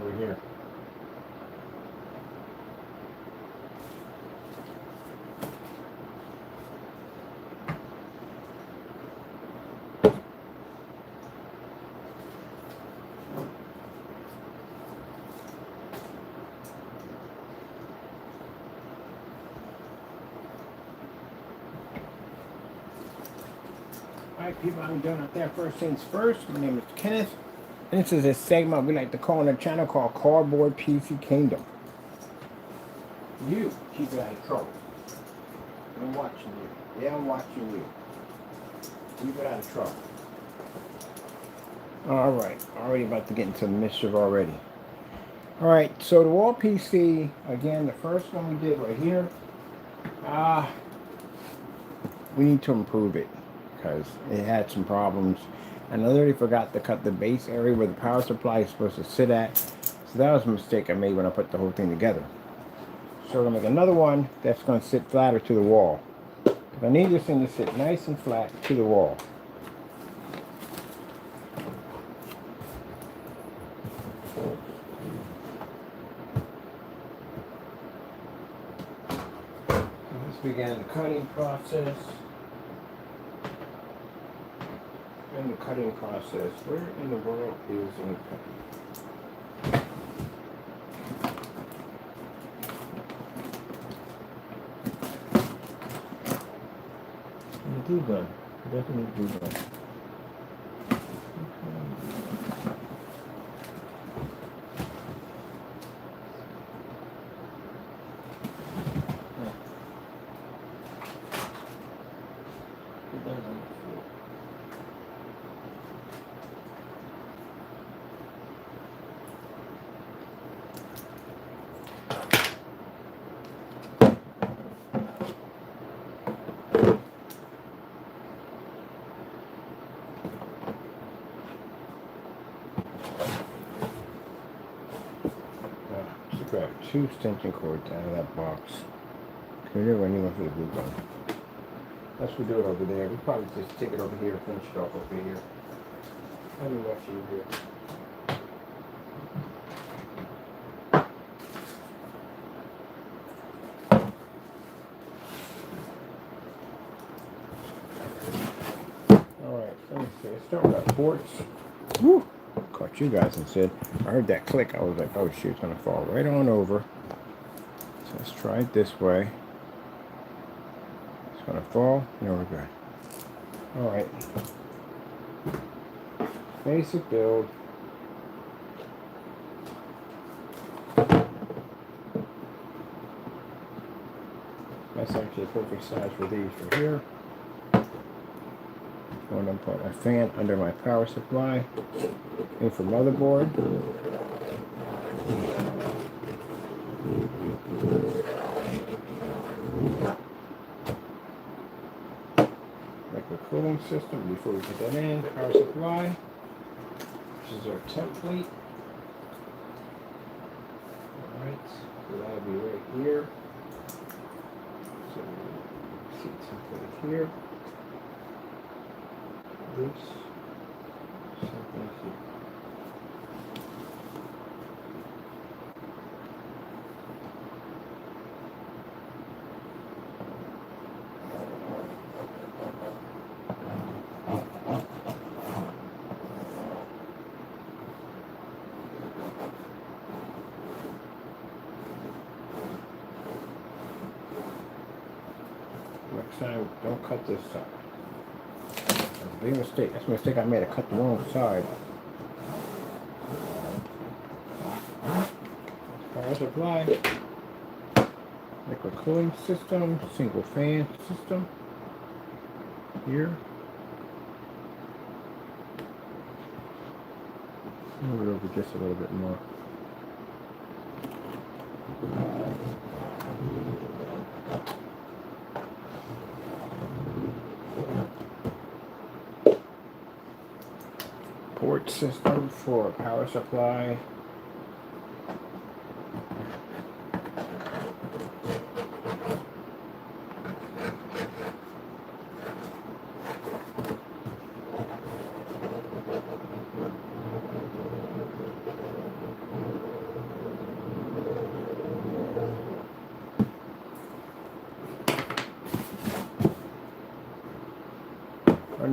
over here. Alright people, I'm doing out there first things first. My name is Kenneth. And this is a segment we like to call on the channel called Cardboard PC Kingdom. You keep it out of trouble. I'm watching you. Yeah, I'm watching you. Keep it out of trouble. Alright, already about to get into mischief already. Alright, so the wall PC, again, the first one we did right here. We need to improve it because it had some problems. And I literally forgot to cut the base area where the power supply is supposed to sit at. So that was a mistake I made when I put the whole thing together. So we're going to make another one that's going to sit flatter to the wall. I need this thing to sit nice and flat to the wall. Let's begin the cutting process. In the cutting process, where in the world is ink pen? Glue gun. Definitely glue gun. Grab 2 extension cords out of that box. Because we never anyone for the glue gun. Let's do it over there. We probably just take it over here and finish it off over here. Let me watch you here. Alright, let me see. Let's start with our ports. Woo! Caught you guys and said, I heard that click. I was like, oh shoot, it's going to fall right on over. So let's try it this way. It's going to fall. No, we're good. Alright. Basic build. That's actually a perfect size for these right here. I'm going to put a fan under my power supply. And for motherboard. Liquid cooling system before we put that in. Power supply. This is our template. Alright, so that'll be right here. So see template here. This something here. Next time, don't cut this side. Big mistake. That's a mistake I made. I cut the wrong side. Power supply. Liquid cooling system. Single fan system. Here. Move it over just a little bit more. Port system for power supply.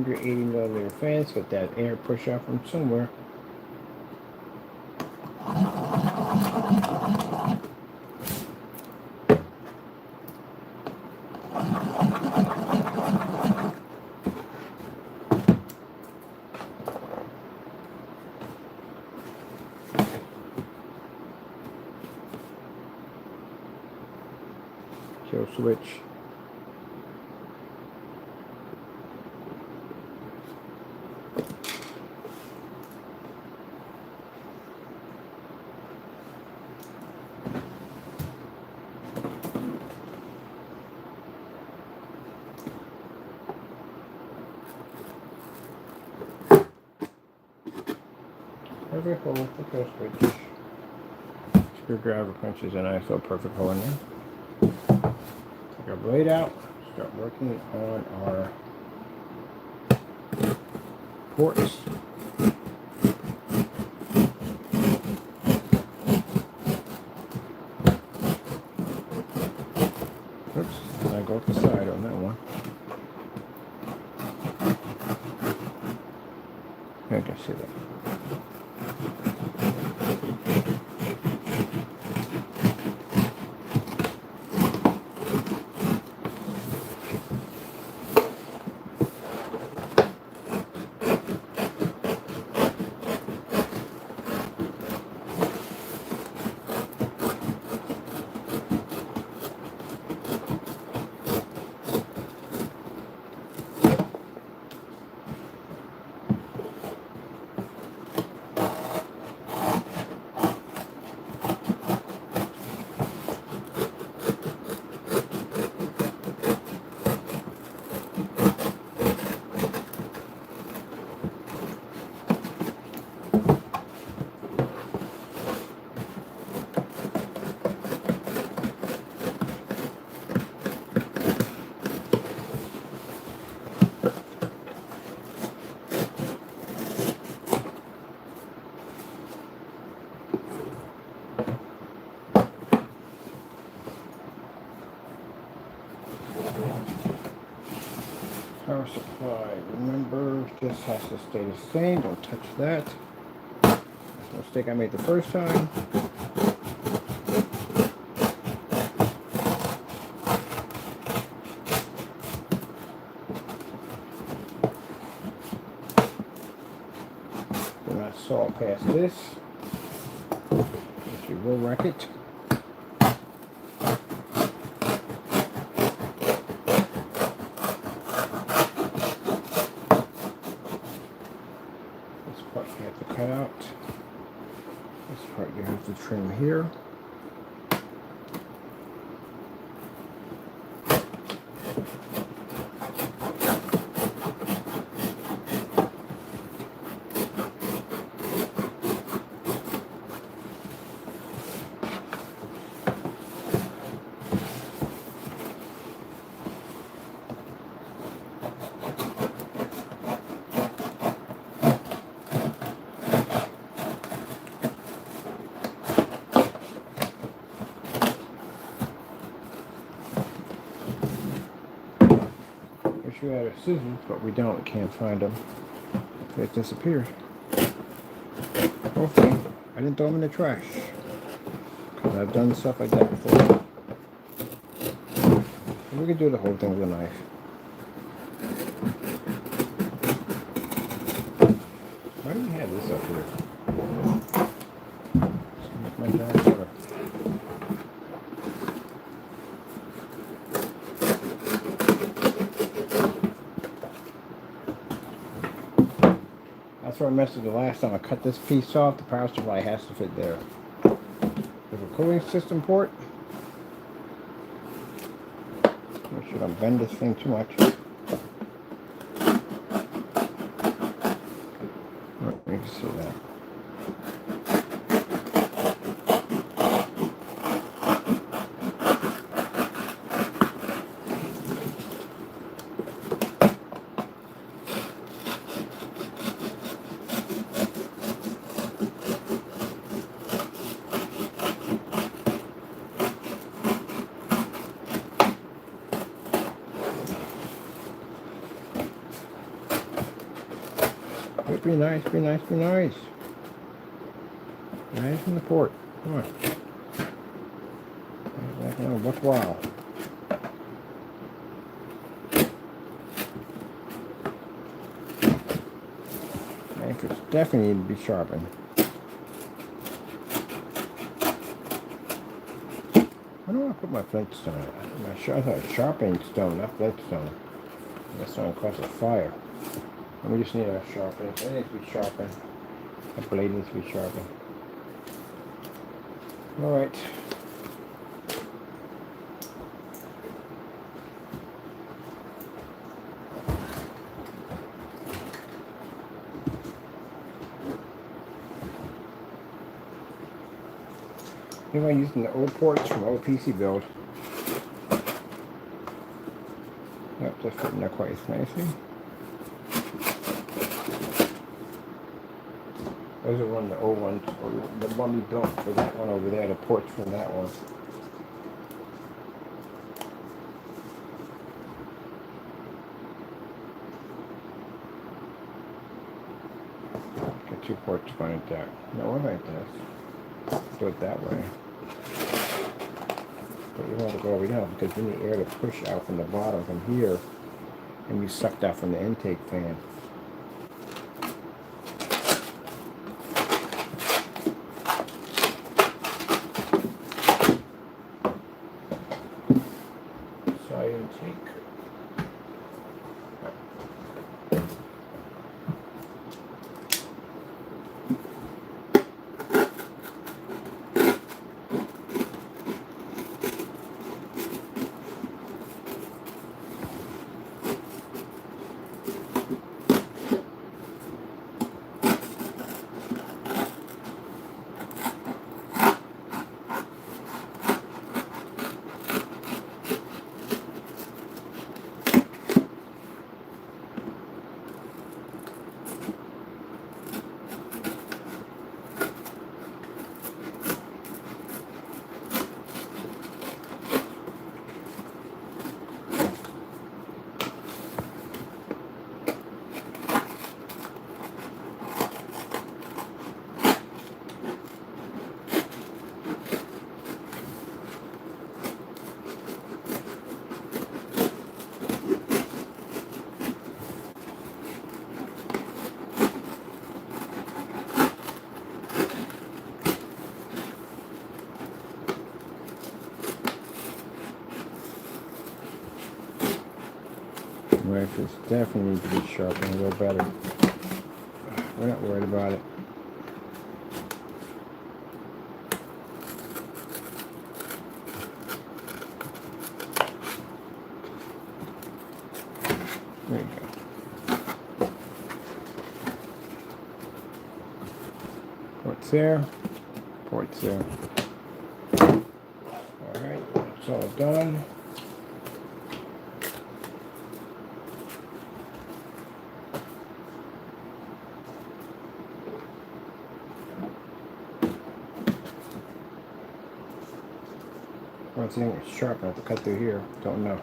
180 millimeter fans. Get that air push out from somewhere. Kill switch. Every hole for kill switch. Screwdriver punches a nice little perfect hole in there. Take our blade out. Start working on our ports. Oops, I go up the side on that one. I can see that. Power supply. Remember, this has to stay the same. Don't touch that. That's a mistake I made the first time. Do not saw past this, if you will wreck it. You have to cut out. This part you have to trim here. Wish we had our scissors, but we don't. Can't find them. They disappeared. Okay, I didn't throw them in the trash. Because I've done stuff like that before. We could do the whole thing with a knife. Why do we have this up here? Let's make my job better. That's where I messed with the last time. I cut this piece off. The power supply has to fit there. There's a cooling system port. Make sure I don't bend this thing too much. You can see that. be nice, be nice, be nice. Nice in the port. Come on. That's gonna look wow. Anchors definitely need to be sharpened. I don't want to put my flintstone. I thought sharpening stone, not flintstone. That stone causes fire. And we just need our sharpening. It needs to be sharpened. The blade needs to be sharpened. Alright. Here I'm using the old ports from old PC build. Yep, just fitting there quite nicely. Those are one of the old ones, or the one we built for that one over there, the ports from that one. Get two ports going at that. No, one like this. Do it that way. But you want to go over here because we need air to push out from the bottom from here and be sucked out from the intake fan. This definitely needs to be sharpened a little better. We're not worried about it. There you go. Ports there. Ports there. Alright, it's all done. Once again, it's sharp enough to cut through here. Don't know.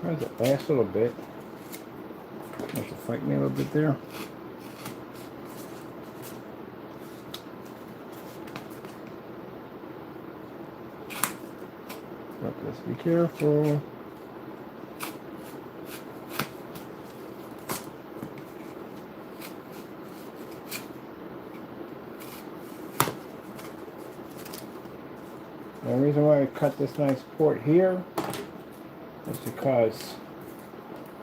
Tries it last a little bit. Wants to fight me a little bit there. But let's be careful. The reason why I cut this nice port here is because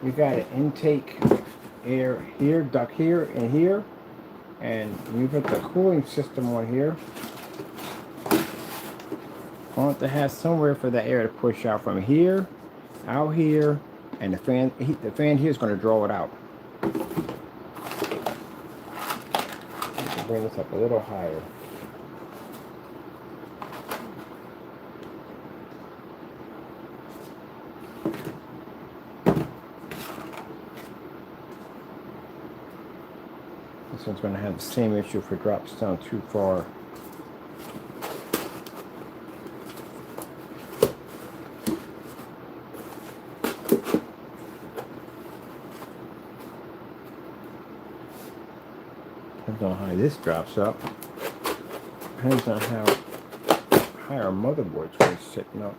we got an intake air here, duct here, and here. And we put the cooling system on here. I want to have somewhere for the air to push out from here, out here, and the fan here is going to draw it out. Bring this up a little higher. This one's going to have the same issue if it drops down too far. Depends on how high this drops up. Depends on how high our motherboard's going to be sitting up.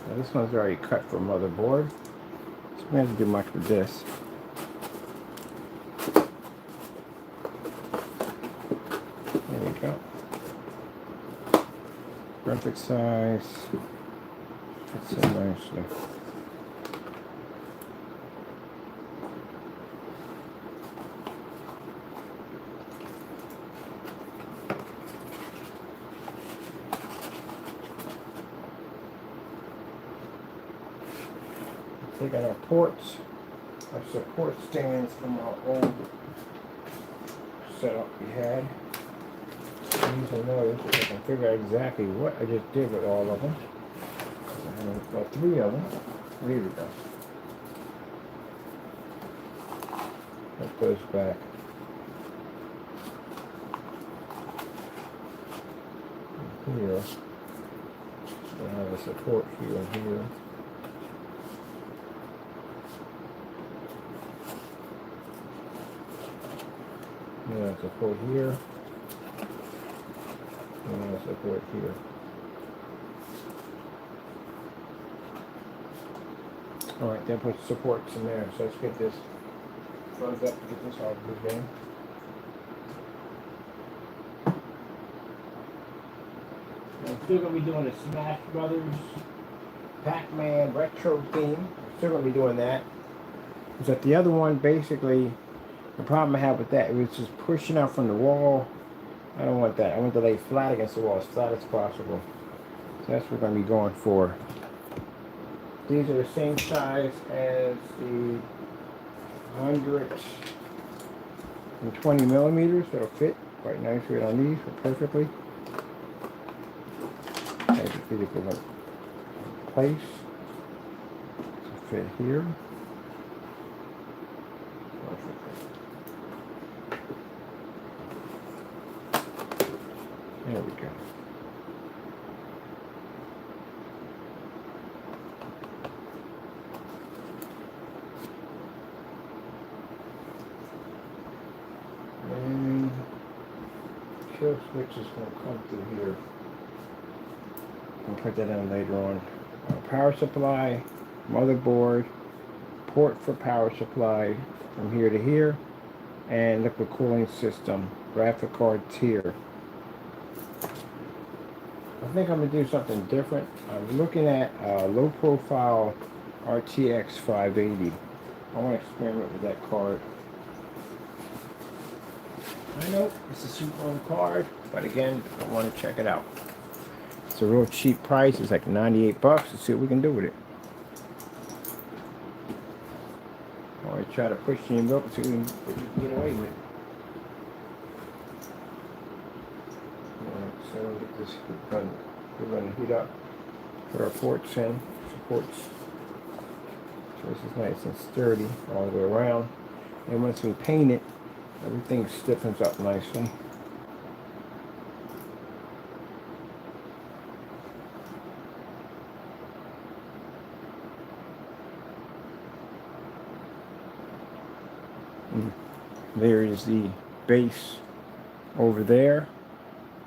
Now this one's already cut for motherboard, so we don't have to do much with this. There we go. Perfect size. Fits in nicely. We got our ports, our support stands from our old setup we had. Use a notice so I can figure out exactly what I just did with all of them. I have about 3 of them. There we go. That goes back. Here. I have a support here and here. Yeah, support here. And support here. Alright, then put supports in there. So let's get this closed up to get this all moved in. I'm still going to be doing the Smash Brothers Pac-Man retro theme. I'm still going to be doing that. Because at the other one, basically, the problem I have with that, it was just pushing out from the wall. I don't want that. I want to lay flat against the wall, as flat as possible. So that's what we're going to be going for. These are the same size as the 120 millimeters. That'll fit quite nicely on these, perfectly. There's the physical place. To fit here. There we go. And kill switch is going to come through here. I'll put that in later on. Power supply, motherboard, port for power supply from here to here, and liquid cooling system, graphic cards here. I think I'm going to do something different. I'm looking at a low profile RTX 580. I want to experiment with that card. I know it's a super old card, but again, I want to check it out. It's a real cheap price. It's like 98 bucks. Let's see what we can do with it. I want to try to push the envelope and see what we can get away with. So we'll get this gun. We're going to heat up. Put our ports in. Supports. So this is nice and sturdy all the way around. And once we paint it, everything stiffens up nicely. There is the base over there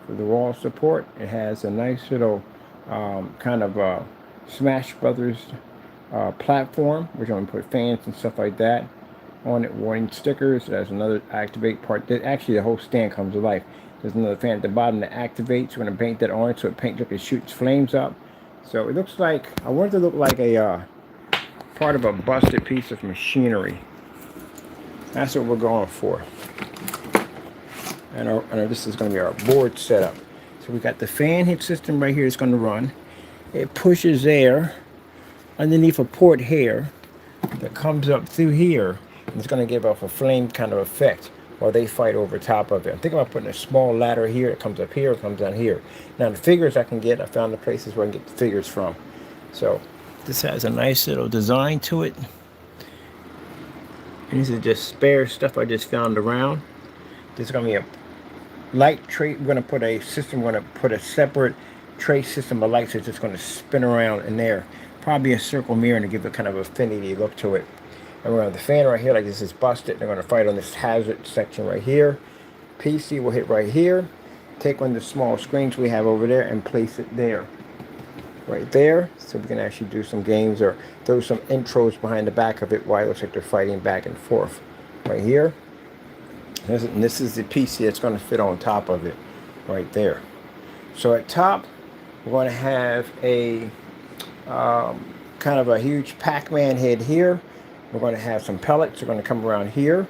for the wall support. It has a nice little kind of Smash Brothers platform, which I'm going to put fans and stuff like that. on it, warning stickers. There's another activate part. Actually, the whole stand comes to life. There's another fan at the bottom that activates. We're going to paint that on it so it paints up and shoots flames up. So it looks like, I want it to look like a part of a busted piece of machinery. That's what we're going for. And this is going to be our board setup. So we got the fan head system right here. It's going to run. It pushes air underneath a port here that comes up through here, and it's going to give off a flame kind of effect while they fight over top of it. I'm thinking about putting a small ladder here. It comes up here, it comes down here. Now the figures I can get, I found the places where I can get the figures from. So this has a nice little design to it. And this is just spare stuff I just found around. This is going to be a light tray. We're going to put a system, we're going to put a separate tray system of lights that's just going to spin around in there. Probably a circle mirror to give it kind of affinity look to it. And we're going to have the fan right here, like this is busted. They're going to fight on this hazard section right here. PC will hit right here. Take one of the small screens we have over there and place it there. Right there. So we can actually do some games or throw some intros behind the back of it while it looks like they're fighting back and forth. Right here. And this is the PC that's going to fit on top of it. Right there. So at top, we're going to have a kind of a huge Pac-Man head here. We're going to have some pellets. They're going to come around here.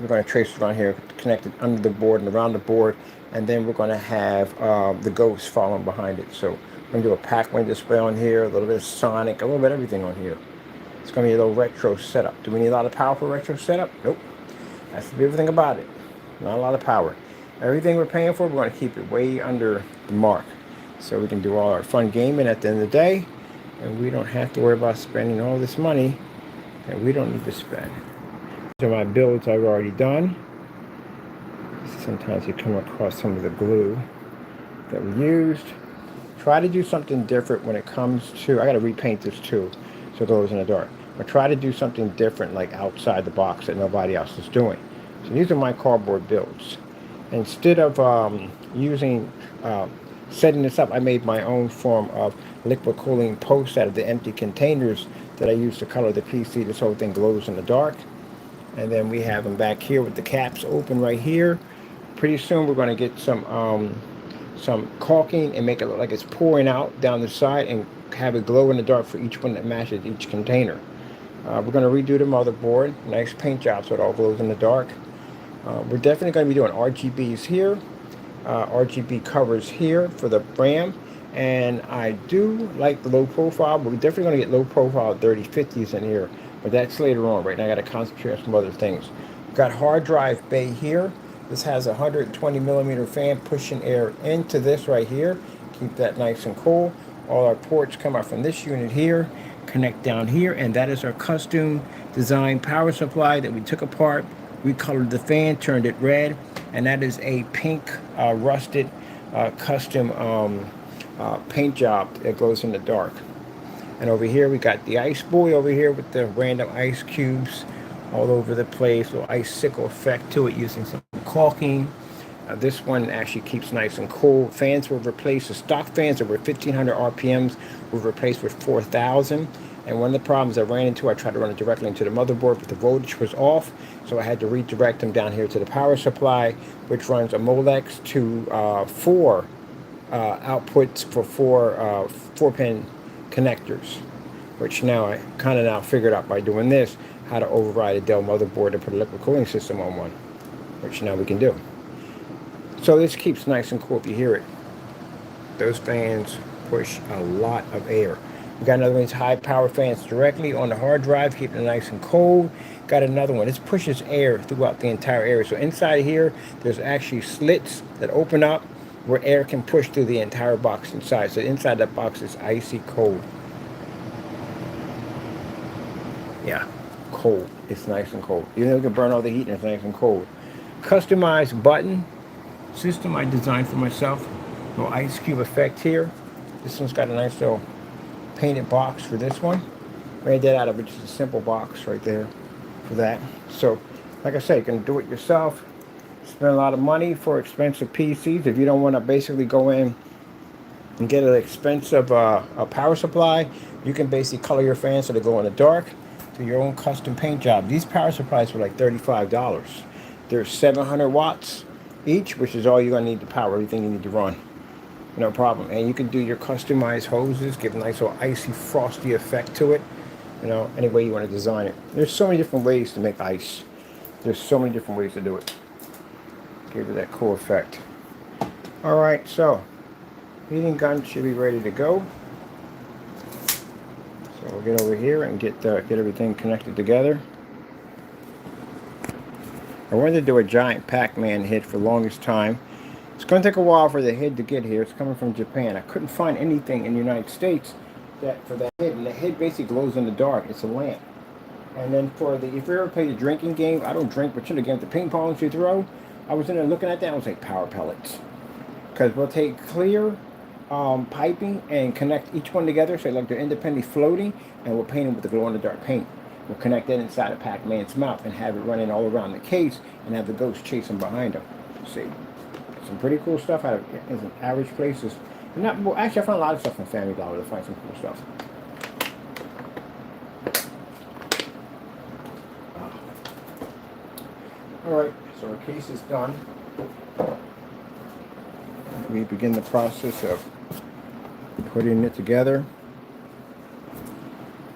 We're going to trace around here, connected under the board and around the board. And then we're going to have the ghost following behind it. So we're going to do a Pac-Man display on here, a little bit of Sonic, a little bit of everything on here. It's going to be a little retro setup. Do we need a lot of power for retro setup? Nope. That's the beautiful thing about it. Not a lot of power. Everything we're paying for, we're going to keep it way under the mark. So we can do all our fun gaming at the end of the day. And we don't have to worry about spending all this money that we don't need to spend. These are my builds I've already done. Sometimes you come across some of the glue that we used. Try to do something different when it comes to, I got to repaint this too, so it goes in the dark. But try to do something different like outside the box that nobody else is doing. So these are my cardboard builds. Instead of setting this up, I made my own form of liquid cooling posts out of the empty containers that I use to color the PC. This whole thing glows in the dark. And then we have them back here with the caps open right here. Pretty soon we're going to get some caulking and make it look like it's pouring out down the side and have it glow in the dark for each one that matches each container. We're going to redo the motherboard. Nice paint job so it all glows in the dark. We're definitely going to be doing RGBs here. RGB covers here for the RAM. And I do like the low profile, but we're definitely going to get low profile 3050s in here. But that's later on. Right now I got to concentrate on some other things. We've got hard drive bay here. This has a 120 millimeter fan pushing air into this right here. Keep that nice and cool. All our ports come out from this unit here, connect down here, and that is our custom design power supply that we took apart. We colored the fan, turned it red, and that is a pink rusted custom paint job that glows in the dark. And over here we got the ice buoy over here with the random ice cubes all over the place, little icicle effect to it using some caulking. This one actually keeps nice and cool. Fans were replaced. The stock fans that were 1500 RPMs were replaced with 4000. And one of the problems I ran into, I tried to run it directly into the motherboard, but the voltage was off. So I had to redirect them down here to the power supply, which runs a Molex to 4 outputs for 4-pin connectors, which now I kind of now figured out by doing this how to override a Dell motherboard and put a liquid cooling system on one, which now we can do. So this keeps nice and cool if you hear it. Those fans push a lot of air. We got another one of these high power fans directly on the hard drive, keeping it nice and cold. Got another one. This pushes air throughout the entire area. So inside here, there's actually slits that open up where air can push through the entire box inside. So inside that box is icy cold. Yeah, cold. It's nice and cold. Even though we can burn all the heat and it's nice and cold. Customized button system I designed for myself. Little ice cube effect here. This one's got a nice little painted box for this one. Made that out of just a simple box right there for that. So, like I say, you can do it yourself. Spend a lot of money for expensive PCs. If you don't want to basically go in and get an expensive power supply, you can basically color your fans so they glow in the dark. do your own custom paint job. These power supplies were like $35. They're 700 watts each, which is all you're gonna need to power everything you need to run. No problem. And you can do your customized hoses, give a nice little icy, frosty effect to it. You know, any way you want to design it. There's so many different ways to make ice. There's so many different ways to do it. Give it that cool effect. All right, so heating gun should be ready to go. So we'll get over here and get everything connected together. I wanted to do a giant Pac-Man head for the longest time. It's going to take a while for the head to get here. It's coming from Japan. I couldn't find anything in the United States for that head. And the head basically glows in the dark. It's a lamp. And then for the, if you ever play the drinking game, I don't drink, but you know, the game, the ping pong you throw, I was in there looking at that, I was like, power pellets. Because we'll take clear piping and connect each one together, so like they're independently floating, and we'll paint them with the glow-in-the-dark paint. We'll connect that inside of Pac-Man's mouth and have it running all around the case and have the ghost chasing behind him. See? Some pretty cool stuff out of in some average places. Not, well, actually, I found a lot of stuff in Family Dollar to find some cool stuff. Alright, so our case is done. We begin the process of putting it together.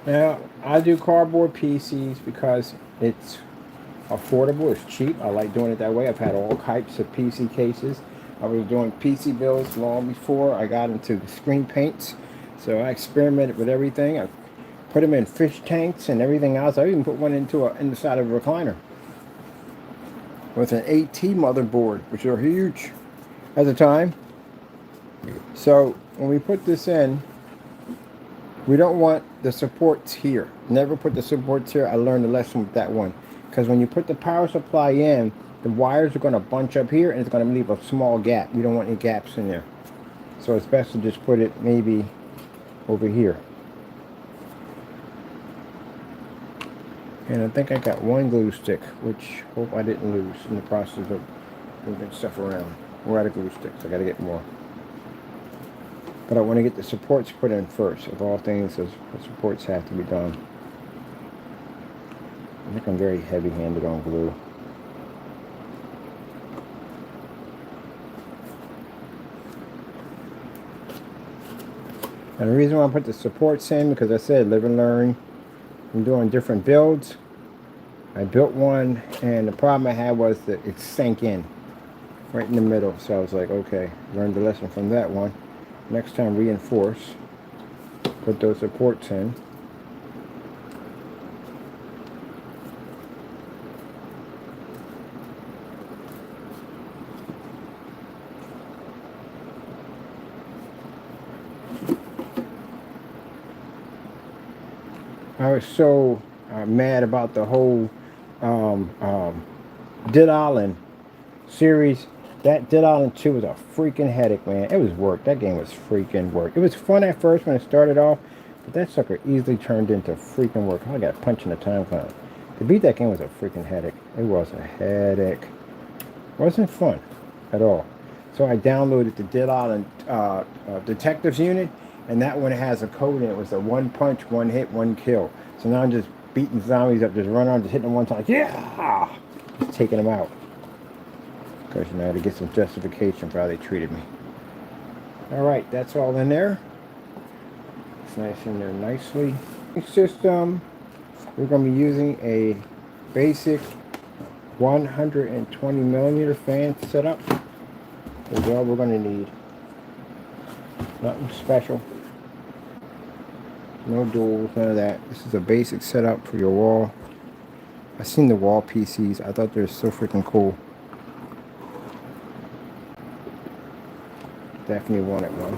Now, I do cardboard PCs because it's affordable, it's cheap. I like doing it that way. I've had all types of PC cases. I was doing PC builds long before I got into the screen paints. So I experimented with everything. I put them in fish tanks and everything else. I even put one in the side of a recliner with an AT motherboard, which are huge at the time. So when we put this in, we don't want the supports here. Never put the supports here. I learned a lesson with that one. Because when you put the power supply in, the wires are going to bunch up here and it's going to leave a small gap. You don't want any gaps in there. So it's best to just put it maybe over here. And I think I got one glue stick, which hope I didn't lose in the process of moving stuff around. We're out of glue sticks. I got to get more. But I want to get the supports put in first. Of all things, the supports have to be done. I think I'm very heavy-handed on glue. And the reason why I put the supports in, because I said live and learn. I'm doing different builds. I built one, and the problem I had was that it sank in right in the middle. So I was like, okay, learned the lesson from that one. Next time, reinforce. Put those supports in. I was so mad about the whole Dead Island series. That Dead Island 2 was a freaking headache, man. It was work. That game was freaking work. It was fun at first when it started off, but that sucker easily turned into freaking work. I got punched in the time cloud. To beat that game was a freaking headache. It was a headache. It wasn't fun at all. So I downloaded the Dead Island Detectives unit, and that one has a code in it. It was a one punch, one hit, one kill. So now I'm just beating zombies up, just running around, just hitting them one time. Yeah! Just taking them out. Because, you know, to get some justification for how they treated me. Alright, that's all in there. It's nice in there nicely. System, we're going to be using a basic 120 millimeter fan setup. That's all we're going to need. Nothing special. No duals, none of that. This is a basic setup for your wall. I've seen the wall PCs. I thought they're so freaking cool. Definitely wanted one.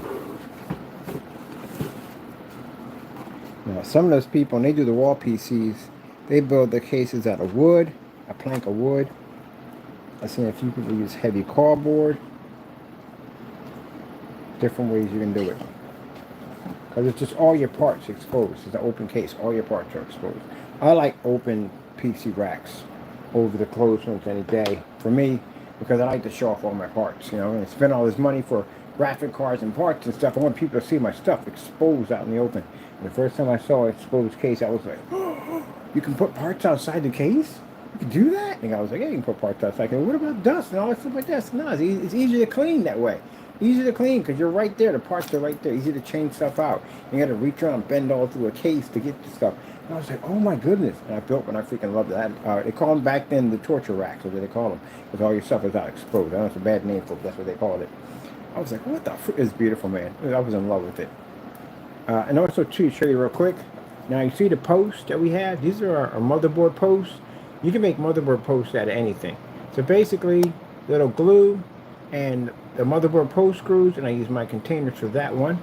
Now, some of those people, when they do the wall PCs, they build the cases out of wood, a plank of wood. I've seen a few people use heavy cardboard. Different ways you can do it. Because it's just all your parts exposed. It's an open case. All your parts are exposed. I like open PC racks over the closed ones any day. For me, because I like to show off all my parts. You know, and spend all this money for graphic cards and parts and stuff. I want people to see my stuff exposed out in the open. And the first time I saw an exposed case, I was like, you can put parts outside the case? You can do that? And I was like, yeah, you can put parts outside. Well, what about dust and all that stuff like that? No, it's easy to clean that way. Easy to clean because you're right there. The parts are right there. Easy to change stuff out. You got to reach around, bend all through a case to get the stuff. And I was like, oh my goodness. And I built one. I freaking loved that. They call them back then the torture racks, is what they call them. Because all your stuff is out exposed. I know it's a bad name for it. That's what they called it. I was like, what the frick? It's beautiful, man. I was in love with it. And also, too, show you real quick. Now, you see the posts that we have? These are our motherboard posts. You can make motherboard posts out of anything. So basically, little glue and the motherboard post screws, and I use my containers for that one.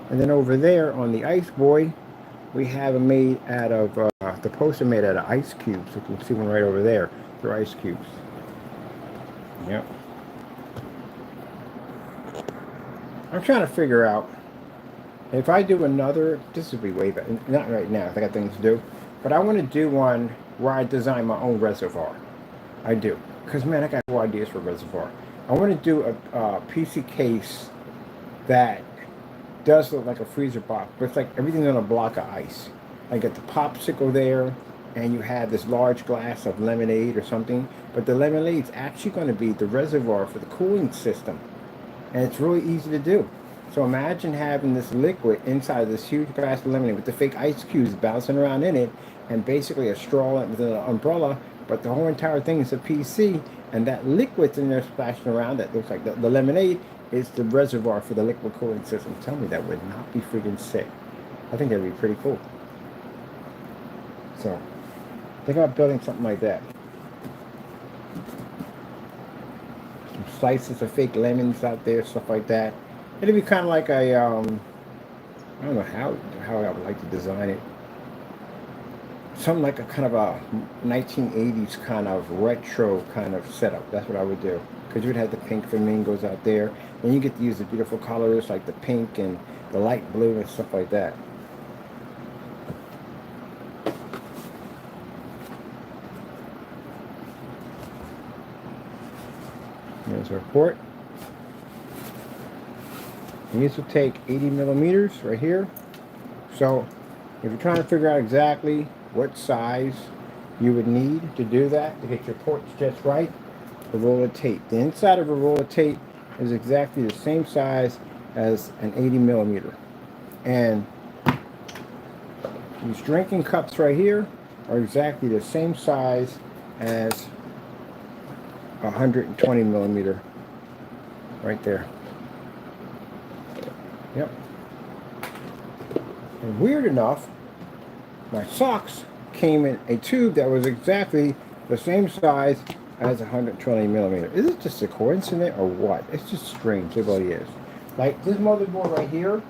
And then over there on the Ice Boy, we have them made out of, the posts are made out of ice cubes. You can see one right over there. They're ice cubes. Yep. I'm trying to figure out if I do another, this would be way better. Not right now, I got things to do. But I want to do one where I design my own reservoir. I do. Because, man, I got no ideas for reservoir. I want to do a PC case that does look like a freezer box, but it's like everything's on a block of ice. I got the popsicle there, and you have this large glass of lemonade or something. But the lemonade's actually going to be the reservoir for the cooling system. And it's really easy to do. So imagine having this liquid inside of this huge glass of lemonade with the fake ice cubes bouncing around in it, and basically a straw with an umbrella, but the whole entire thing is a PC, and that liquid's in there splashing around that looks like the lemonade is the reservoir for the liquid cooling system. Tell me that would not be freaking sick. I think that'd be pretty cool. So think about building something like that. Some slices of fake lemons out there, stuff like that. It'd be kind of like a, I don't know how I would like to design it. Something like a kind of a 1980s kind of retro kind of setup. That's what I would do. Because you would have the pink flamingos out there. And you get to use the beautiful colors like the pink and the light blue and stuff like that. Here's our port. And these will take 80 millimeters right here. So if you're trying to figure out exactly what size you would need to do that, to get your ports just right, a roll of tape. The inside of a roll of tape is exactly the same size as an 80 millimeter. And these drinking cups right here are exactly the same size as 120 millimeter right there. Yep. And weird enough, my socks came in a tube that was exactly the same size as 120 millimeter. Is it just a coincidence or what? It's just strange. It really is. Like this motherboard right here,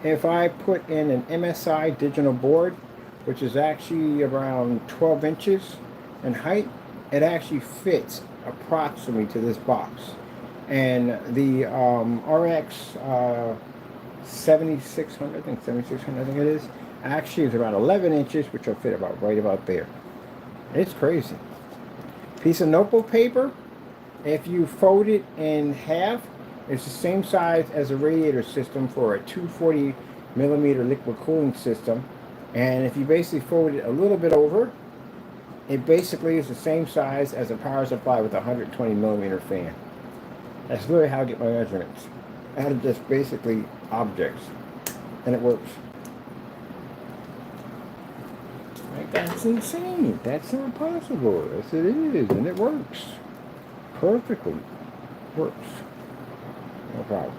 if I put in an MSI digital board, which is actually around 12 inches in height, it actually fits approximately to this box. And the RX 7600, I think 7600, I think it is, actually is around 11 inches, which will fit about right about there. It's crazy. Piece of notebook paper, if you fold it in half, it's the same size as a radiator system for a 240 millimeter liquid cooling system. And if you basically fold it a little bit over, it basically is the same size as a power supply with a 120 millimeter fan. That's literally how I get my measurements. Out of just basically objects. And it works. Like, that's insane. That's not possible. Yes, it is. And it works. Perfectly. Works. No problem.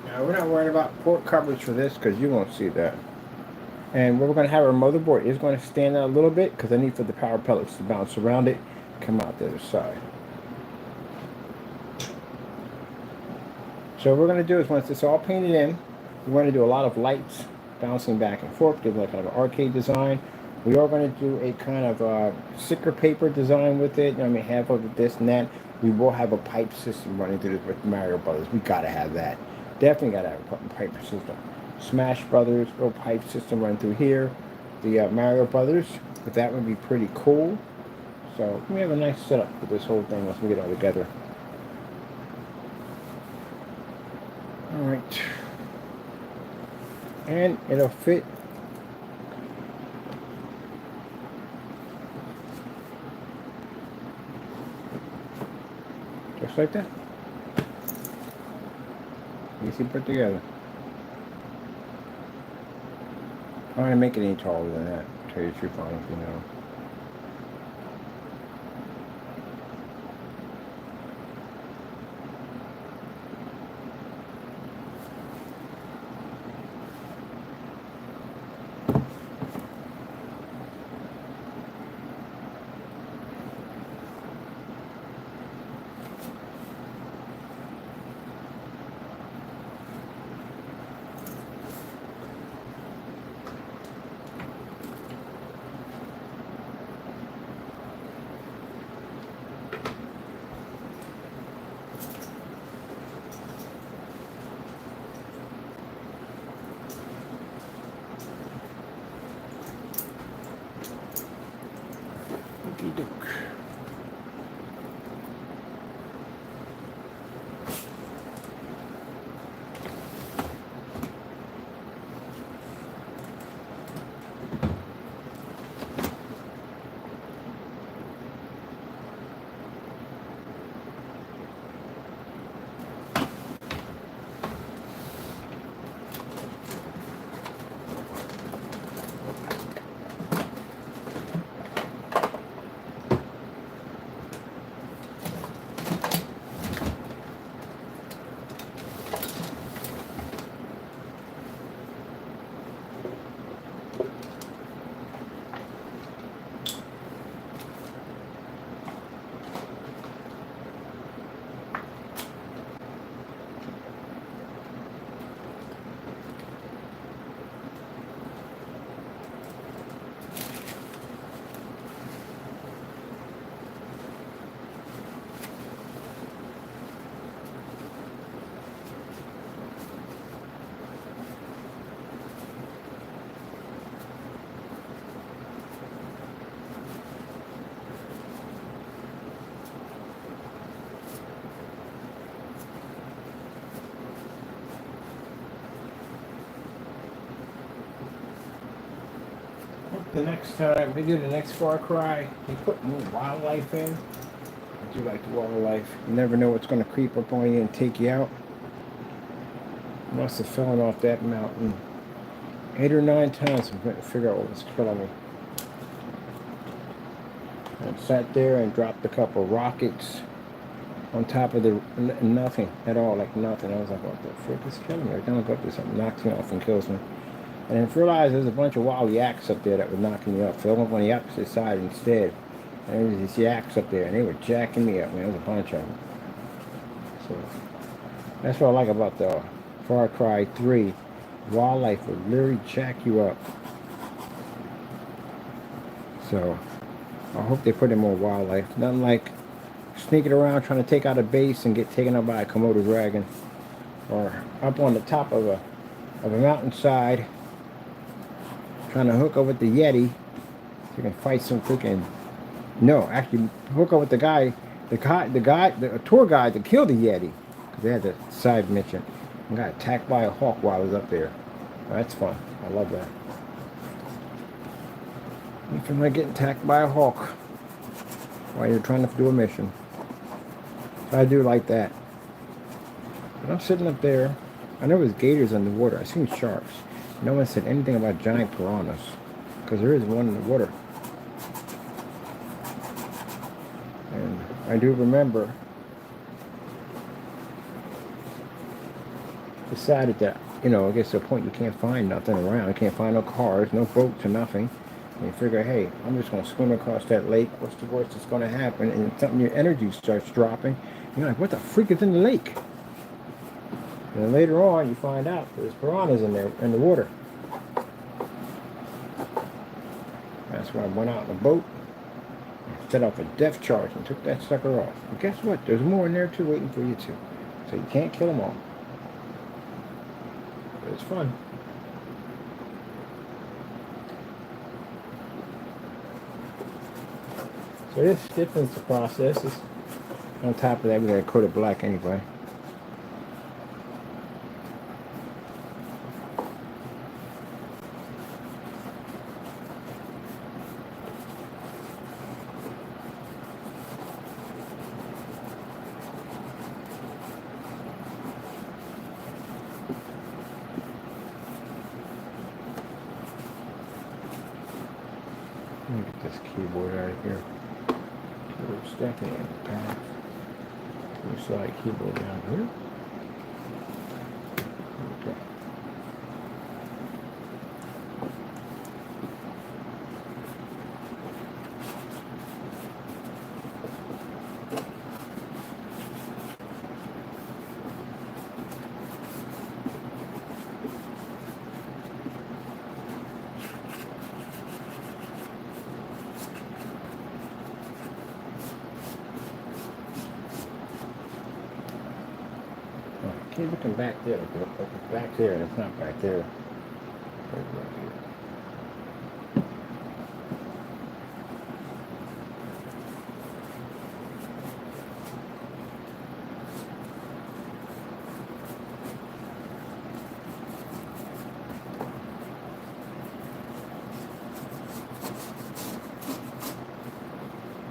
Now, we're not worried about port coverage for this because you won't see that. And what we're going to have our motherboard is going to stand out a little bit because I need for the power pellets to bounce around it, come out the other side. So what we're going to do is once it's all painted in, we're going to do a lot of lights bouncing back and forth, give like kind of an arcade design. We are going to do a kind of sticker paper design with it. I mean, half of this and that. We will have a pipe system running through this with Mario Brothers. We got to have that. Definitely got to have a pipe system. Smash Brothers, little pipe system running through here. The Mario Brothers, but that would be pretty cool. So we have a nice setup for this whole thing once we get it all together. All right. and it'll fit just like that. Easy put together. I'm not gonna make it any taller than that. To tell you the truth, honestly, you know. Okey-doke. The next time we do the next Far Cry, we put more wildlife in. I do like the wildlife. You never know what's going to creep up on you and take you out. Must have fallen off that mountain 8 or 9 times. I'm trying to figure out what was killing me. I sat there and dropped a couple rockets on top of the nothing at all, like nothing. I was like, what the frick is killing me? Every time I go up there, something knocks me off and kills me. And then realized there's a bunch of wild yaks up there that were knocking me up. So I went on the opposite side instead. And there was these yaks up there, and they were jacking me up, man. There was a bunch of them. So that's what I like about the Far Cry 3. Wildlife will literally jack you up. So I hope they put in more wildlife. Nothing like sneaking around trying to take out a base and get taken up by a Komodo dragon. Or up on the top of a mountainside trying to hook up with the Yeti so you can fight some freaking... No, actually hook up with the tour guide that killed the Yeti. Because they had the side mission. And got attacked by a hawk while I was up there. Well, that's fun. I love that. You feel like getting attacked by a hawk while you're trying to do a mission. So I do like that. But I'm sitting up there. I know there's gators underwater. I've seen sharks. No one said anything about giant piranhas. Because there is one in the water. And I do remember decided that, you know, it gets to a point you can't find nothing around. You can't find no cars, no boats or nothing. And you figure, hey, I'm just going to swim across that lake. What's the worst that's going to happen? And something, your energy starts dropping. You're like, what the freak is in the lake? And then later on, you find out there's piranhas in there, in the water. That's why I went out in a boat, set off a depth charge, and took that sucker off. But guess what? There's more in there, too, waiting for you, too. So you can't kill them all. But it's fun. So this stiffens the processes. On top of that, we're going to coat it black anyway. this keyboard out of here. We're stacking it in the path. We slide keyboard down here. Okay. Keep looking back there. It's back there, and it's not back there. Right here.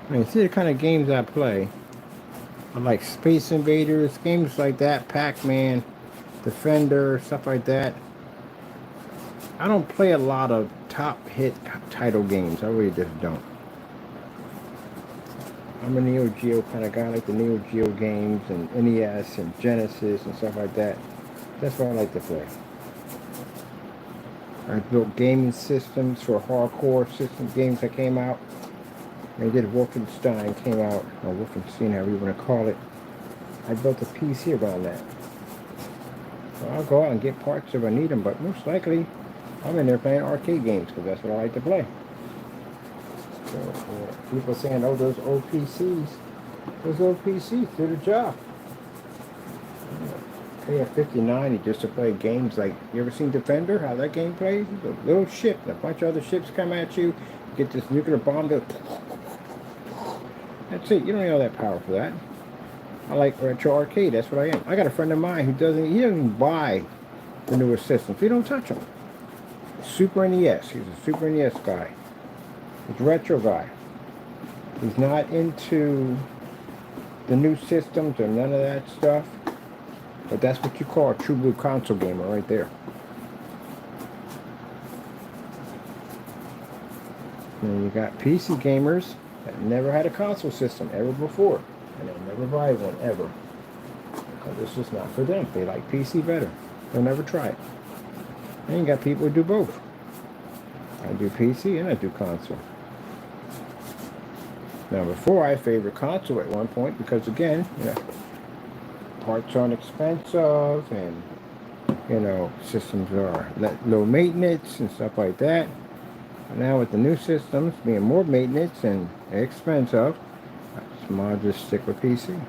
I mean, see the kind of games I play. I like Space Invaders, games like that, Pac-Man, Defender, stuff like that. I don't play a lot of top hit title games. I really just don't. I'm a Neo Geo kind of guy. I like the Neo Geo games and NES and Genesis and stuff like that. That's what I like to play. I built gaming systems for hardcore system games that came out. I did Wolfenstein came out, or Wolfenstein, however you want to call it. I built a PC around that. So I'll go out and get parts if I need them, but most likely I'm in there playing arcade games because that's what I like to play. So people saying, oh, those old PCs do the job. Pay at $50, $90 just to play games like, you ever seen Defender, how that game plays? It's a little ship, and a bunch of other ships come at you, get this nuclear bomb that... That's it. You don't need all that power for that. I like retro arcade. That's what I am. I got a friend of mine who doesn't even buy the newer systems. He don't touch them. Super NES. He's a Super NES guy. He's a retro guy. He's not into the new systems or none of that stuff. But that's what you call a true blue console gamer right there. And you got PC gamers that never had a console system ever before, and they'll never buy one ever because it's just not for them. They like PC better. They'll never try it. And you got people who do both. I do PC and I do console. Now before I favored console at one point because again, you know, parts aren't expensive and you know systems are low maintenance and stuff like that. Now with the new systems being more maintenance and expensive, I'll just stick with PC.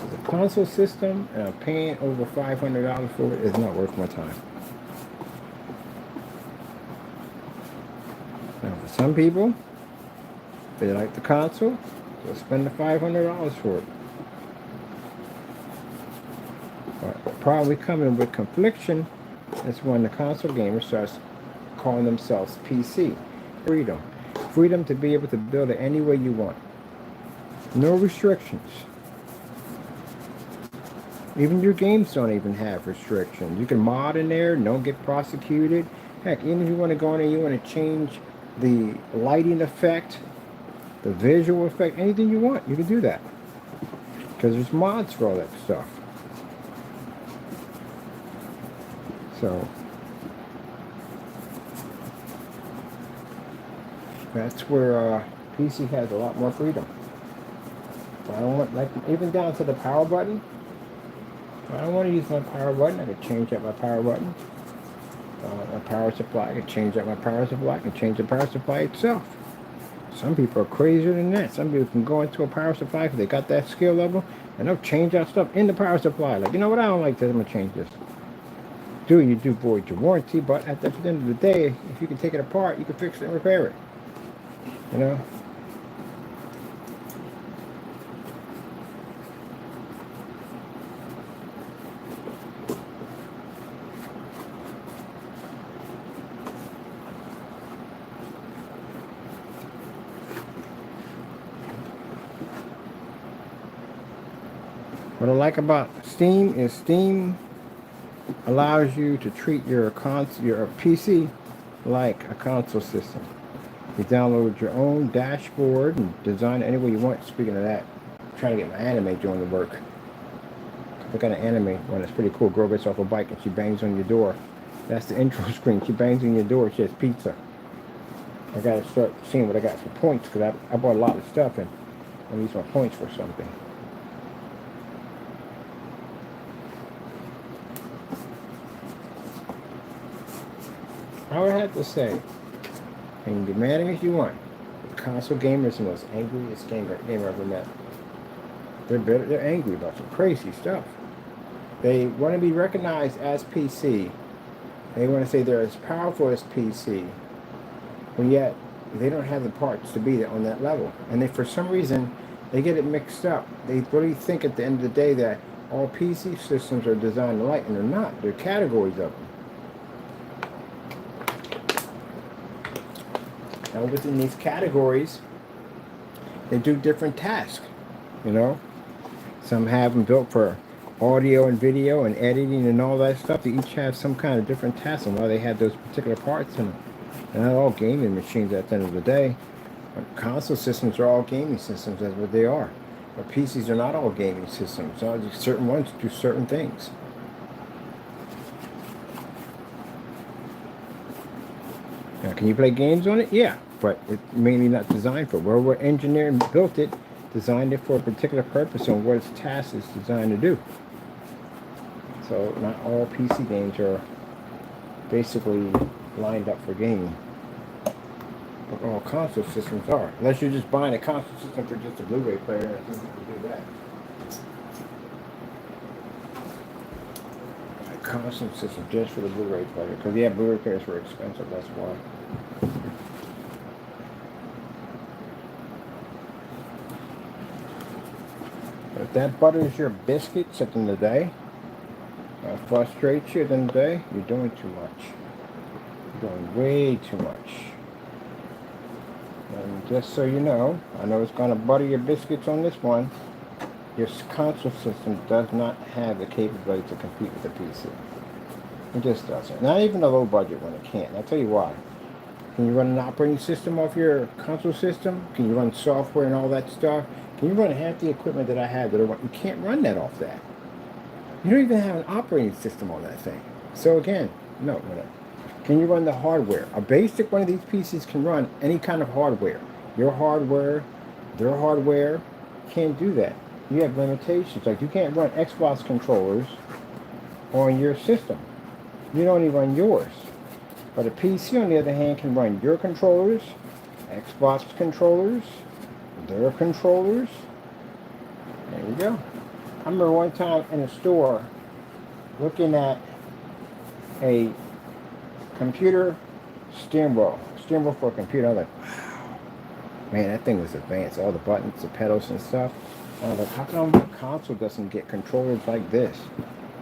The console system, paying over $500 for it is not worth my time. Now for some people, if they like the console, they'll spend the $500 for it. But the problem we come in with confliction is when the console gamer starts calling themselves PC. Freedom. Freedom to be able to build it any way you want. No restrictions. Even your games don't even have restrictions. You can mod in there, don't get prosecuted. Heck, even if you want to go in and you want to change the lighting effect, the visual effect, anything you want, you can do that. Because there's mods for all that stuff. So that's where PC has a lot more freedom. I don't want, like, even down to the power button. I don't want to use my power button. I can change out my power button. My power supply. I can change out my power supply. I can change the power supply itself. Some people are crazier than that. Some people can go into a power supply because they got that skill level and they'll change out stuff in the power supply. Like, you know what? I don't like this. I'm gonna change this. You do void your warranty, but at the end of the day, if you can take it apart, you can fix it and repair it. You know? What I like about Steam is Steam allows you to treat your PC like a console system. You download your own dashboard and design it any way you want. Speaking of that, I'm trying to get my anime doing the work. I got an anime one that's pretty cool. Girl gets off a bike and she bangs on your door. That's the intro screen. She bangs on your door. She has pizza. I gotta start seeing what I got for points because I bought a lot of stuff and I need some points for something. I would have to say, and you can get mad at me if you want, console gamers are the most angriest gamer I've ever met. They're angry about some crazy stuff. They want to be recognized as PC. They want to say they're as powerful as PC, when yet they don't have the parts to be on that level. And they, for some reason, they get it mixed up. They really think at the end of the day that all PC systems are designed alike, and they're not. They're categories of them. Now within these categories, they do different tasks, you know. Some have them built for audio and video and editing and all that stuff. They each have some kind of different tasks and why they have those particular parts in them. They're not all gaming machines at the end of the day. But console systems are all gaming systems, that's what they are. But PCs are not all gaming systems. Certain ones do certain things. Now, can you play games on it? Yeah, but it's mainly not designed for it. Wherever engineer built it, designed it for a particular purpose and what its task is designed to do. So not all PC games are basically lined up for gaming. But all console systems are. Unless you're just buying a console system for just a Blu-ray player, and you can do that. A console system just for the Blu-ray player. Because yeah, Blu-ray players were expensive, that's why. If that butters your biscuits at the end of the day, frustrates you at the end of the day, you're doing too much. You're doing way too much. And just so you know, I know it's going to butter your biscuits on this one, your console system does not have the capability to compete with the PC. It just doesn't. Not even a low budget one, it can't. I'll tell you why. Can you run an operating system off your console system? Can you run software and all that stuff? Can you run half the equipment that I have that you can't run that off that? You don't even have an operating system on that thing. So again, no. Can you run the hardware? A basic one of these PCs can run any kind of hardware. Your hardware, their hardware, can't do that. You have limitations. Like you can't run Xbox controllers on your system. You don't even run yours. But a PC, on the other hand, can run your controllers, Xbox controllers, their controllers. There you go. I remember one time in a store looking at a computer steering wheel for a computer. I was like, wow, man, that thing was advanced. All the buttons, the pedals and stuff. I was like, how come the console doesn't get controllers like this?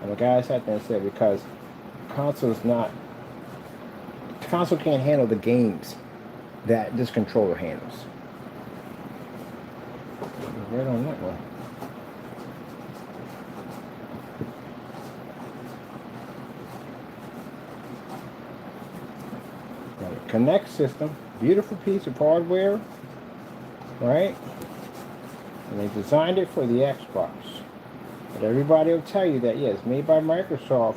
And the guy sat there and said, because the console can't handle the games that this controller handles. Right on that one. Connect system, beautiful piece of hardware, right? And they designed it for the Xbox. But everybody will tell you that, yeah, it's made by Microsoft.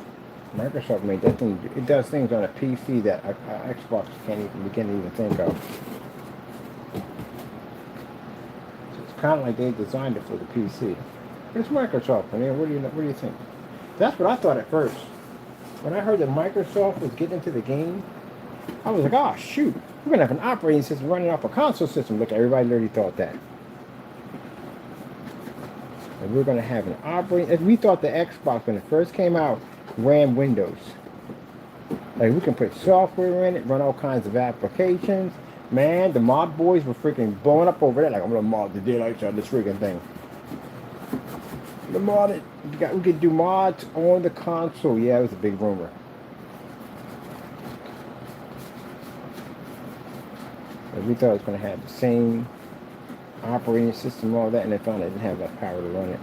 Microsoft made that thing. It does things on a PC that Xbox can't even think of. So it's kind of like they designed it for the PC. It's Microsoft. I mean, what do you think? That's what I thought at first. When I heard that Microsoft was getting into the game, I was like, oh, shoot. We're going to have an operating system running off a console system. Look, everybody already thought that. And we're going to have an operating... We thought the Xbox, when it first came out, ran Windows. Like, we can put software in it, run all kinds of applications. Man, the mod boys were freaking blowing up over there. Like, I'm going to mod the daylights out of this freaking thing. The mod... We could do mods on the console. Yeah, it was a big rumor. We thought it was going to have the same operating system and all that, and they found it didn't have that power to run it.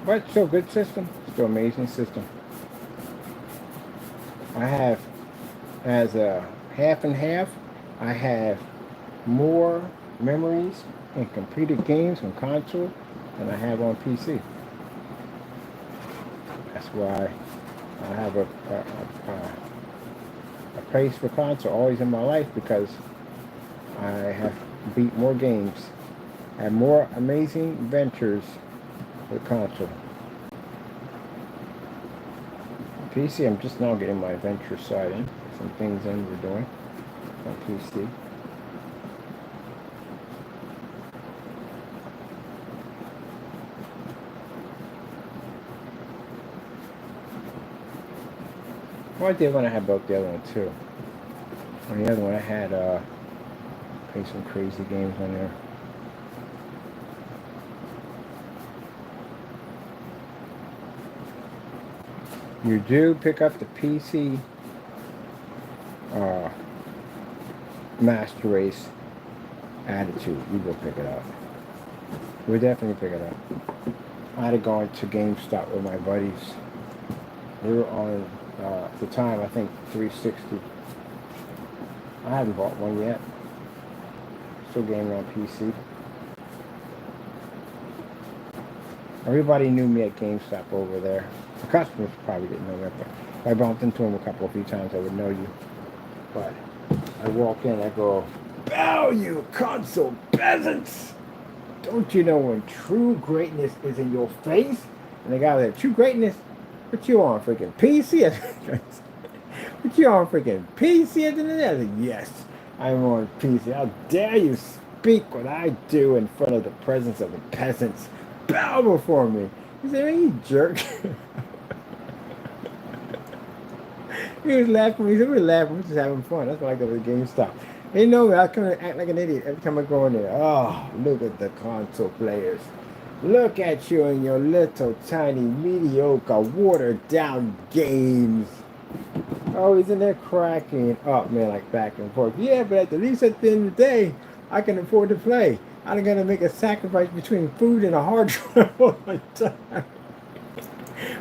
But still good system. Still amazing system. I have, as a half and half, I have more memories and completed games on console than I have on PC. That's why I have a place for console always in my life, because I have beat more games, had more amazing adventures with console. PC, I'm just now getting my adventure side in. Some things in we're doing on PC. Well, I did when I had both the other one too. On the other one, I had played some crazy games on there. You do pick up the PC Master Race Attitude. You will pick it up. We'll definitely pick it up. I had to go into GameStop with my buddies. We were on, at the time, I think 360. I haven't bought one yet. Still gaming on PC. Everybody knew me at GameStop over there. The customers probably didn't know me, but if I bumped into them a few times, I would know you. But I walk in, I go, "Bow, you console peasants! Don't you know when true greatness is in your face?" And the guy was like, "True greatness? What you on, freaking PC?" "What you on, freaking PC?" at the end of the day? I said, "Yes, I'm on PC. How dare you speak what I do in front of the presence of the peasants? Bow before me." He said, "Hey, you jerk." He was laughing. He said, "We were laughing. We're just having fun." That's why I go to GameStop. They know me. I come and act like an idiot every time I go in there. Oh, look at the console players. Look at you and your little tiny mediocre watered down games. Oh, he's in there cracking up, man, like back and forth. Yeah, but at least at the end of the day, I can afford to play. I don't gotta make a sacrifice between food and a hard drive all the time.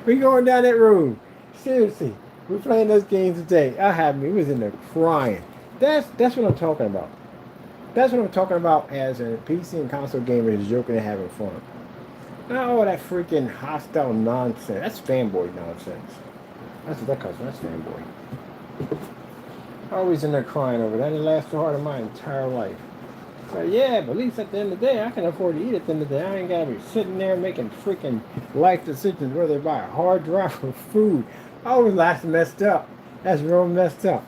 We going down that road. Seriously, we're playing those games today. I had me. He was in there crying. That's what I'm talking about. That's what I'm talking about as a PC and console gamer is joking and having fun. Not all that freaking hostile nonsense. That's fanboy nonsense. That's what that comes from. That's fanboy. Always in there crying over that. It lasted the heart of my entire life. So yeah, but at least at the end of the day, I can afford to eat at the end of the day. I ain't gotta be sitting there making freaking life decisions whether to buy a hard drive or food. I always last messed up. That's real messed up.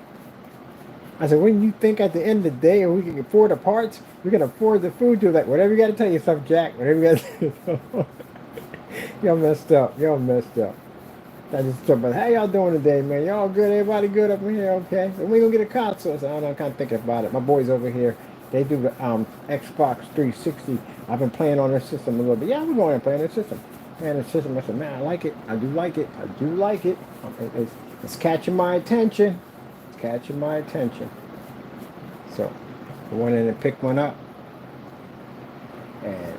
I said, when you think at the end of the day, and we can afford the parts, we can afford the food, do that. Whatever you got to tell yourself, Jack. Whatever you got to do. Y'all messed up. Y'all messed up. I just talk about how y'all doing today, man. Y'all good? Everybody good up in here? Okay. And we gonna get a console. So I don't know. I'm kind of thinking about it. My boys over here, they do the Xbox 360. I've been playing on their system a little bit. Yeah, we're going and playing their system. Man, the system. I said, man, I like it. I do like it. I do like it. It's catching my attention. Catching my attention. So I went in and picked one up and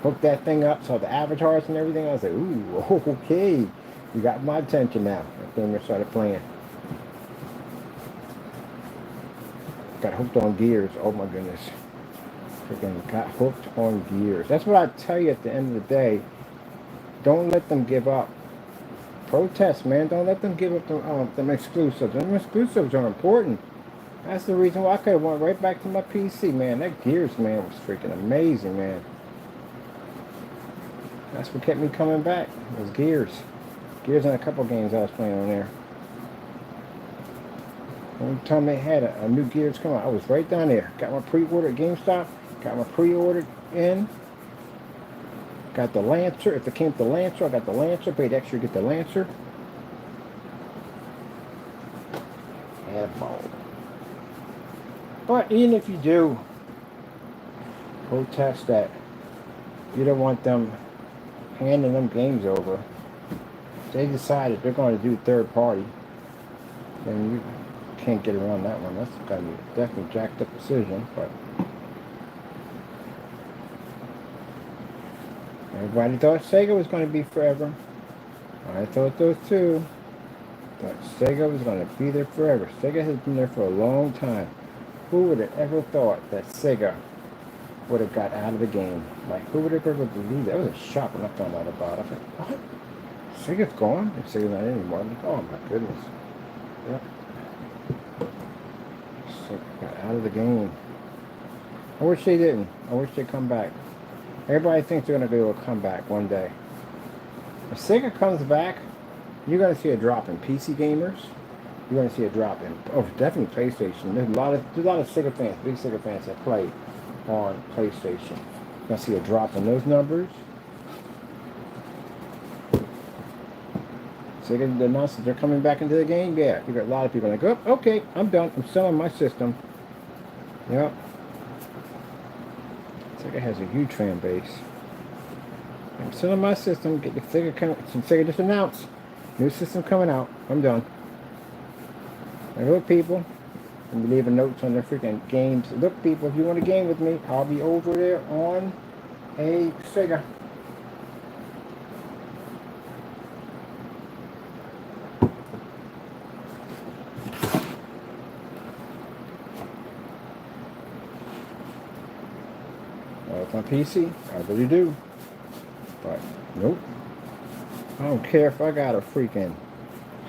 hooked that thing up, saw the avatars and everything. I was like, ooh, okay, you got my attention now. That thing started playing. Got hooked on Gears. Oh my goodness. Freaking got hooked on Gears. That's what I tell you at the end of the day. Don't let them give up. Protest, man. Don't let them give up them exclusives. Them exclusives are important. That's the reason why I could have went right back to my PC, man. That Gears, man, was freaking amazing, man. That's what kept me coming back. It was Gears. Gears and a couple games I was playing on there. Every time they had a new Gears come out, I was right down there. Got my pre-order at GameStop. Got my pre-order in. Got the Lancer. If it came to the Lancer, I got the Lancer. Paid extra to get the Lancer. Had a ball. But even if you do protest that you don't want them handing them games over, they decided they're going to do third party, then you can't get around that one. That's going to be definitely jacked up decision, but Everybody thought Sega was going to be forever. I thought those too. But Sega was going to be there forever. Sega has been there for a long time. Who would have ever thought that Sega would have got out of the game? Like, who would have ever believed that? It was a shock when I found out about it. I was like, what? Sega's gone? And Sega's not anymore. I'm like, oh my goodness. Yep. Sega got out of the game. I wish they didn't. I wish they'd come back. Everybody thinks they're going to do a comeback one day. If Sega comes back, you're going to see a drop in PC gamers. You're going to see a drop in, definitely PlayStation. There's a lot of Sega fans, big Sega fans that play on PlayStation. You're going to see a drop in those numbers. Sega announced that they're coming back into the game. Yeah, you got a lot of people like, oh, okay, I'm done. I'm selling my system. Yep. Sega has a huge fan base. I'm selling my system. Get the Sega just announced. New system coming out. I'm done. And look, people, and be leaving notes on their freaking games. Look, people, if you want a game with me, I'll be over there on a Sega. It's on PC. I really do. But, nope. I don't care if I got a freaking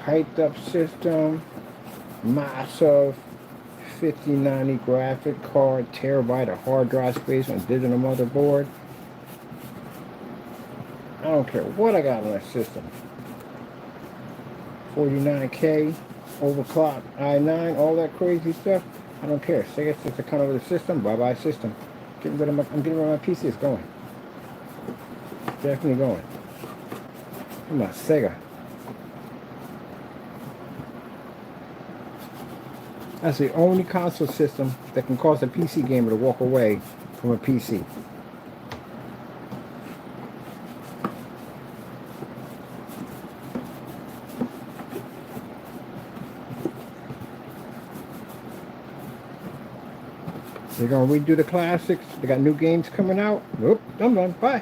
hyped up system, massive 5090 graphic card, terabyte of hard drive space on digital motherboard. I don't care what I got on that system. 49K, overclock, i9, all that crazy stuff. I don't care. Sega's just to come over the system, bye-bye system. I'm getting rid of my PC. It's going. Definitely going. Come on, Sega. That's the only console system that can cause a PC gamer to walk away from a PC. They're going to redo the classics. They got new games coming out. Nope, I'm done. Bye.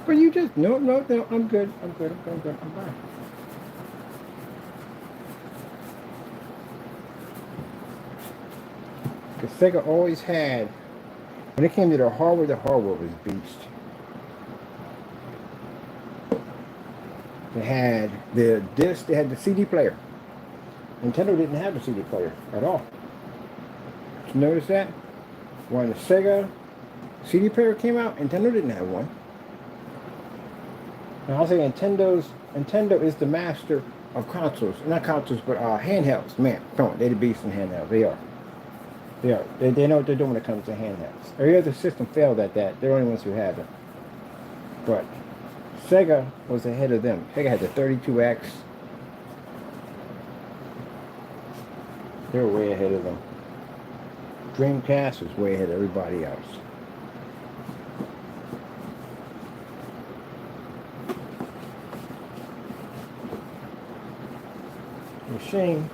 But you just, no, I'm good. I'm fine. Because Sega always had, when it came to the hardware was beast. They had the disc, they had the CD player. Nintendo didn't have a CD player at all. Did you notice that? When the Sega CD player came out, Nintendo didn't have one. Now I'll say Nintendo is the master of consoles. Not consoles, but handhelds. Man, come on, they're the beast in handhelds. They are. They know what they're doing when it comes to handhelds. Every other system failed at that. They're the only ones who haven't. But Sega was ahead of them. Sega had the 32X. They were way ahead of them. Dreamcast was way ahead of everybody else. A shame.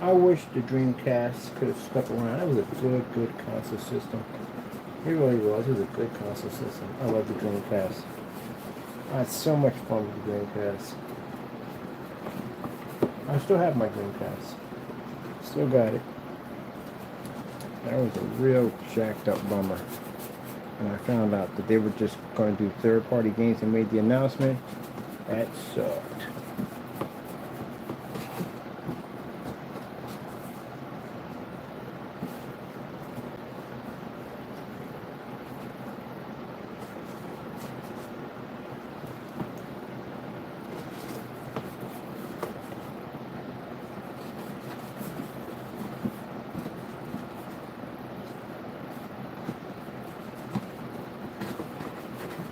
I wish the Dreamcast could have stuck around. That was a good console system. It really was. It was a good console system. I love the Dreamcast. I had so much fun with the Dreamcast. I still have my Dreamcast. Still got it. That was a real jacked up bummer. And I found out that they were just going to do third-party games and made the announcement. That sucked.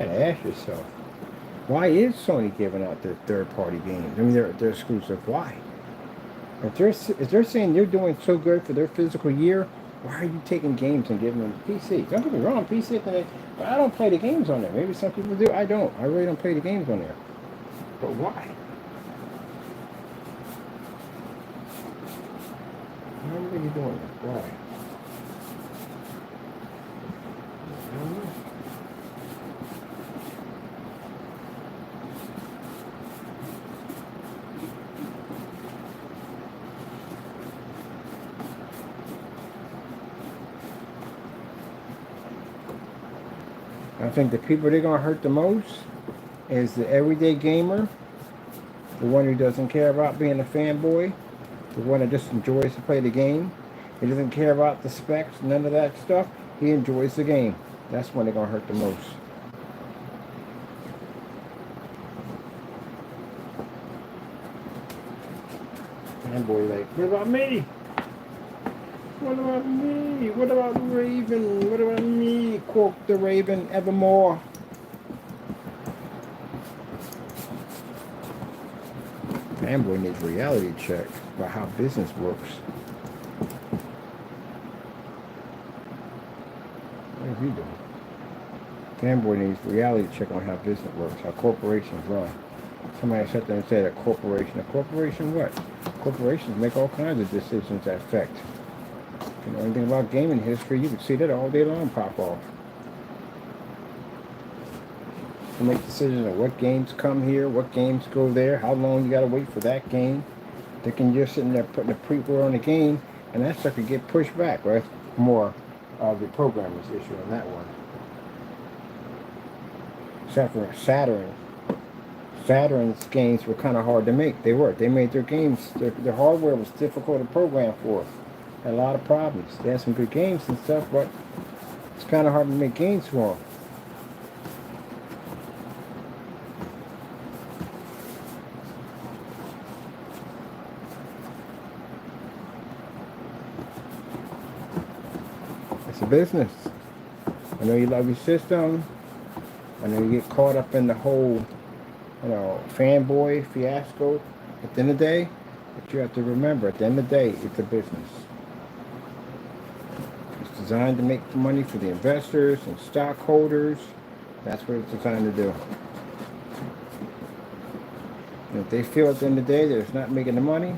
Ask yourself, why is Sony giving out their third-party games? I mean, they're exclusive. Why? If they're saying they're doing so good for their physical year, why are you taking games and giving them PC? Don't get me wrong, PC, but I don't play the games on there. Maybe some people do. I don't. I really don't play the games on there. But why? Why are you doing that? Why? I don't know. think the people they're going to hurt the most is the everyday gamer, the one who doesn't care about being a fanboy, the one that just enjoys to play the game. He doesn't care about the specs, none of that stuff. He enjoys the game. That's when they're going to hurt the most. Fanboy like, what about me? What about me? What about the Raven? What about me? Quote the Raven evermore. Fanboy needs a reality check about how business works. What is he doing? Fanboy needs a reality check on how business works, how corporations run. Somebody sat there and said a corporation. A corporation what? Corporations make all kinds of decisions that affect. If you know anything about gaming history, you can see that all day long pop off. To make decisions on what games come here, what games go there, how long you gotta wait for that game. They can just sit in there putting a prequel on the game, and that stuff could get pushed back, right? More of the programmer's issue on that one. Except for Saturn's games were kind of hard to make. They were. They made their games, their hardware was difficult to program for. Had a lot of problems. They had some good games and stuff, but it's kind of hard to make games for them. It's a business. I know you love your system. I know you get caught up in the whole, fanboy fiasco at the end of the day, but you have to remember, at the end of the day, it's a business. It's designed to make money for the investors and stockholders. That's what it's designed to do. And if they feel at the end of the day that it's not making the money,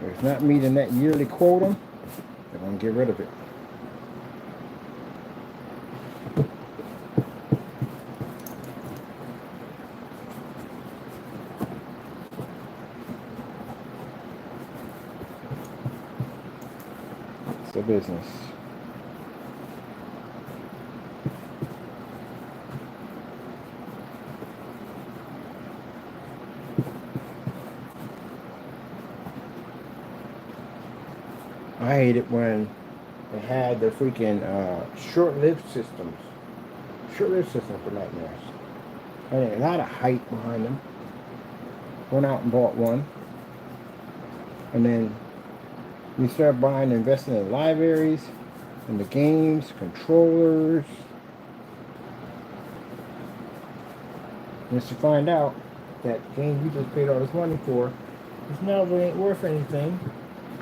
or it's not meeting that yearly quota, they're going to get rid of it. It's a business. I hate it when they had the freaking short-lived systems. Short-lived systems for nightmares. And a lot of hype behind them. Went out and bought one. And then you start buying and investing in libraries, in the games, controllers. Just to find out that game you just paid all this money for is now really ain't worth anything,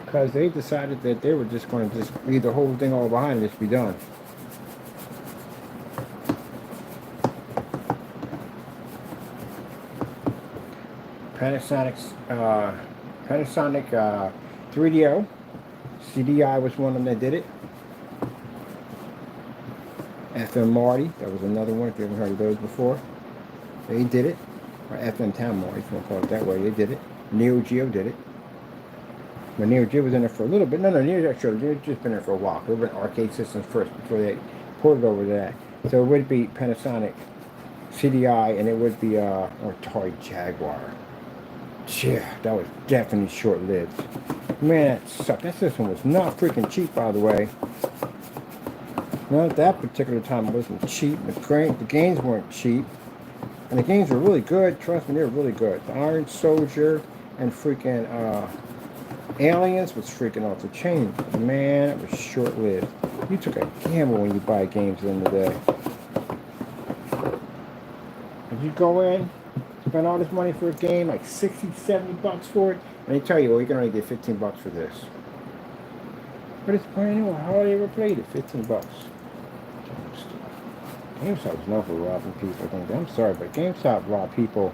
because they decided that they were just going to just leave the whole thing all behind and just be done. Panasonic 3DO. CDI was one of them that did it. FM Marty, that was another one, if you haven't heard of those before. They did it. Or FM Town Marty, if you want to call it that way, they did it. Neo Geo did it. But Neo Geo was in there for a little bit. No, Neo Geo just been there for a while. They were in arcade systems first before they ported over to that. So it would be Panasonic CDI, and it would be or Toy Jaguar. Yeah, that was definitely short-lived. Man, that sucked. That system was not freaking cheap, by the way. Not at that particular time, it wasn't cheap. The games weren't cheap. And the games were really good. Trust me, they were really good. The Iron Soldier and freaking Aliens was freaking off the chain. Man, it was short-lived. You took a gamble when you buy games at the end of the day. If you go in, spend all this money for a game, like 60, 70 bucks for it, and they tell you, well, you can only get 15 bucks for this. But it's brand new. How they ever played it? 15 bucks. GameStop is known for robbing people. I'm sorry, but GameStop robbed people.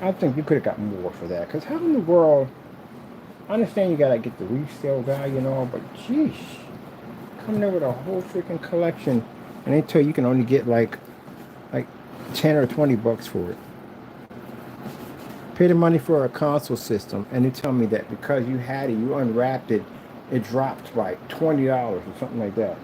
I think you could have got more for that. Because how in the world, I understand you got to get the resale value and all, but geez, coming there with a whole freaking collection, and they tell you can only get like 10 or 20 bucks for it. Pay the money for a console system, and they tell me that because you had it, you unwrapped it, it dropped by $20 or something like that.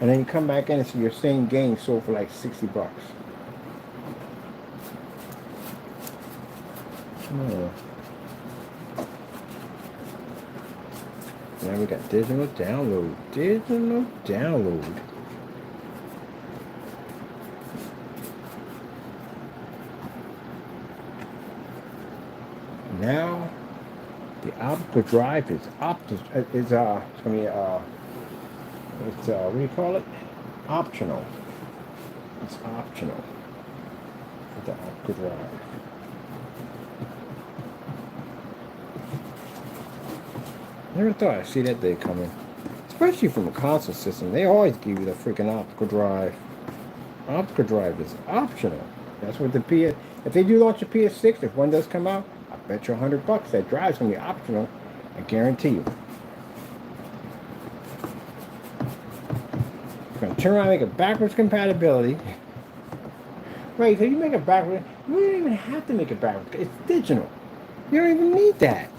And then you come back in and see your same game sold for like $60. Oh. Now we got digital download. Digital download. Now the optical drive is it's gonna be it's what do you call it? Optional. It's optional for the optical drive. Never thought I'd see that day coming. Especially from a console system. They always give you the freaking optical drive. Optical drive is optional. That's what the PS. If they do launch a PS6, if one does come out, I bet you $100 that drive's gonna be optional. I guarantee you. You're gonna turn around and make a backwards compatibility. Right, so you make it backwards. You don't even have to make it backwards. It's digital. You don't even need that.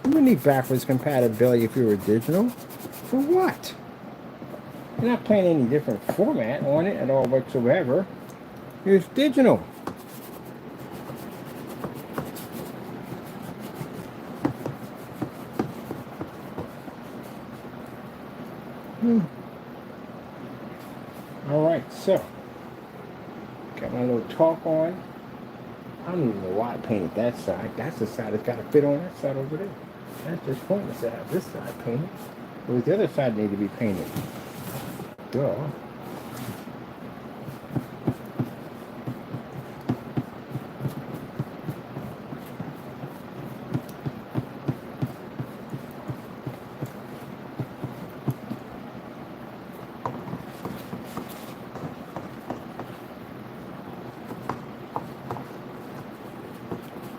You don't need backwards compatibility if you were digital. For what? You're not playing any different format on it at all whatsoever. It's digital. Alright, so got my little talk on. I don't even know why I painted that side. That's the side that's got to fit on that side over there. That's just pointless to have this side painted. It was the other side need to be painted. Duh.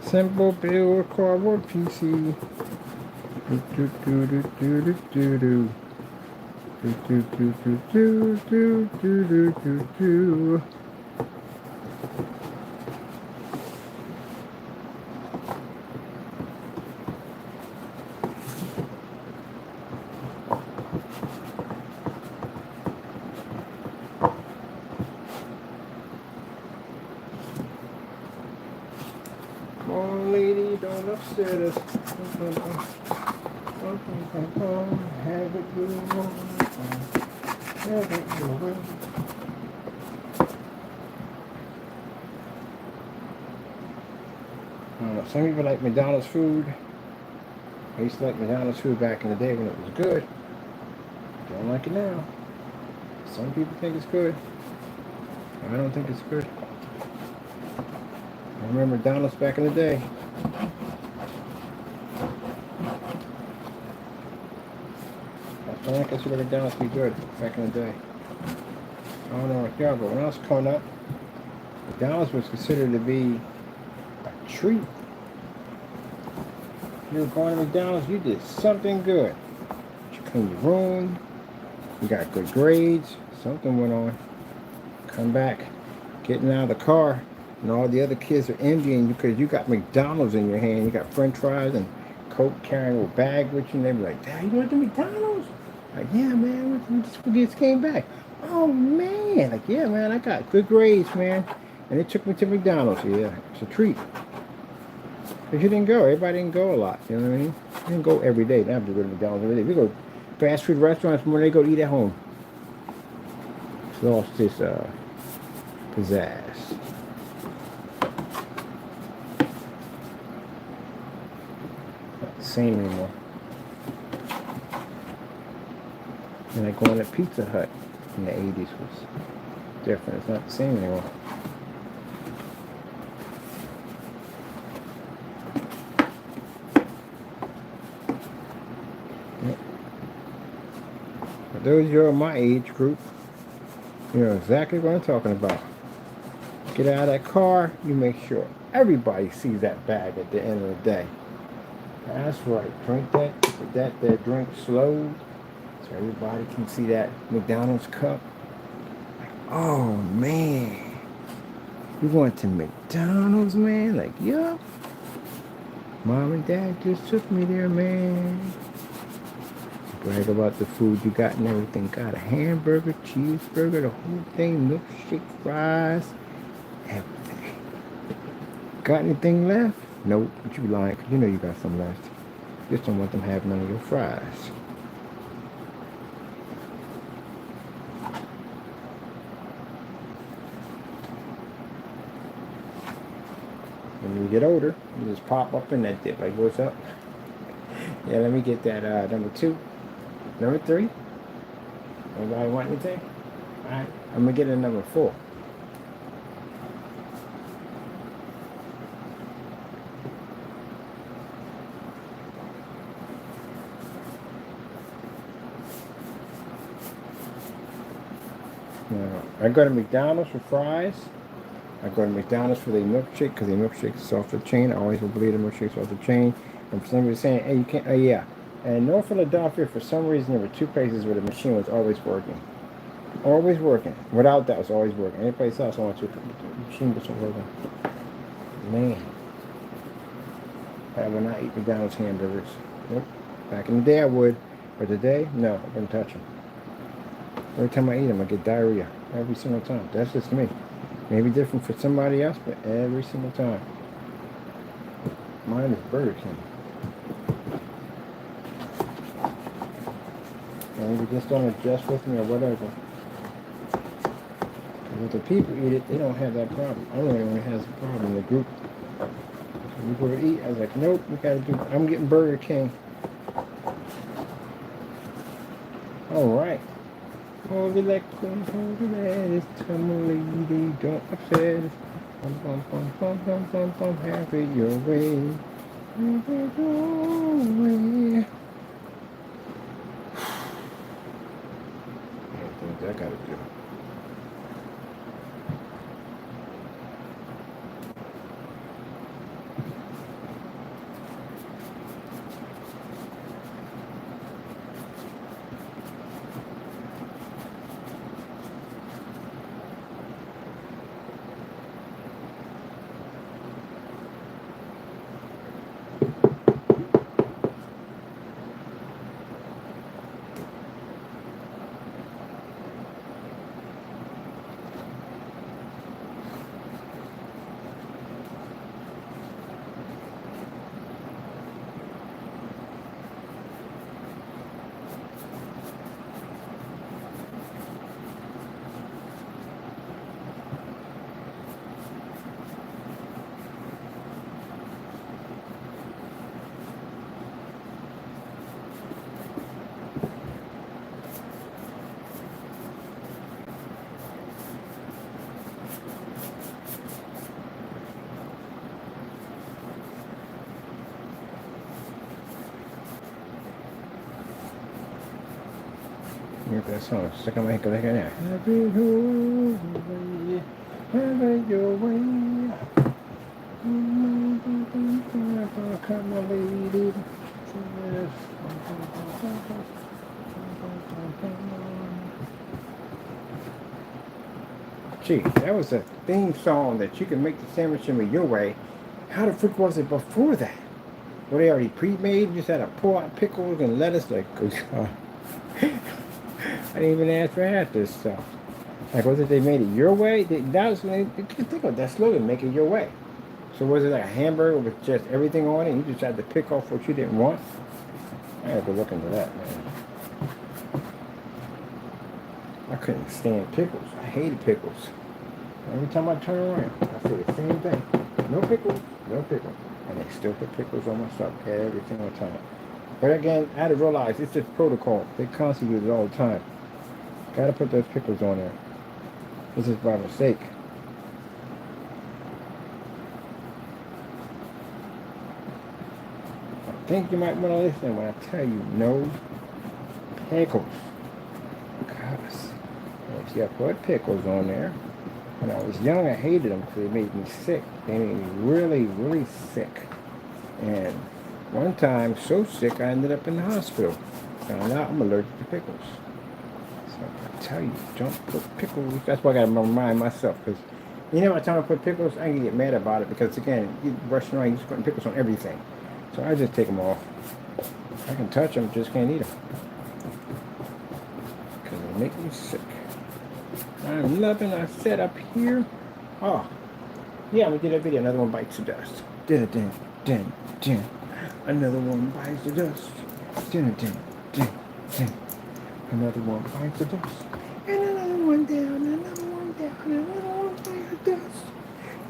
Simple build cardboard PC. Do do do do do do do do do do do do do do do do. Come on, lady, don't upset us. Have it your way. Have it your way. Some people like McDonald's food. I used to like McDonald's food back in the day when it was good. Don't like it now. Some people think it's good. I don't think it's good. I remember McDonald's back in the day. I don't consider McDonald's to be good back in the day. I don't know what y'all, but when I was coming up, McDonald's was considered to be a treat. If you were going to McDonald's, you did something good. You cleaned your room, you got good grades, something went on. Come back, getting out of the car, and all the other kids are envying you because you got McDonald's in your hand. You got French fries and Coke carrying a bag with you, and they be like, "Dad, you went to McDonald's?" Like, "Yeah, man, we just came back." "Oh, man." Like, "Yeah, man, I got good grades, man." And they took me to McDonald's. Yeah, it's a treat. Because you didn't go. Everybody didn't go a lot. You know what I mean? You didn't go every day. They have to go to McDonald's every day. We go fast food restaurants more than they go eat at home. It's lost this pizzazz. Not the same anymore. And like going to Pizza Hut in the 80s was different. It's not the same anymore. For those of you in my age group, you know exactly what I'm talking about. Get out of that car, you make sure everybody sees that bag at the end of the day. That's right. Drink that drink slow so everybody can see that McDonald's cup. Like, oh man, you went to McDonald's, man? Like, yup. Mom and Dad just took me there, man. Brag about the food you got and everything. Got a hamburger, cheeseburger, the whole thing, milkshake, fries, everything. Got anything left? Nope, but you lying because you know you got some left. Just don't want them to have none of your fries. When you get older, you just pop up in that dip like, what's up? Yeah, let me get that number 2. Number 3? Anybody want anything? Alright, I'm gonna get a number 4. Now, I go to McDonald's for fries. I go to McDonald's for the milkshake because the milkshake is off the chain. I always will believe the milkshake's off the chain. And for somebody saying, hey, you can't, yeah. And in North Philadelphia, for some reason, there were 2 places where the machine was always working. Always working. Without doubt, it's always working. Any place else I went to, the machine wasn't working. Man. I would not eat McDonald's hamburgers. Nope. Back in the day, I would. But today, no, I wouldn't touch them. Every time I eat them, I get diarrhea. Every single time. That's just me. Maybe different for somebody else, but every single time. Mine is Burger King. And you just don't adjust with me or whatever. If the people eat it, they don't have that problem. I'm the only one who has a problem in the group. When we go to eat, I was like, nope, we gotta do, I'm getting Burger King. Alright. Hold the leg, hold the leg, come on lady, don't upset us. Bum, bum, bum, bum, bum, bum, bum, have it your way. Have it your way. Things I gotta do. That song stuck in my head like that. Have it your way, have it your way. Come on, lady. Gee, that was a theme song that you can make the sandwich in your way. How the frick was it before that? Were they already pre-made? You just had to pour out pickles and lettuce like. I didn't even ask for half this stuff. Like, was it they made it your way? That was, think of that slogan, make it your way. So was it like a hamburger with just everything on it and you just had to pick off what you didn't want? I had to look into that, man. I couldn't stand pickles. I hated pickles. Every time I turn around, I say the same thing. No pickles, no pickles. And they still put pickles on my stuff every single time. But again, I had to realize it's just protocol. They constantly use it all the time. Gotta put those pickles on there. This is by mistake. I think you might want to listen when I tell you no pickles. Because if you put pickles on there, when I was young I hated them because they made me sick. They made me really, really sick. And one time, so sick I ended up in the hospital. Found out I'm allergic to pickles. So I tell you, don't put pickles. That's why I gotta remind myself, because you know, by the time I put pickles, I can get mad about it because again, you rushing around, you're just putting pickles on everything. So I just take them off. I can touch them, just can't eat them. make me sick. I'm loving our setup here. Oh, yeah, we did a video. Another one bites the dust. Dun, dun, dun, dun. Another one bites the dust. Dun, dun, dun, dun. Another one bites the dust. And another one down, another one down, another one bites the dust.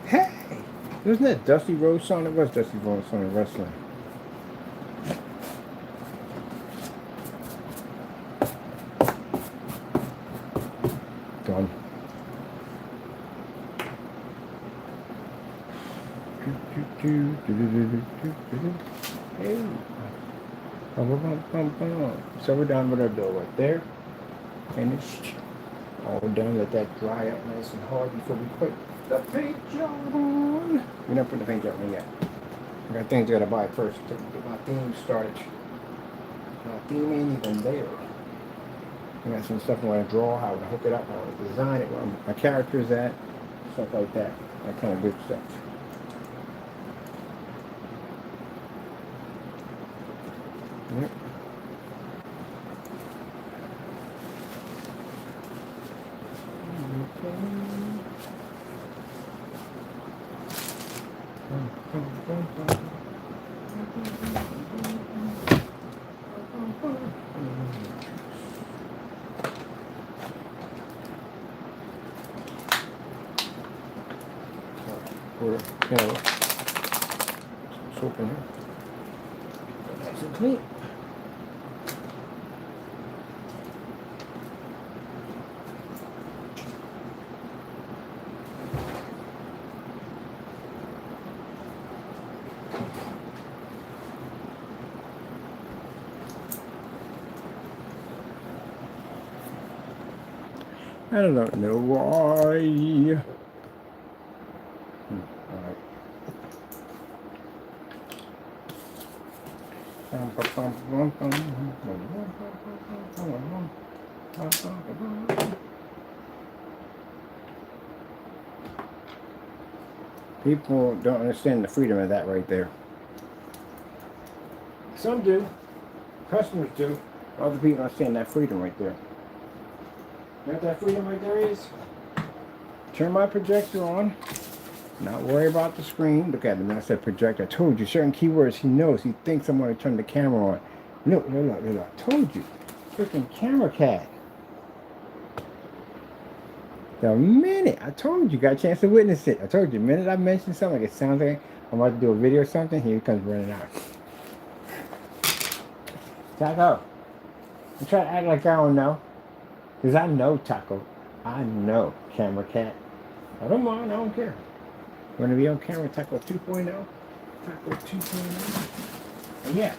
Hey! Wasn't that Dusty Rhodes song? It was Dusty Rhodes song in wrestling. Done. Hey. So we're done with our dough right there. Finished. All done. Let that dry up nice and hard before we put the paint job on. We're not putting the paint job on yet. I got things I gotta buy first to get my theme started. My theme ain't even there. I got some stuff I want to draw, how to hook it up, how to design it, where my character's at, stuff like that. That kind of good stuff. Yep. Soap in here. Nice and clean. I don't know why. People don't understand the freedom of that right there. Some do. Customers do. Other people don't understand that freedom right there. You know what that freedom right there is? Turn my projector on. Not worry about the screen. Look at him. I said projector. I told you certain keywords he knows. He thinks I'm going to turn the camera on. Look. I told you. Freaking camera cat. The minute I told you, got a chance to witness it. I told you, the minute I mentioned something, like it sounds like I'm about to do a video or something, here he comes running out. Taco. I'm trying to act like I don't know. Because I know Taco. I know camera cat. I don't mind. I don't care. Want to be on camera, Taco 2.0? Taco 2.0. And yeah,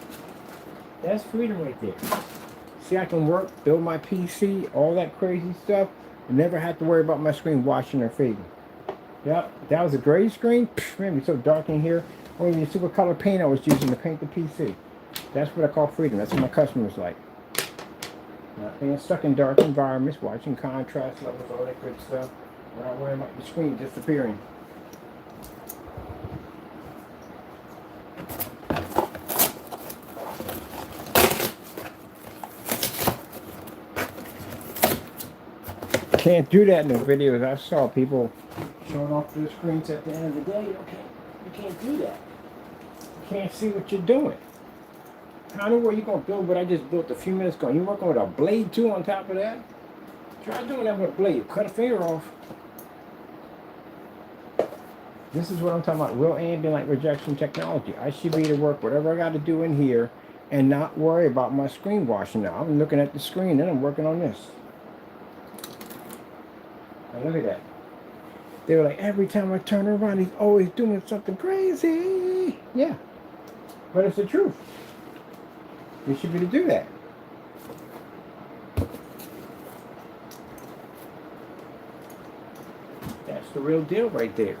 that's freedom right there. See, I can work, build my PC, all that crazy stuff, and never have to worry about my screen washing or fading. Yep, that was a gray screen. Psh, man, it's so dark in here. Only the super color paint I was using to paint the PC. That's what I call freedom. That's what my customers like. Not being stuck in dark environments, watching contrast levels, all that good stuff. Without worrying about the screen disappearing. Can't do that in the videos. I saw people showing off their screens at the end of the day. Okay, you can't do that. You can't see what you're doing. I don't know where you're going to build what I just built a few minutes ago. You working with a blade too on top of that? Try doing that with a blade. Cut a finger off. This is what I'm talking about. Real ambient light rejection technology. I should be able to work whatever I got to do in here and not worry about my screen washing out. I'm looking at the screen and I'm working on this. Now look at that. They were like, every time I turn around, he's always doing something crazy. Yeah. But it's the truth. You should be able to do that. That's the real deal right there.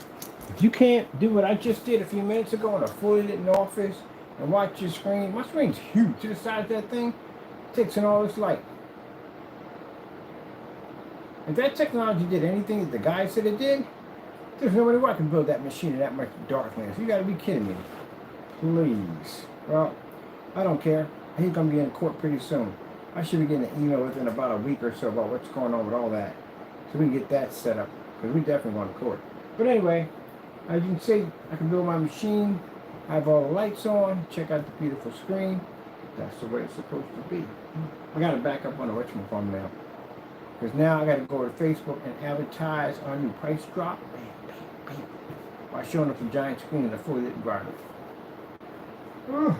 If you can't do what I just did a few minutes ago in a fully lit office and watch your screen, my screen's huge to the side of that thing, it takes in all this light. If that technology did anything that the guy said it did, there's no way I can build that machine in that much darkness. You gotta be kidding me. Please. Well, I don't care. He's gonna be in court pretty soon. I should be getting an email within about a week or so about what's going on with all that. So we can get that set up. Because we definitely want to record. But anyway, as you can see, I can build my machine. I have all the lights on. Check out the beautiful screen. That's the way it's supposed to be. I got to back up on the whatchamacallit now. Because now I got to go to Facebook and advertise our new price drop. By showing up the giant screen in a fully lit environment. You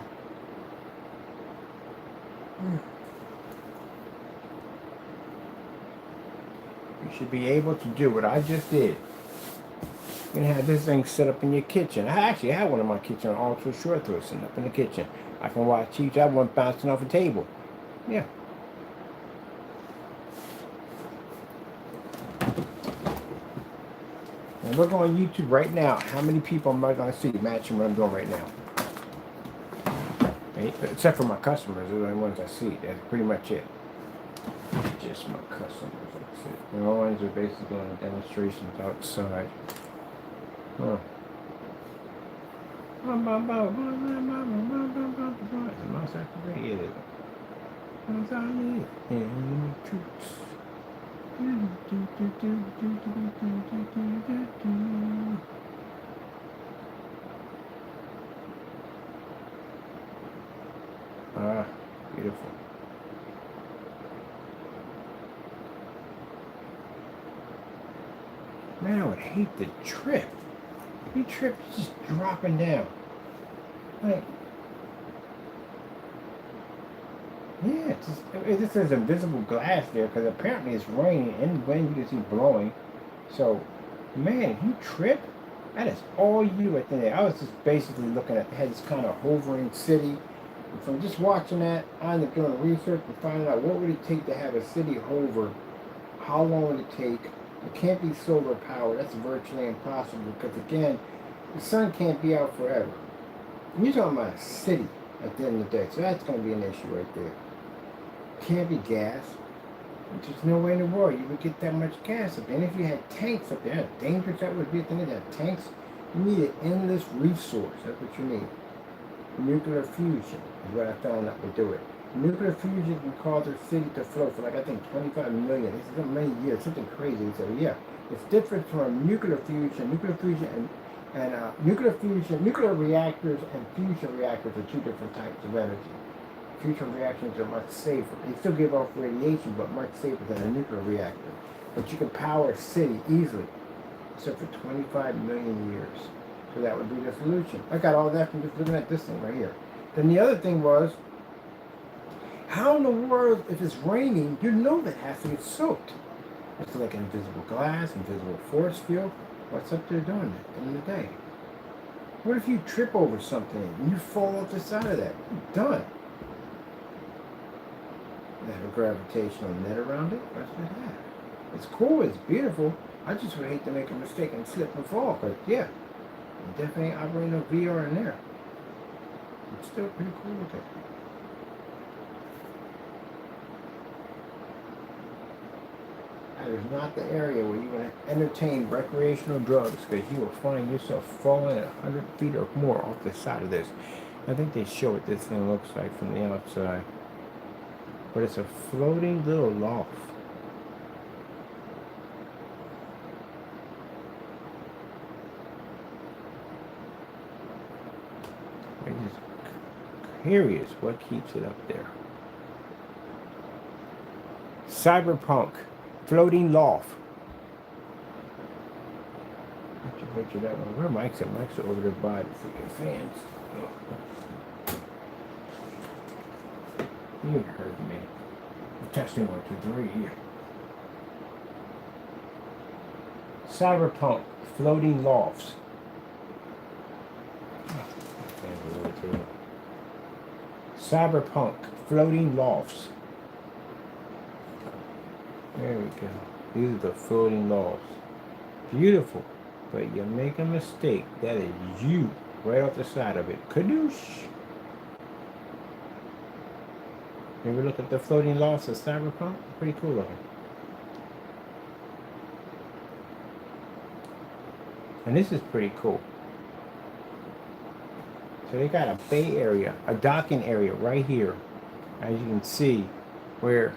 should be able to do what I just did. You can have this thing set up in your kitchen. I actually have one in my kitchen, ultra short throw sitting up in the kitchen. I can watch TV. I have one bouncing off a table. Yeah. And look on YouTube right now. How many people am I going to see matching what I'm doing right now? Except for my customers, they're the only ones I see. That's pretty much it. Just my customers. That's it. The only ones are basically doing demonstrations outside. Huh. Is the mouse activated? Yeah, it is. What's I need? Enemy troops. Ah, beautiful. Man, I would hate the trip. You trip just dropping down. Like, yeah, this is invisible glass there because apparently it's raining and wind you can see blowing. So, man, if you trip, that is all you at the end. I was just basically looking at, had this kind of hovering city. And from just watching that, I ended up doing research and finding out what would it take to have a city hover. How long would it take? It can't be solar powered. That's virtually impossible because, again, the sun can't be out forever. And you're talking about a city at the end of the day. So that's going to be an issue right there. Can't be gas. There's no way in the world you would get that much gas up there. And if you had tanks up there, how dangerous that would be at the end of that. Tanks, you need an endless resource. That's what you need. Nuclear fusion is what I found out would do it. Nuclear fusion can cause a city to float for like, I think, 25 million. This is many years, something crazy. So yeah, it's different from nuclear fusion. Nuclear fusion and nuclear reactors and fusion reactors are two different types of energy. Fusion reactions are much safer. They still give off radiation, but much safer than a nuclear reactor. But you can power a city easily, except for 25 million years. So that would be the solution. I got all that from just looking at this thing right here. Then the other thing was, how in the world, if it's raining, you know that has to get soaked. It's like invisible glass, invisible force field. What's up there doing that at the end of the day? What if you trip over something and you fall off the side of that? You're done. They have a gravitational net around it. What's that? It's cool, it's beautiful. I just would hate to make a mistake and slip and fall, but yeah, you definitely operating no VR in there. It's still pretty cool looking. That is not the area where you want to entertain recreational drugs, because you will find yourself falling 100 feet or more off the side of this. I think they show what this thing looks like from the outside. But it's a floating little loft. I'm just curious what keeps it up there. Cyberpunk. Floating loft. Put your picture that one. Where are Mike's at? Mike's over there by the freaking fans. You heard me. Testing 1, 2, 3 here. Cyberpunk. Floating lofts. Cyberpunk. Floating lofts. There we go. These are the floating lofts. Beautiful. But you make a mistake. That is you right off the side of it. Kadoosh. Maybe look at the floating lofts of Cyberpunk. Pretty cool looking. And this is pretty cool. So they got a bay area, a docking area right here. As you can see, where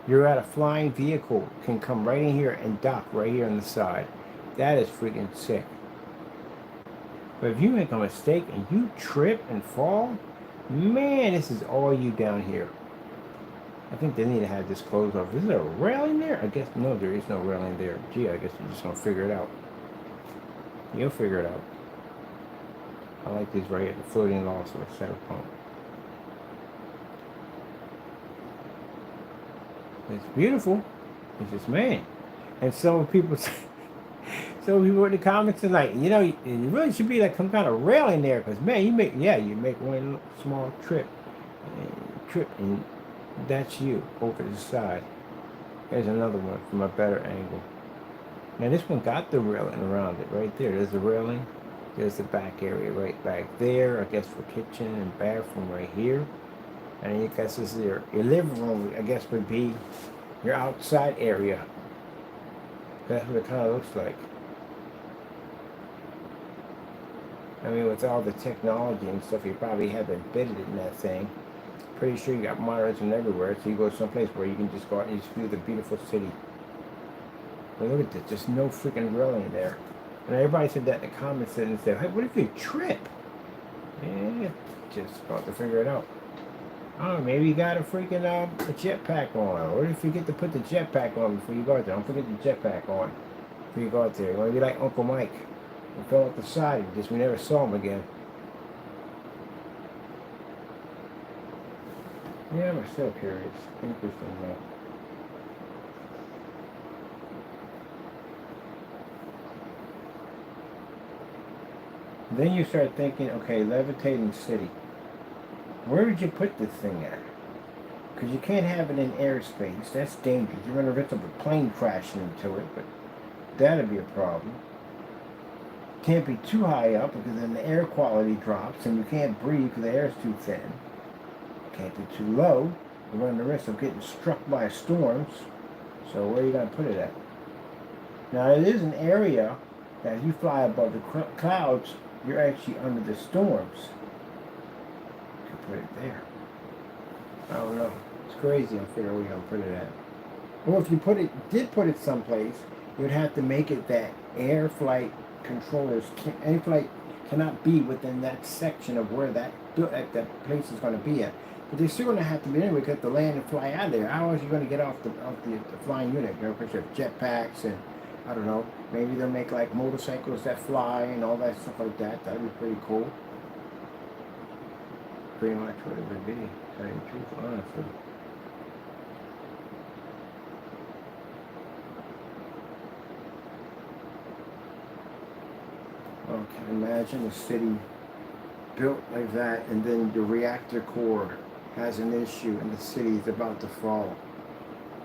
you're at a flying vehicle, can come right in here and dock right here on the side. That is freaking sick. But if you make a mistake and you trip and fall, man, this is all you down here. I think they need to have this closed off. Is there a railing there? I guess no, there is no railing there. Gee, I guess you're just gonna figure it out. You'll figure it out. I like these right here, the floating loss of a center pump. It's beautiful. It's just, man. And some people say, so people in the comments tonight, you know, it really should be like some kind of railing there, because man, you make one small trip, and that's you over the side. There's another one from a better angle. Now this one got the railing around it right there. There's the railing. There's the back area right back there. I guess for kitchen and bathroom right here. And I guess this is your living room. I guess would be your outside area. That's what it kind of looks like. I mean, with all the technology and stuff, you probably have embedded in that thing. Pretty sure you got monitors and everywhere, so you go someplace where you can just go out and just view the beautiful city. But look at this, just no freaking railing there. And everybody said that in the comments and said, hey, what if you trip? Yeah, just about to figure it out. Oh, maybe you got a freaking a jetpack on. What if you forget to put the jetpack on before you go out there? Don't forget the jetpack on before you go out there. You want to be like Uncle Mike. He fell off the side because we never saw him again. Yeah, I'm still curious. Interesting, though. Then you start thinking, okay, levitating city. Where would you put this thing at? Because you can't have it in airspace. That's dangerous. You're going to risk up a plane crashing into it, but that'd be a problem. Can't be too high up because then the air quality drops and you can't breathe because the air is too thin. Can't be too low. You run the risk of getting struck by storms. So where are you going to put it at? Now it is an area that if you fly above the clouds, you're actually under the storms. You can put it there. I don't know. It's crazy. I'll figure out where you're going to put it at. Or if you did put it someplace, you'd have to make it that air flight controllers, any flight cannot be within that section of where that place is going to be at. But they're still going to have to be anyway, because to land and fly out of there. How else are you going to get off the flying unit? You know, because you have jetpacks and I don't know. Maybe they'll make like motorcycles that fly and all that stuff like that. That'd be pretty cool. Pretty much what it would be. To tell you the truth, honestly. Okay, imagine a city built like that, and then the reactor core has an issue, and the city is about to fall.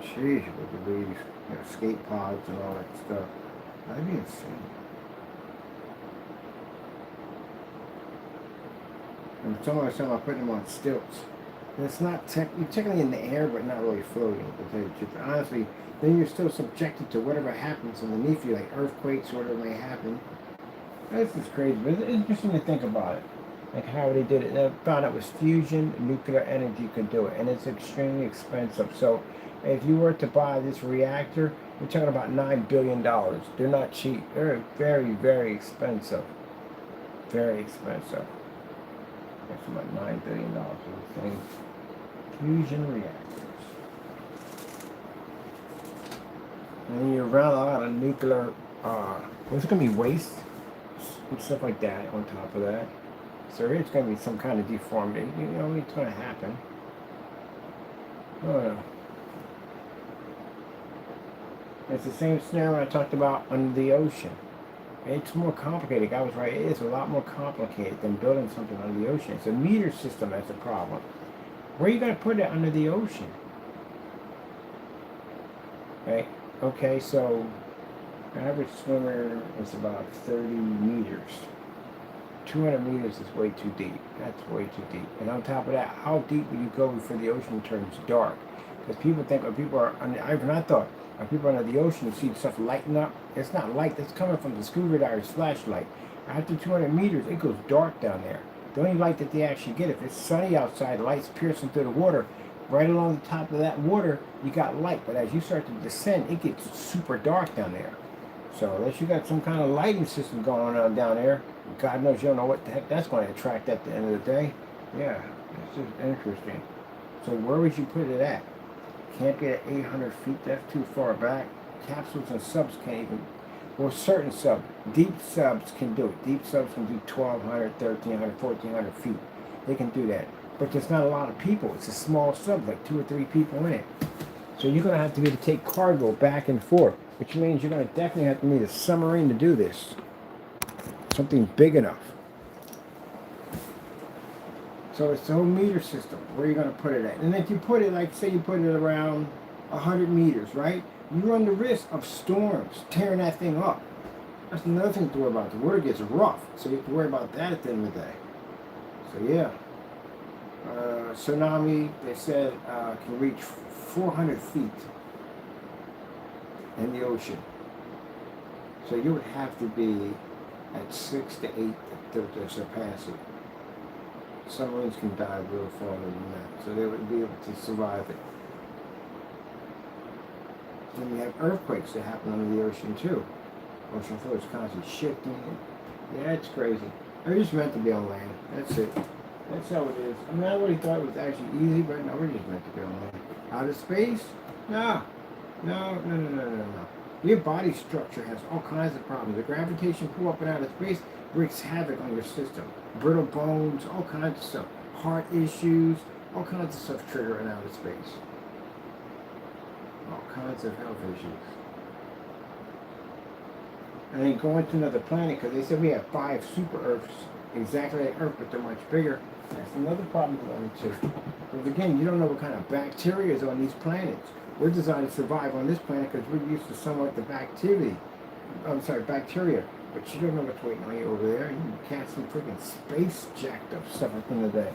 Jeez, with these escape pods and all that stuff, that'd be insane. And someone was talking about putting them on stilts. And it's not you're technically in the air, but not really floating. To tell you the truth, honestly, then you're still subjected to whatever happens underneath you, like earthquakes or whatever may happen. This is crazy, but it's interesting to think about it, like how they did it. And I found out it was fusion nuclear energy could do it, and it's extremely expensive. So if you were to buy this reactor, you're talking about $9 billion. They're not cheap. They're very, very expensive. Very expensive. That's about $9 billion for the thing. Fusion reactors. And you're around a lot of nuclear, what's going to be waste? And stuff like that on top of that. So it's going to be some kind of deformity. You know, it's going to happen. Oh, it's the same scenario I talked about under the ocean. It's more complicated. I was right. It is a lot more complicated than building something under the ocean. It's a meter system that's a problem. Where are you going to put it under the ocean? Right? Okay, so average swimmer is about 30 meters. 200 meters is way too deep. That's way too deep. And on top of that, how deep will you go before the ocean turns dark? Because people think when people are under, I thought, when people are under the ocean, you see stuff lighting up. It's not light. That's coming from the scuba diver's flashlight. After 200 meters, it goes dark down there. The only light that they actually get, if it's sunny outside, light's piercing through the water, right along the top of that water, you got light. But as you start to descend, it gets super dark down there. So unless you got some kind of lighting system going on down there, God knows you don't know what the heck that's going to attract at the end of the day. Yeah, it's just interesting. So where would you put it at? Can't get at 800 feet. That's too far back. Capsules and subs can't even. Well, certain subs, deep subs can do it. Deep subs can do 1,200, 1,300, 1,400 feet. They can do that. But there's not a lot of people. It's a small sub, like 2 or 3 people in it. So you're going to have to be able to take cargo back and forth, which means you're going to definitely have to need a submarine to do this. Something big enough. So it's the whole meter system, where you're going to put it at. And if you put it, like, say you put it around 100 meters, right? You run the risk of storms tearing that thing up. That's another thing to worry about. The water gets rough, so you have to worry about that at the end of the day. So yeah. Tsunami, they said, can reach 400 feet in the ocean. So you would have to be at 6 to 8 to surpass it. Submarines can dive real farther than that, so they would be able to survive it. Then we have earthquakes that happen under the ocean too. Ocean floor is constantly shifting. Yeah, it's crazy. They're just meant to be on land. That's it. That's how it is. I mean, I really thought it was actually easy, but no, we're just meant to be on land. Outer space? No. No. Your body structure has all kinds of problems. The gravitation pull up and out of space wreaks havoc on your system. Brittle bones, all kinds of stuff. Heart issues, all kinds of stuff trigger in outer space. All kinds of health issues. And then going to another planet, because they said we have 5 super Earths, exactly like Earth, but they're much bigger. That's another problem to run into. Because again, you don't know what kind of bacteria is on these planets. We're designed to survive on this planet because we're used to somewhat the bacteria. But you don't know what's waiting on you over there. You can catch some freaking space jacked up stuff at the end of the day.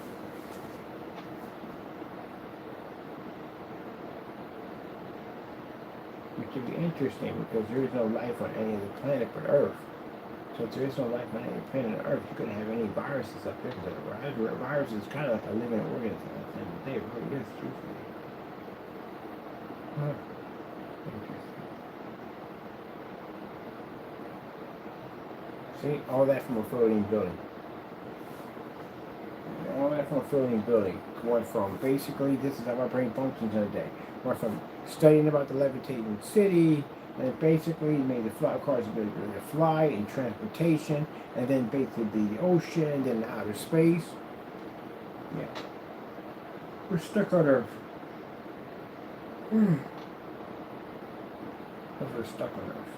Which would be interesting because there is no life on any other planet but Earth. So if there is no life on any planet on Earth, you couldn't have any viruses up there. Because a virus is kind of like a living organism at the end of the day. It really is, truthfully. Huh. Interesting. See, all that from a floating building. All that from a floating building. Going from basically, this is how my brain functions in a day. Going from studying about the levitating city, and basically made the cars ability to fly in transportation, and then basically the ocean, then outer space. Yeah. We're stuck on Earth. Because we're stuck on Earth.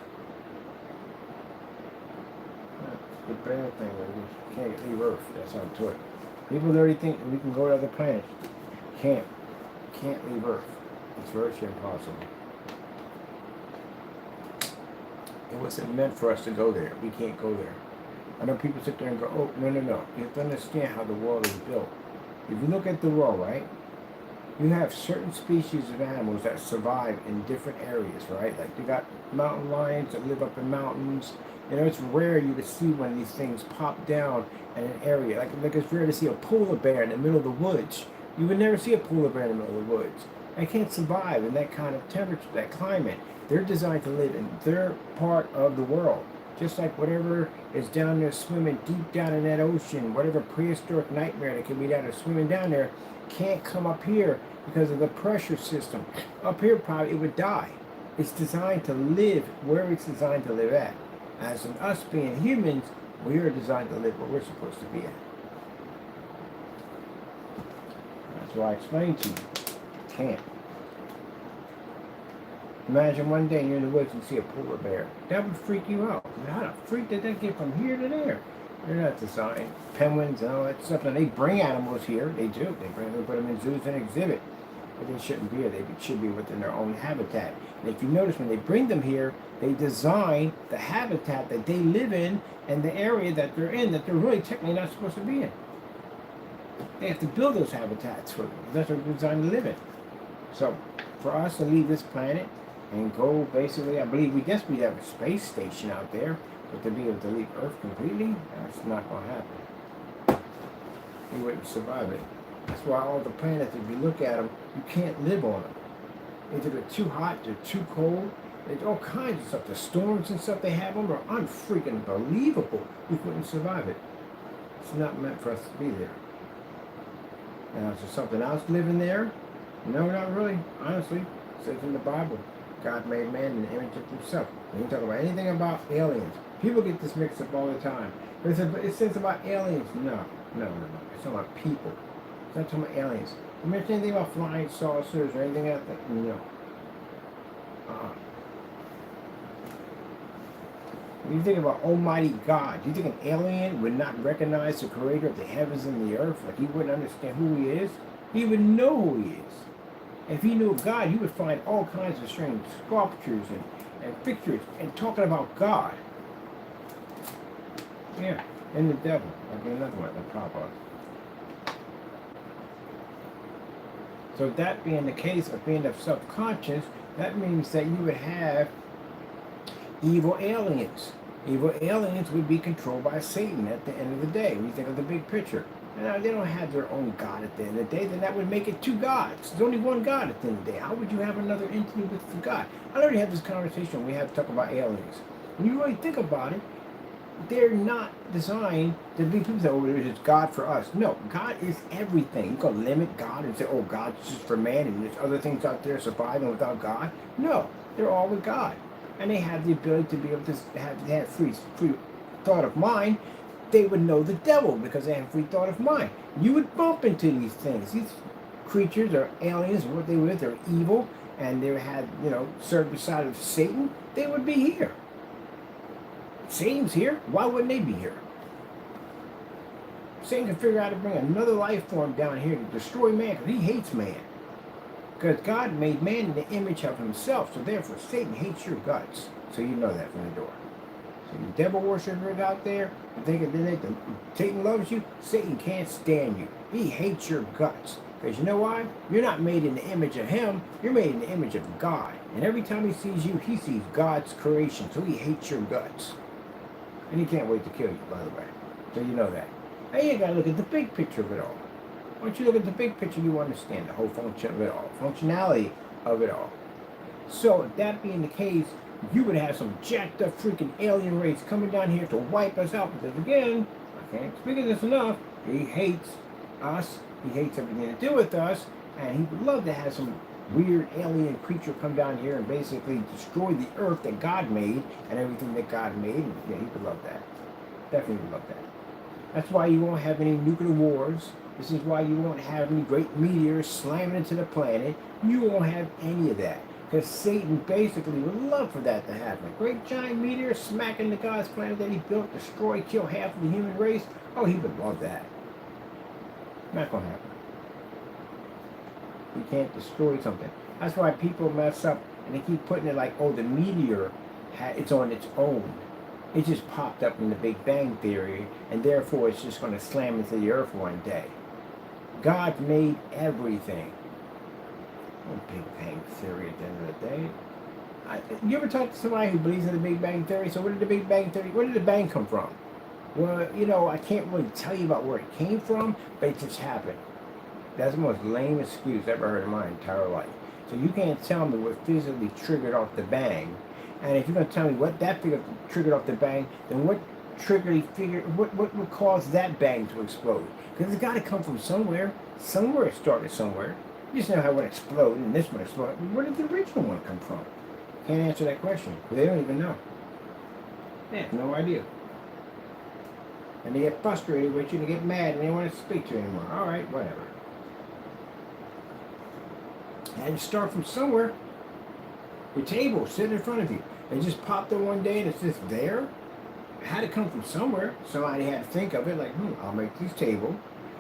That's the bad thing, we can't leave Earth. That's how to it. People already think we can go to other planets. Can't leave Earth. It's virtually impossible. It wasn't meant for us to go there. We can't go there. I know people sit there and go, oh, no. You have to understand how the world is built. If you look at the world, right, you have certain species of animals that survive in different areas, right? Like you got mountain lions that live up in mountains. You know, it's rare you to see one of these things pop down in an area. Like it's rare to see a polar bear in the middle of the woods. You would never see a polar bear in the middle of the woods. They can't survive in that kind of temperature, that climate. They're designed to live in their part of the world. Just like whatever is down there swimming deep down in that ocean, whatever prehistoric nightmare that can be down there swimming down there, can't come up here because of the pressure system. Up here probably it would die. It's designed to live where it's designed to live at. As in us being humans, we are designed to live where we're supposed to be at. That's why I explained to you. Can't. Imagine one day you're in the woods and see a polar bear. That would freak you out. How the freak did that get from here to there? They're not designed. Penguins and all that stuff. And they bring animals here. They do. They put them in zoos and exhibit. But they shouldn't be here. They should be within their own habitat. And if you notice, when they bring them here, they design the habitat that they live in and the area that they're in that they're really technically not supposed to be in. They have to build those habitats for them. That's what they're designed to live in. So, for us to leave this planet and go, basically, I believe, we have a space station out there, but to be able to leave Earth completely, that's not going to happen. We wouldn't survive it. That's why all the planets, if you look at them, you can't live on them. Either they're too hot, they're too cold. There's all kinds of stuff. The storms and stuff they have on them are unfreaking believable. We couldn't survive it. It's not meant for us to be there. Now, is there something else living there? No, not really. Honestly, it says in the Bible, God made man in the image of himself. When you talk about anything about aliens, people get this mixed up all the time. But it says about aliens. No. It's not about people. It's not talking about aliens. You mention anything about flying saucers or anything like that? No. When you think about Almighty God, do you think an alien would not recognize the creator of the heavens and the earth? Like he wouldn't understand who he is? He would know who he is. If he knew God, you would find all kinds of strange sculptures and pictures and talking about God. Yeah, and the devil. I'll get another one that pop up. So that being the case of being subconscious, that means that you would have evil aliens. Evil aliens would be controlled by Satan at the end of the day. When you think of the big picture. Now, they don't have their own God at the end of the day, then that would make it two gods. There's only one God at the end of the day. How would you have another entity with the God? I already had this conversation. We have to talk about aliens. When you really think about it, they're not designed to be people say, oh, it's God for us. No, God is everything. You can limit God and say, oh, God's just for man and there's other things out there surviving without God. No, they're all with God. And they have the ability to be able to have free thought of mind. They would know the devil because they have free thought of mind. You would bump into these things. These creatures are aliens, what they were, they're evil, and they had, served beside of Satan. They would be here. Satan's here. Why wouldn't they be here? Satan can figure out how to bring another life form down here to destroy man because he hates man. Because God made man in the image of himself, so therefore Satan hates your guts. So you know that from the door. So you devil worshippers out there, you thinking that Satan loves you, Satan can't stand you. He hates your guts. Because you know why? You're not made in the image of him, you're made in the image of God. And every time he sees you, he sees God's creation, so he hates your guts. And he can't wait to kill you, by the way. So you know that. Now you gotta look at the big picture of it all. Once you look at the big picture, you understand the whole function of it all, functionality of it all. So that being the case, you would have some jacked up freaking alien race coming down here to wipe us out. Because again, I can't speak of this enough, he hates us, he hates everything to do with us, and he would love to have some weird alien creature come down here and basically destroy the earth that God made and everything that God made. And yeah, he would love that. Definitely would love that. That's why you won't have any nuclear wars. This is why you won't have any great meteors slamming into the planet. You won't have any of that. Because Satan basically would love for that to happen. A great giant meteor smacking the God's planet that he built, destroy, kill half of the human race. Oh, he would love that. Not going to happen. You can't destroy something. That's why people mess up and they keep putting it like, oh, the meteor, it's on its own. It just popped up in the Big Bang Theory, and therefore it's just going to slam into the earth one day. God made everything. Oh, Big Bang Theory at the end of the day. You ever talk to somebody who believes in the Big Bang Theory? So where did the Big Bang Theory, where did the bang come from? Well, I can't really tell you about where it came from, but it just happened. That's the most lame excuse I've ever heard in my entire life. So you can't tell me what physically triggered off the bang. And if you're going to tell me what that triggered off the bang, then what would cause that bang to explode? Because it's got to come from somewhere. Somewhere it started somewhere. You just know how it would explode and this one explode. Where did the original one come from? Can't answer that question. They don't even know. They have no idea. And they get frustrated with you, they get mad, and they don't want to speak to you anymore. All right, whatever. And you start from somewhere. Your table sitting in front of you. It just popped up one day and it's just there. It had to come from somewhere. Somebody had to think of it like, I'll make this table.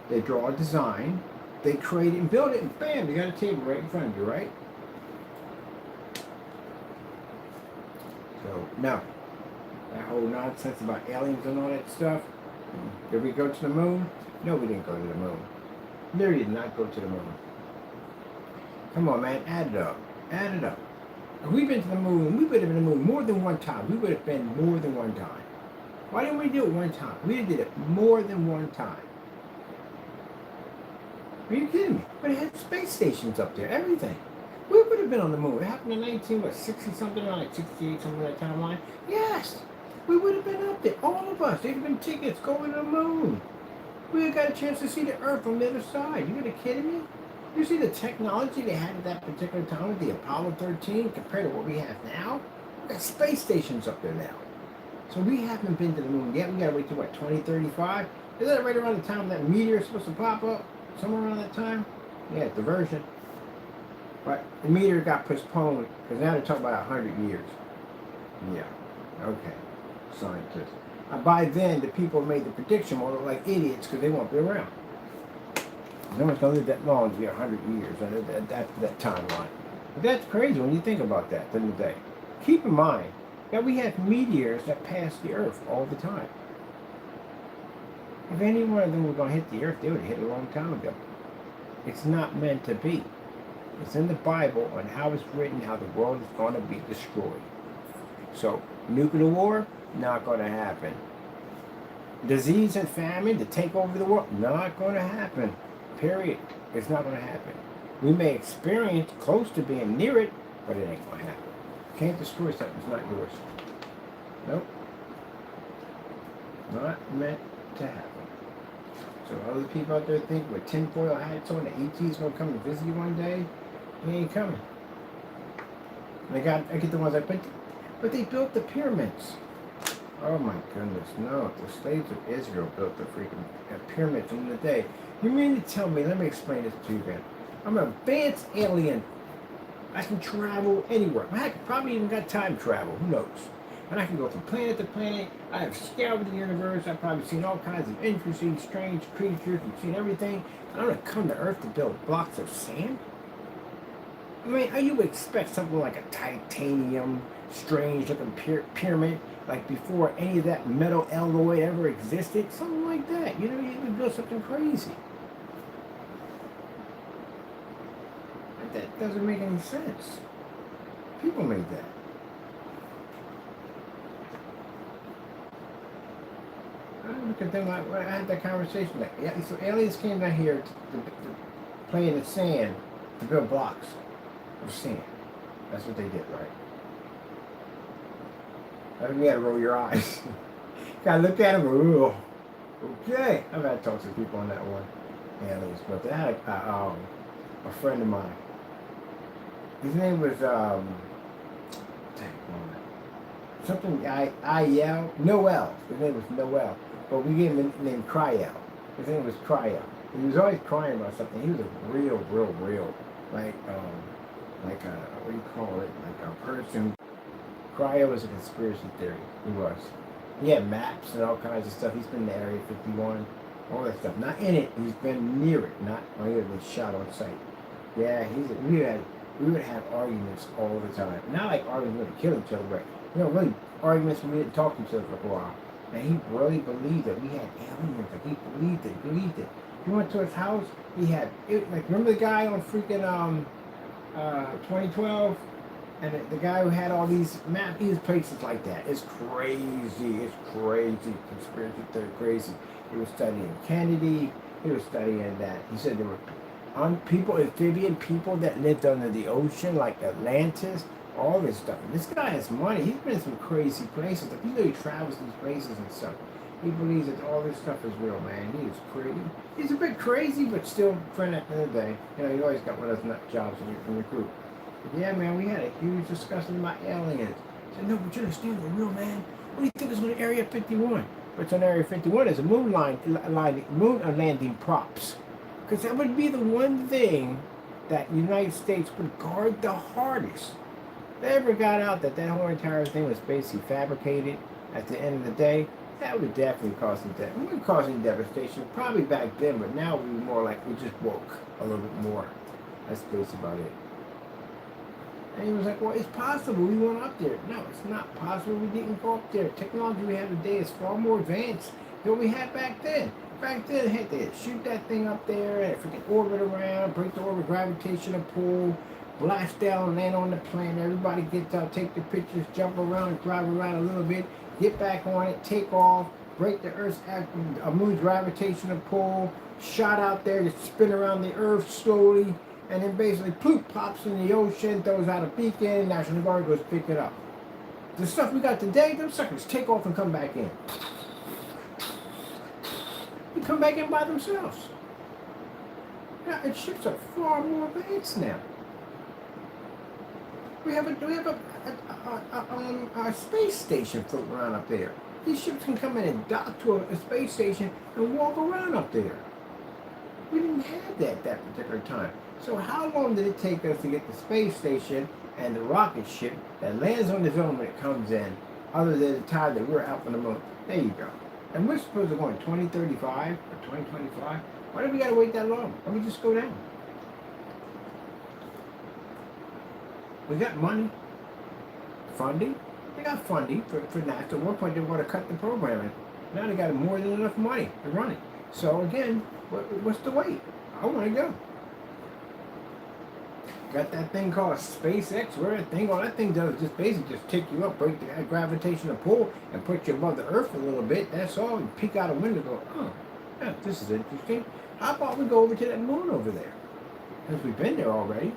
They draw a design. They create it and build it, and bam, you got a table right in front of you, right? So, no. That whole nonsense about aliens and all that stuff. Did we go to the moon? No, we didn't go to the moon. Literally did not go to the moon. Come on, man, add it up. Add it up. If we've been to the moon, we would have been to the moon more than one time. We would have been more than one time. Why didn't we do it one time? We did it more than one time. Are you kidding me? But it had space stations up there, everything. We would have been on the moon. It happened in 60 something, like 68 something that timeline. Yes, we would have been up there. All of us. There'd have been tickets going to the moon. We would have got a chance to see the Earth from the other side. You gonna kidding me? You see the technology they had at that particular time with the Apollo 13 compared to what we have now? We got space stations up there now. So we haven't been to the moon yet. We gotta wait till what, 2035? Is that right around the time that meteor is supposed to pop up? Somewhere around that time? Yeah, diversion. But the meteor got postponed because now they're talking about 100 years. Yeah. Okay. Scientists. By then, the people who made the prediction will look like idiots because they won't be around. No one's going to live that long to be 100 years that timeline. But that's crazy when you think about that, the day. Keep in mind that we have meteors that pass the Earth all the time. If any one of them were going to hit the Earth, they would have hit a long time ago. It's not meant to be. It's in the Bible on how it's written, how the world is going to be destroyed. So, nuclear war, not going to happen. Disease and famine to take over the world, not going to happen. Period. It's not going to happen. We may experience close to being near it, but it ain't going to happen. You can't destroy something that's not yours. Nope. Not meant to happen. So other people out there think with tinfoil hats on, the ET's going to come and visit you one day. He ain't coming. And I get the ones that, but they built the pyramids. Oh my goodness, no. The slaves of Israel built the freaking pyramids in the day. You mean to tell me, let me explain this to you again. I'm an advanced alien. I can travel anywhere. I probably even got time travel, who knows? And I can go from planet to planet. I have scoured the universe. I've probably seen all kinds of interesting, strange creatures. I've seen everything. And I'm going to come to Earth to build blocks of sand? I mean, how you would expect something like a titanium, strange looking pyramid, like before any of that metal alloy ever existed? Something like that. You know, you would build something crazy. That doesn't make any sense. People made that. I look at them, I had that conversation. Like, yeah, so aliens came down here to play in the sand to build blocks of sand. That's what they did, right? I think you gotta roll your eyes. Gotta look at them and go, okay. I've had to talk to people on that one. Aliens, but I had a friend of mine. His name was something Noel. His name was Noel, but we gave him the name Cryel. His name was Cryel. He was always crying about something. He was a real, like what do you call it? Like a person. Cryel was a conspiracy theory. He was. He had maps and all kinds of stuff. He's been to Area 51, all that stuff. Not in it. He's been near it. Not he had been shot on sight. Yeah, we would have arguments all the time. Not like arguments to kill each other, but really arguments when we didn't talk to each other for a while. And he really believed that we had aliens. Like he believed it. He went to his house. He had like remember the guy on freaking 2012, and the guy who had all these maps, these places like that. It's crazy. It's crazy. Conspiracy theory, crazy. He was studying Kennedy. He was studying that. He said there were amphibian people that lived under the ocean, like Atlantis, all this stuff. And this guy has money. He's been in some crazy places. Like, he travels these places and stuff. He believes that all this stuff is real, man. He is crazy. He's a bit crazy, but still friend at the end of the day. You always got one of those nut jobs in your group. But yeah, man, we had a huge discussion about aliens. I said, no, but you understand they're real, man. What do you think is on Area 51? What's on Area 51 is a moon landing props. Because that would be the one thing that the United States would guard the hardest. If they ever got out that whole entire thing was basically fabricated at the end of the day, that would definitely cause some death. It wouldn't cause any devastation, probably back then, but now we more like we just woke a little bit more. That's basically about it. And he was like, well, it's possible we went up there. No, it's not possible we didn't go up there. Technology we have today is far more advanced than what we had back then. Back then, heck, they'd shoot that thing up there and freaking orbit around, break the orbit gravitational pull, blast down, land on the planet. Everybody gets out, take the pictures, jump around, drive around a little bit, get back on it, take off, break the Earth's moon's gravitational pull, shot out there to spin around the Earth slowly, and then basically ploop pops in the ocean, throws out a beacon, National Guard goes pick it up. The stuff we got today, them suckers take off and come back in. They come back in by themselves. Yeah, and ships are far more advanced now. We have a space station floating around up there. These ships can come in and dock to a space station and walk around up there. We didn't have that particular time. So how long did it take us to get the space station and the rocket ship that lands on its own when it comes in, other than the time that we're out on the moon? There you go. And we're supposed to go in 2035 or 2025. Why do we got to wait that long? Why don't we just go down? We got money, funding. They got funding for NASA. At one point, they want to cut the programming. Now they got more than enough money to run it. So again, what's the wait? I want to go. Got that thing called SpaceX. Where that thing? All that thing does is just basically just take you up, break the gravitational pull, and put you above the Earth a little bit. That's all. You peek out a window, and go, oh, yeah, this is interesting. How about we go over to that moon over there? Because we've been there already.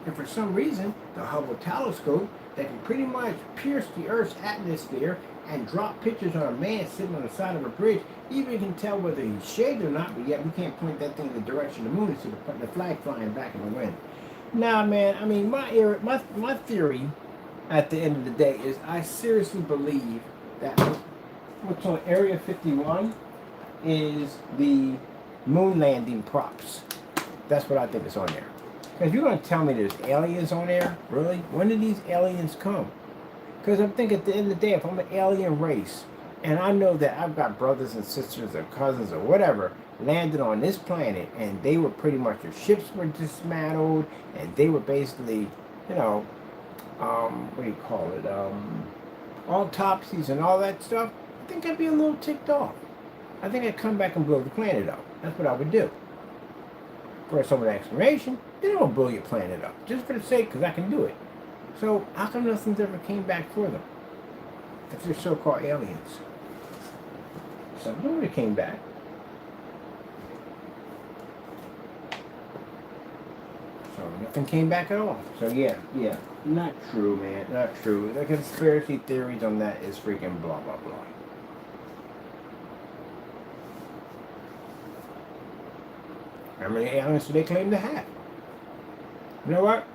And for some reason, the Hubble telescope that can pretty much pierce the Earth's atmosphere and drop pictures on a man sitting on the side of a bridge, even can tell whether he's shaved or not, but yet we can't point that thing in the direction of the moon and see the flag flying back in the wind. Nah, man, I mean, my theory at the end of the day is I seriously believe that what's on Area 51 is the moon landing props. That's what I think is on there. If you're going to tell me there's aliens on there, really? When did these aliens come? Because I'm thinking at the end of the day, if I'm an alien race, and I know that I've got brothers and sisters or cousins or whatever landed on this planet, and they were pretty much, their ships were dismantled, and they were basically, you know, what do you call it, autopsies and all that stuff, I think I'd be a little ticked off. I think I'd come back and blow the planet up. That's what I would do. For some of the explanation, they don't blow your planet up, just for the sake, because I can do it. So how come nothing's ever came back for them? If they're so-called aliens. Something would have came back. So nothing came back at all. So yeah, not true, man, not true. The conspiracy theories on that is freaking blah, blah, blah. How many aliens do they claim to have? You know what?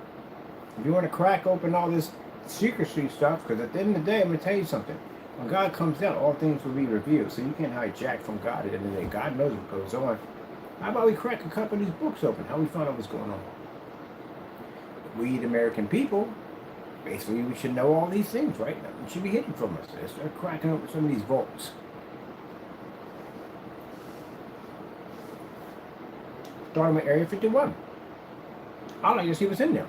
If you want to crack open all this secrecy stuff, because at the end of the day, I'm going to tell you something. When God comes down, all things will be revealed. So you can't hide jack from God at the end of the day. God knows what goes on. How about we crack a couple of these books open? How we find out what's going on? We, the American people, basically we should know all these things, right? It should be hidden from us. Let's start cracking open some of these vaults. Starting with Area 51. I'd like to see what's in there.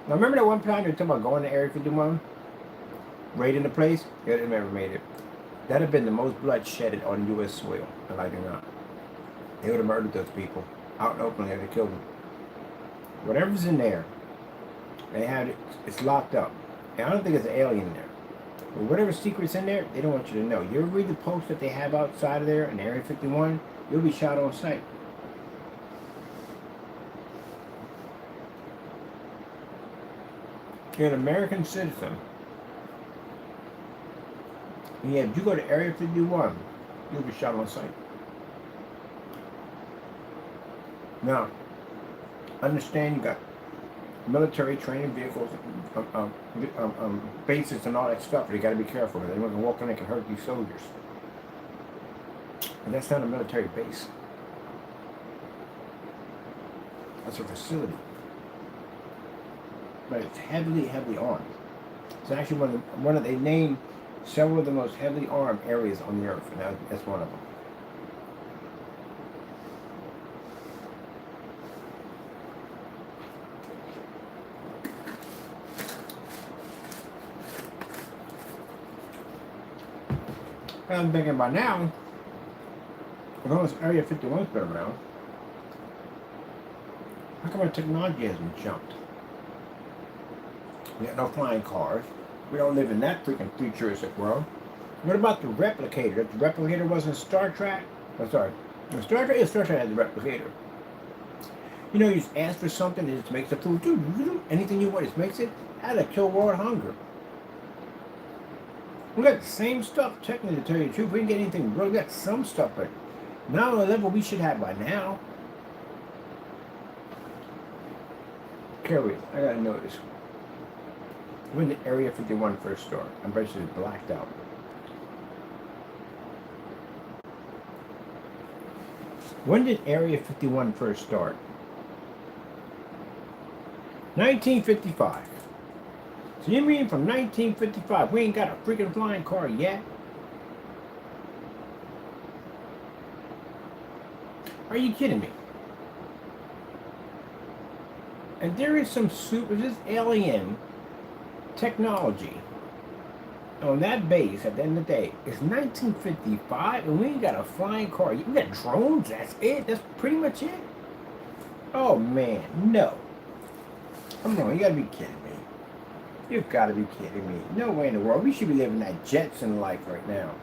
Now remember that one time they were talking about going to Area 51? Raiding the place? Yeah, they never made it. That'd have been the most blood shedded on U.S. soil. I like it or not. They would have murdered those people. Out and openly, they killed them. Whatever's in there, they have it, it's locked up. And I don't think it's an alien in there. But whatever secret's in there, they don't want you to know. You ever read the post that they have outside of there in Area 51? You'll be shot on sight. You're an American citizen. And yet, if you go to Area 51, you'll be shot on sight. Now, understand you got military training vehicles, bases and all that stuff. You got to be careful. They want to walk in and can hurt these soldiers. And that's not a military base. That's a facility. But it's heavily, heavily armed. It's actually they named several of the most heavily armed areas on the earth, and that's one of them. And I'm thinking by now, as long as Area 51's been around, how come our technology hasn't jumped? We got no flying cars. We don't live in that freaking futuristic world. What about the replicator? If the replicator wasn't Star Trek, I'm sorry, Star Trek, yeah, Star Trek has a replicator. You know, you just ask for something, it just makes the food. Anything you want, it makes it. How to kill world hunger. We got the same stuff, technically, to tell you the truth. We didn't get anything real. We got some stuff, but not on the level we should have by now. Carry, I gotta know this. When did Area 51 first start? I'm basically blacked out. When did Area 51 first start? 1955. So you mean from 1955, we ain't got a freaking flying car yet? Are you kidding me? And there is some this alien technology on that base at the end of the day. It's 1955 and we ain't got a flying car. We got drones, that's it. That's pretty much it. Oh man, no. Come on, you gotta be kidding me. You've gotta be kidding me. No way in the world. We should be living that Jetson life right now.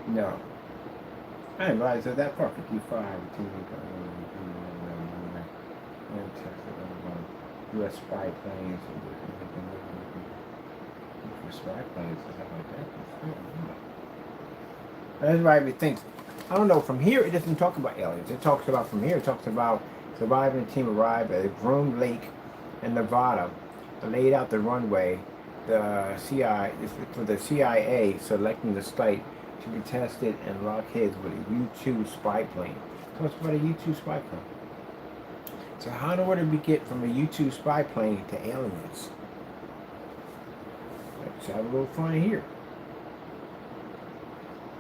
No. I didn't realize it that far. 55. U.S. spy planes. Spy planes and stuff like that. Everybody thinks, I don't know, from here it doesn't talk about aliens. It talks about, from here, it talks about surviving team arrived at Groom Lake in Nevada. Laid out the runway. The CIA selecting the site to be tested and lock heads with a U-2 spy plane. Tell us about a U-2 spy plane. So how in the world did we get from a U-2 spy plane to aliens? Let's have a little fun here.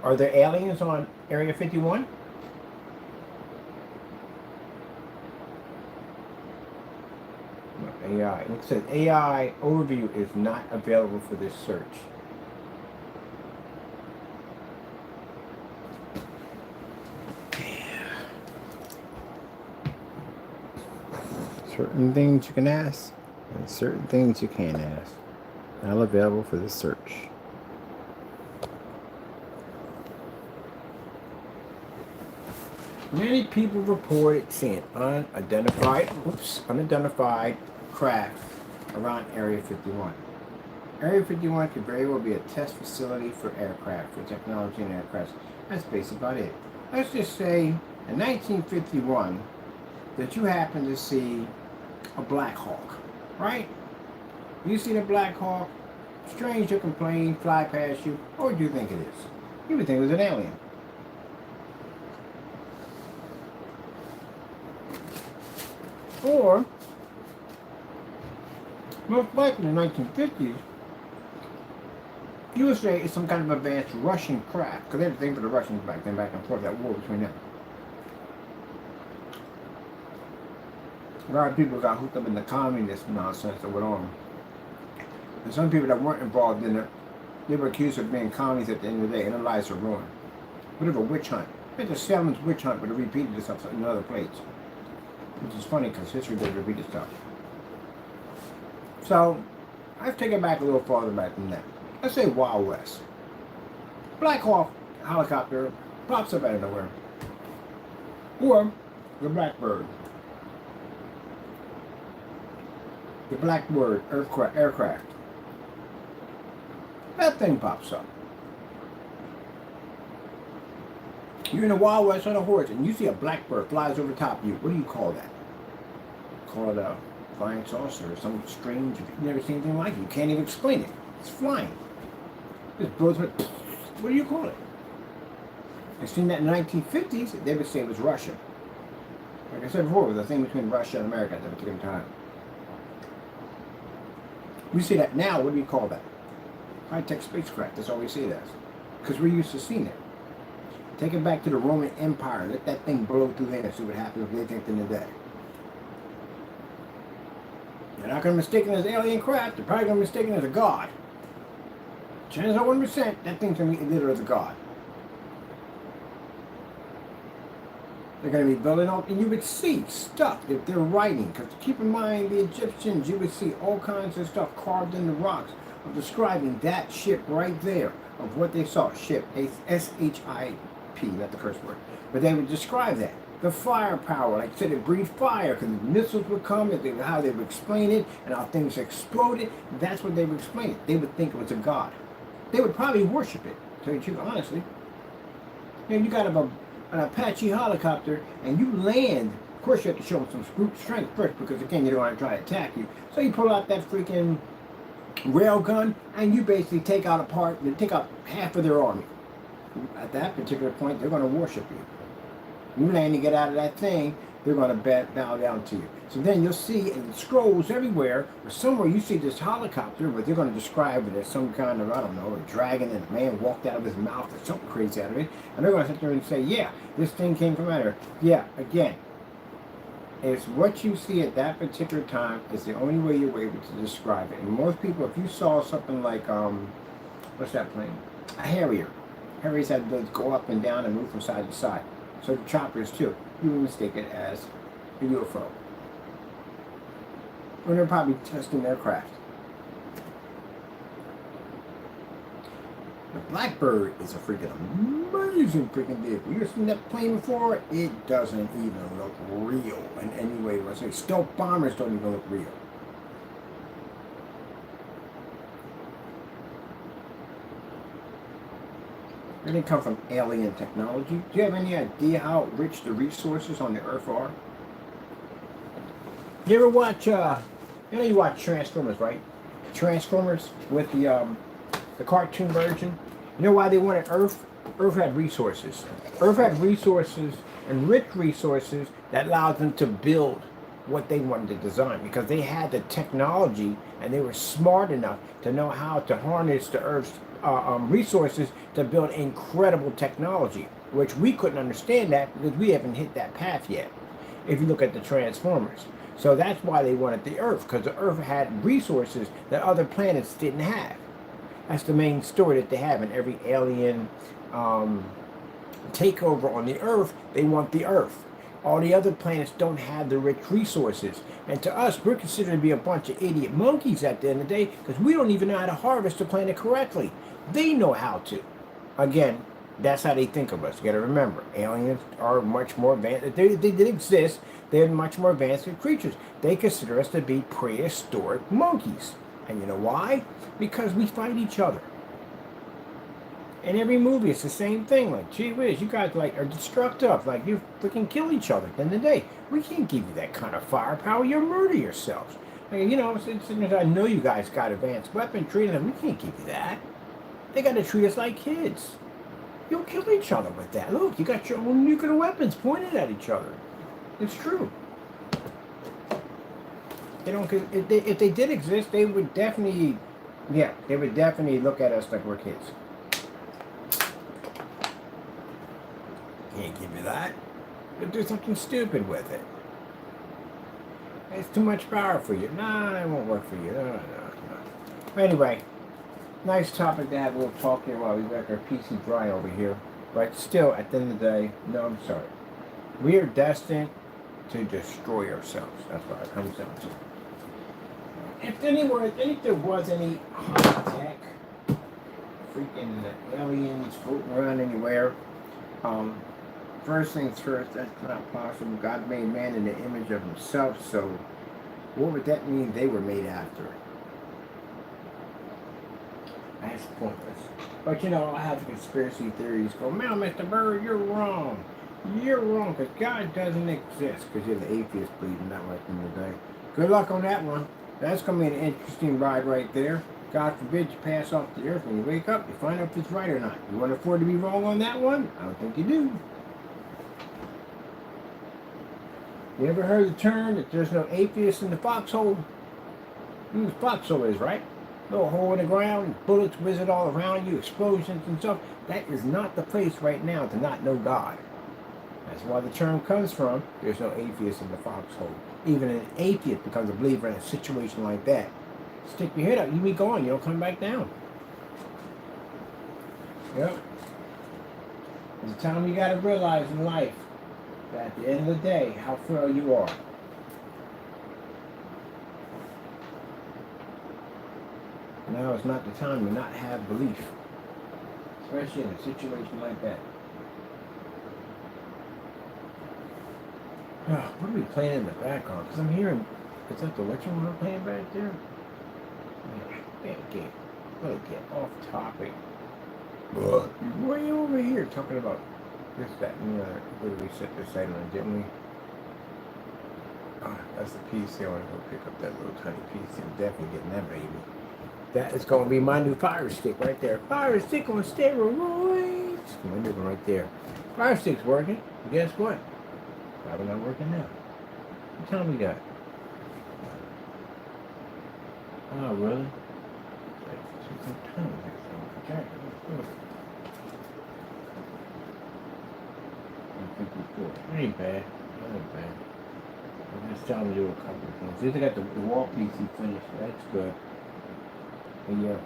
Are there aliens on Area 51? AI. It says AI overview is not available for this search. Certain things you can ask, and certain things you can't ask. Not available for this search. Many people reported seeing unidentified craft around Area 51. Area 51 could very well be a test facility for aircraft, for technology and aircraft. That's basically about it. Let's just say in 1951 that you happen to see a Black Hawk, right? You see the Black Hawk, strange looking plane fly past you, or what do you think it is? You would think it was an alien. Or, most likely in the 1950s, you would say it's some kind of advanced Russian craft, because they had a thing for the Russians back then, back and forth, that war between them. A lot of people got hooked up in the communist nonsense that went on. And some people that weren't involved in it, they were accused of being commies at the end of the day, and their lives were ruined. Bit of a witch hunt. It's a Selman's witch hunt, but it repeated itself in other places. Which is funny because history does repeat itself. So, I've taken it back a little farther back than that. Let's say Wild West. Black Hawk helicopter pops up out of nowhere. Or the Blackbird. The Blackbird aircraft. That thing pops up. You're in the Wild West on a horse and you see a blackbird flies over top of you. What do you call that? Call it a flying saucer or something strange. You've never seen anything like it. You can't even explain it. It's flying. It blows up. What do you call it? I've seen that in the 1950s. They would say it was Russia. Like I said before, it was a thing between Russia and America at that particular time. We see that now. What do we call that? High-tech spacecraft. That's all we see it as. Because we're used to seeing it. Take it back to the Roman Empire. Let that thing blow through there and see what happens if they think in the day. They're not going to mistake it as alien craft. They're probably going to mistake it as a god. Chances are 1% that thing's going to be literally as a god. They're going to be building up, and you would see stuff that they're writing. Because keep in mind, the Egyptians, you would see all kinds of stuff carved in the rocks. of describing that ship right there, of what they saw. Ship, S-H-I-P, not the curse word. But they would describe that. The firepower, like I said, it breathed fire because missiles would come, and how they would explain it, and how things exploded. That's what they would explain it. They would think it was a god. They would probably worship it, to tell you the truth, honestly. You know, you got an Apache helicopter, and you land. Of course, you have to show them some brute strength first, because again, you don't want to try to attack you. So you pull out that freaking rail gun, and you basically take out half of their army. At that particular point, they're going to worship you. You land and get out of that thing, they're going to bow down to you. So then you'll see in scrolls everywhere, or somewhere you see this helicopter, but they're going to describe it as some kind of, I don't know, a dragon, and a man walked out of his mouth or something crazy out of it. And they're going to sit there and say, yeah, this thing came from out. Yeah, again, it's what you see at that particular time is the only way you're able to describe it. And most people, if you saw something like, what's that plane? A Harrier. Harriers had to go up and down and move from side to side. So the choppers too, you would mistake it as a UFO. When they're probably testing their craft. The Blackbird is a freaking amazing freaking vehicle. You've seen that plane before? It doesn't even look real in any way. I say stealth bombers don't even look real. They didn't come from alien technology. Do you have any idea how rich the resources on the Earth are? You ever watch, you watch Transformers, right? Transformers with the cartoon version. You know why they wanted Earth? Earth had resources. Earth had resources, and rich resources, that allowed them to build what they wanted to design, because they had the technology and they were smart enough to know how to harness the Earth's resources to build incredible technology, which we couldn't understand that because we haven't hit that path yet, if you look at the Transformers. So that's why they wanted the Earth, because the Earth had resources that other planets didn't have. That's the main story that they have in every alien takeover on the Earth. They want the Earth. All the other planets don't have the rich resources. And to us, we're considered to be a bunch of idiot monkeys at the end of the day, because we don't even know how to harvest the planet correctly. They know how to. Again, that's how they think of us. You got to remember, aliens are much more advanced. They did exist. They're much more advanced creatures. They consider us to be prehistoric monkeys. And you know why? Because we fight each other. In every movie, it's the same thing. Like, gee whiz, you guys are destructive. Like, you freaking kill each other at the end of the day. We can't give you that kind of firepower. You'll murder yourselves. Like, I know you guys got advanced weapon training. We can't give you that. They got to treat us like kids. You'll kill each other with that. Look, you got your own nuclear weapons pointed at each other. It's true. If they did exist, they would definitely look at us like we're kids. Can't give you that. They'll do something stupid with it. It's too much power for you. Nah, it won't work for you. No. Anyway, nice topic to have a little talk here while we got our PC dry over here. But still, at the end of the day, no, I'm sorry. We are destined to destroy ourselves. That's what it comes down to. If there was any high-tech freaking aliens floating around anywhere, first things first, that's not possible. God made man in the image of himself, so what would that mean they were made after? That's pointless. But I have conspiracy theories go, man, Mr. Bird, you're wrong. You're wrong, because God doesn't exist, because you're the atheist believing that like in the day. Good luck on that one. That's going to be an interesting ride right there. God forbid you pass off the earth. When you wake up, you find out if it's right or not. You want to afford to be wrong on that one? I don't think you do. You ever heard the term that there's no atheists in the foxhole? You know what the foxhole is, right? Little hole in the ground, bullets whizzing all around you, explosions and stuff. That is not the place right now to not know God. That's why the term comes from. There's no atheist in the foxhole. Even an atheist becomes a believer in a situation like that. Stick your head up, you be gone, you don't come back down. Yep. There's a time you gotta realize in life that at the end of the day, how frail you are. Now is not the time to not have belief, especially in a situation like that. What are we playing in the background? Because I'm hearing, is that the lecture we're playing back there? Man, get off topic. Why are you over here talking about this, that, and the other? What did we set this side on, didn't we? That's the PC. I want to go pick up that little tiny PC. I'm definitely getting that baby. That is going to be my new Fire Stick right there. Fire Stick on steroids. My new one right there. Fire Stick's working. Guess what? Probably not working now. What time we got? Oh, really? Okay. That ain't bad. That ain't bad. I'm just trying to do a couple of things. At least I got the wall PC finished. That's good. But yeah.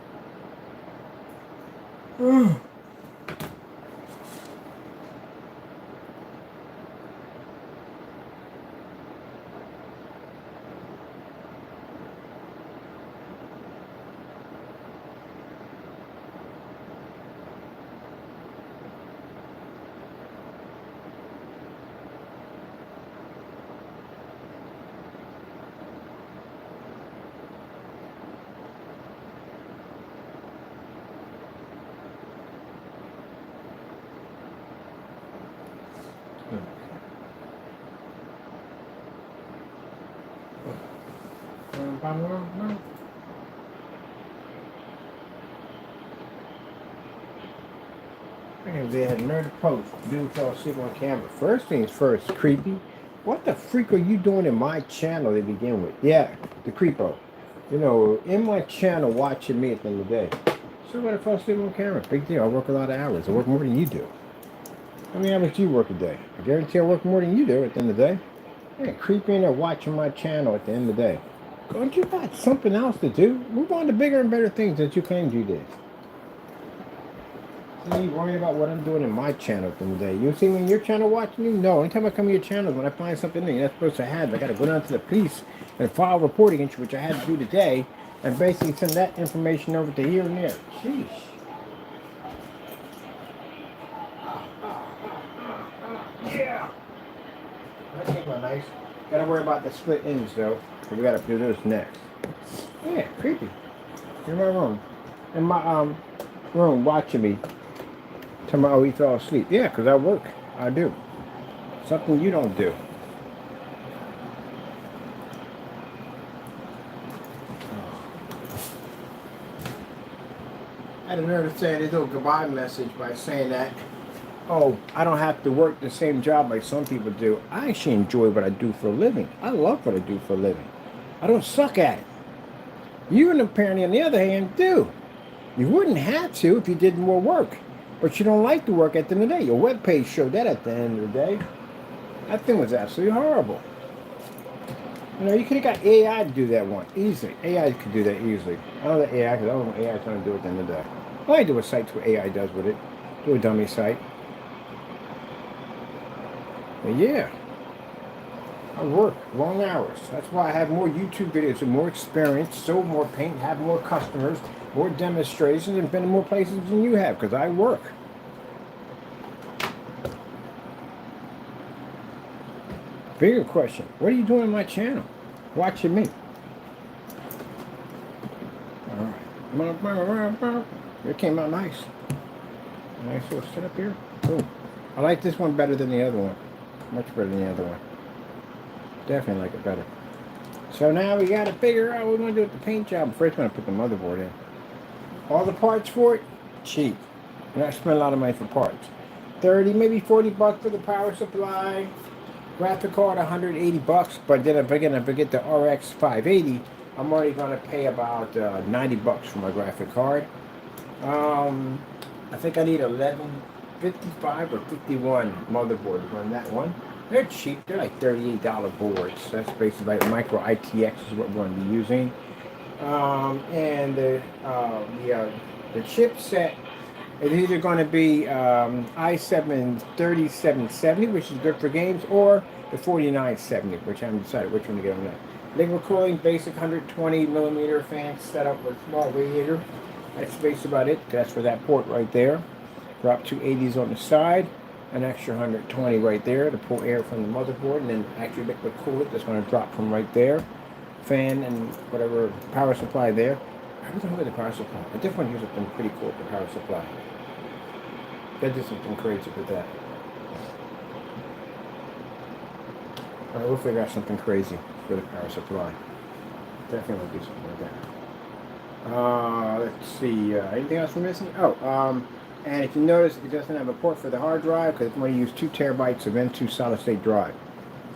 They had another post. Dude fell asleep on camera. First things first, creepy. What the freak are you doing in my channel to begin with? Yeah, the creepo. You know, in my channel watching me at the end of the day. Somebody fell asleep on camera. Big deal. I work a lot of hours. I work more than you do. How many hours do you work a day? I guarantee I work more than you do at the end of the day. Yeah, creepy in there watching my channel at the end of the day. Don't you got something else to do? Move on to bigger and better things that you claimed you did. You worry about what I'm doing in my channel at the end of the day. You see me in your channel watching me? No. Anytime I come to your channel, when I find something that you're not supposed to have, I got to go down to the police and file a report against you, which I had to do today, and basically send that information over to here and there. Sheesh. Yeah. That came out nice. Got to worry about the split ends, though. We got to do this next. Yeah, creepy. You're in my room. In my room watching me. Tell me, oh, he fell asleep. Yeah, because I work. I do. Something you don't do. I had a nerve to say a little goodbye message by saying that, oh, I don't have to work the same job like some people do. I actually enjoy what I do for a living. I love what I do for a living. I don't suck at it. You and apparently, on the other hand, do. You wouldn't have to if you did more work. But you don't like the work at the end of the day. Your webpage showed that at the end of the day. That thing was absolutely horrible. You know, you could have got AI to do that one easily. AI could do that easily. I don't know the AI because I don't know what AI is trying to do at the end of the day. All I do is sites what AI does with it. Do a dummy site. But yeah. I work long hours. That's why I have more YouTube videos with more experience, sold more paint, have more customers, more demonstrations, and been in more places than you have because I work. Bigger question, what are you doing on my channel? Watching me. Alright. It came out nice. Nice little setup here. Cool. I like this one better than the other one. Much better than the other one. Definitely like it better. So now we got to figure out what we're going to do with the paint job. First, we're going to put the motherboard in. All the parts for it, cheap. You're not spending a lot of money for parts. 30, maybe 40 bucks for the power supply. Graphic card, 180 bucks. But then if I get the RX 580, I'm already going to pay about 90 bucks for my graphic card. I think I need 1155 or 51 motherboard to run that one. They're cheap. They're like $38 boards. That's basically like micro ITX is what we're going to be using. And the chipset is either going to be i7 3770, which is good for games, or the 4970, which I haven't decided which one to get on that. Liquid cooling, basic 120 millimeter fan setup with small radiator. That's basically about it. That's for that port right there. Drop 280s on the side, an extra 120 right there to pull air from the motherboard, and then actually liquid cool it. That's going to drop from right there. Fan and whatever power supply there. I don't know where the power supply. I just want to use something pretty cool for power supply. Gotta do something crazy with that. Alright, we'll figure out something crazy for the power supply. Definitely do something like that. Let's see. Anything else we're missing? And if you notice, it doesn't have a port for the hard drive because it's going to use 2 terabytes of M2 solid state drive.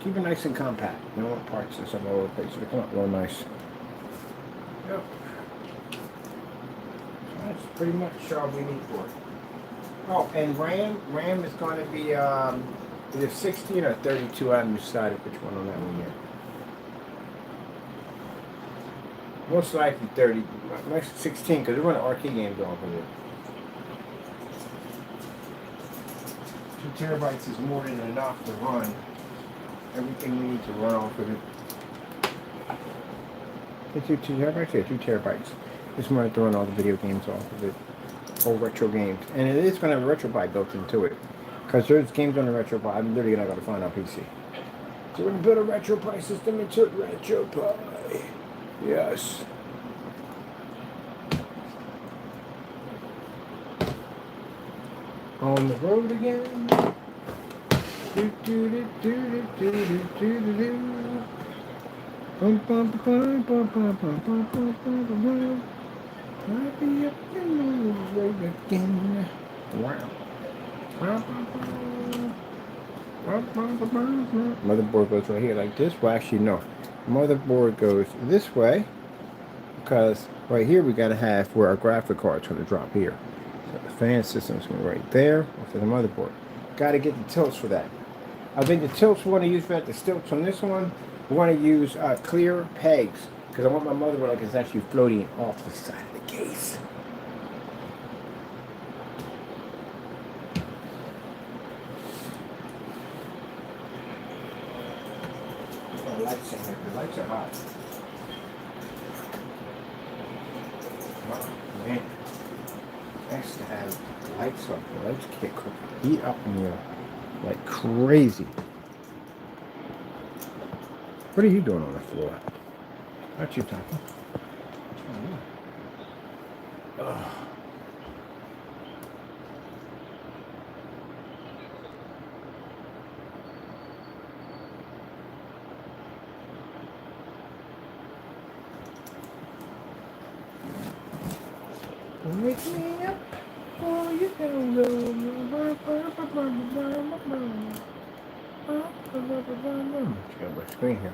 Keep it nice and compact. You don't want parts and stuff all over the place. It'll come out real nice. Yep. So that's pretty much all we need for it. Oh, and RAM. RAM is going to be either 16 or 32. I haven't decided which one on that one yet. Most likely 30. Like 16 because we're running arcade games off of it. 2 terabytes is more than enough to run everything we need to run off of it. It's 2 terabytes? Yeah, 2 terabytes. Just wanted to run all the video games off of it. All retro games. And it is going to have a RetroPie built into it. Because there's games on the RetroPie I'm literally not going to find on PC. So we're going to build a RetroPie system into RetroPie. Yes. On the road again. Do do do do do do do do do. Bum bum bum bum bum bum bum bum bum bum. I'll be up in the road again. Wow. Motherboard goes right here like this. Well, actually, no. Motherboard goes this way because right here we gotta have where our graphic card's gonna drop here. So the fan system's going right there for the motherboard. Gotta get the tilts for that. I think the tilts we want to use for that, the tilts on this one, we want to use clear pegs because I want my motherboard like it's actually floating off the side of the case. The lights in here. The lights are hot. Oh, man. Nice to have lights on. The lights can't cook heat up in here like crazy. What are you doing on the floor? Aren't you talking? Ugh. Wake me up, oh you don't know. Let's get my screen here.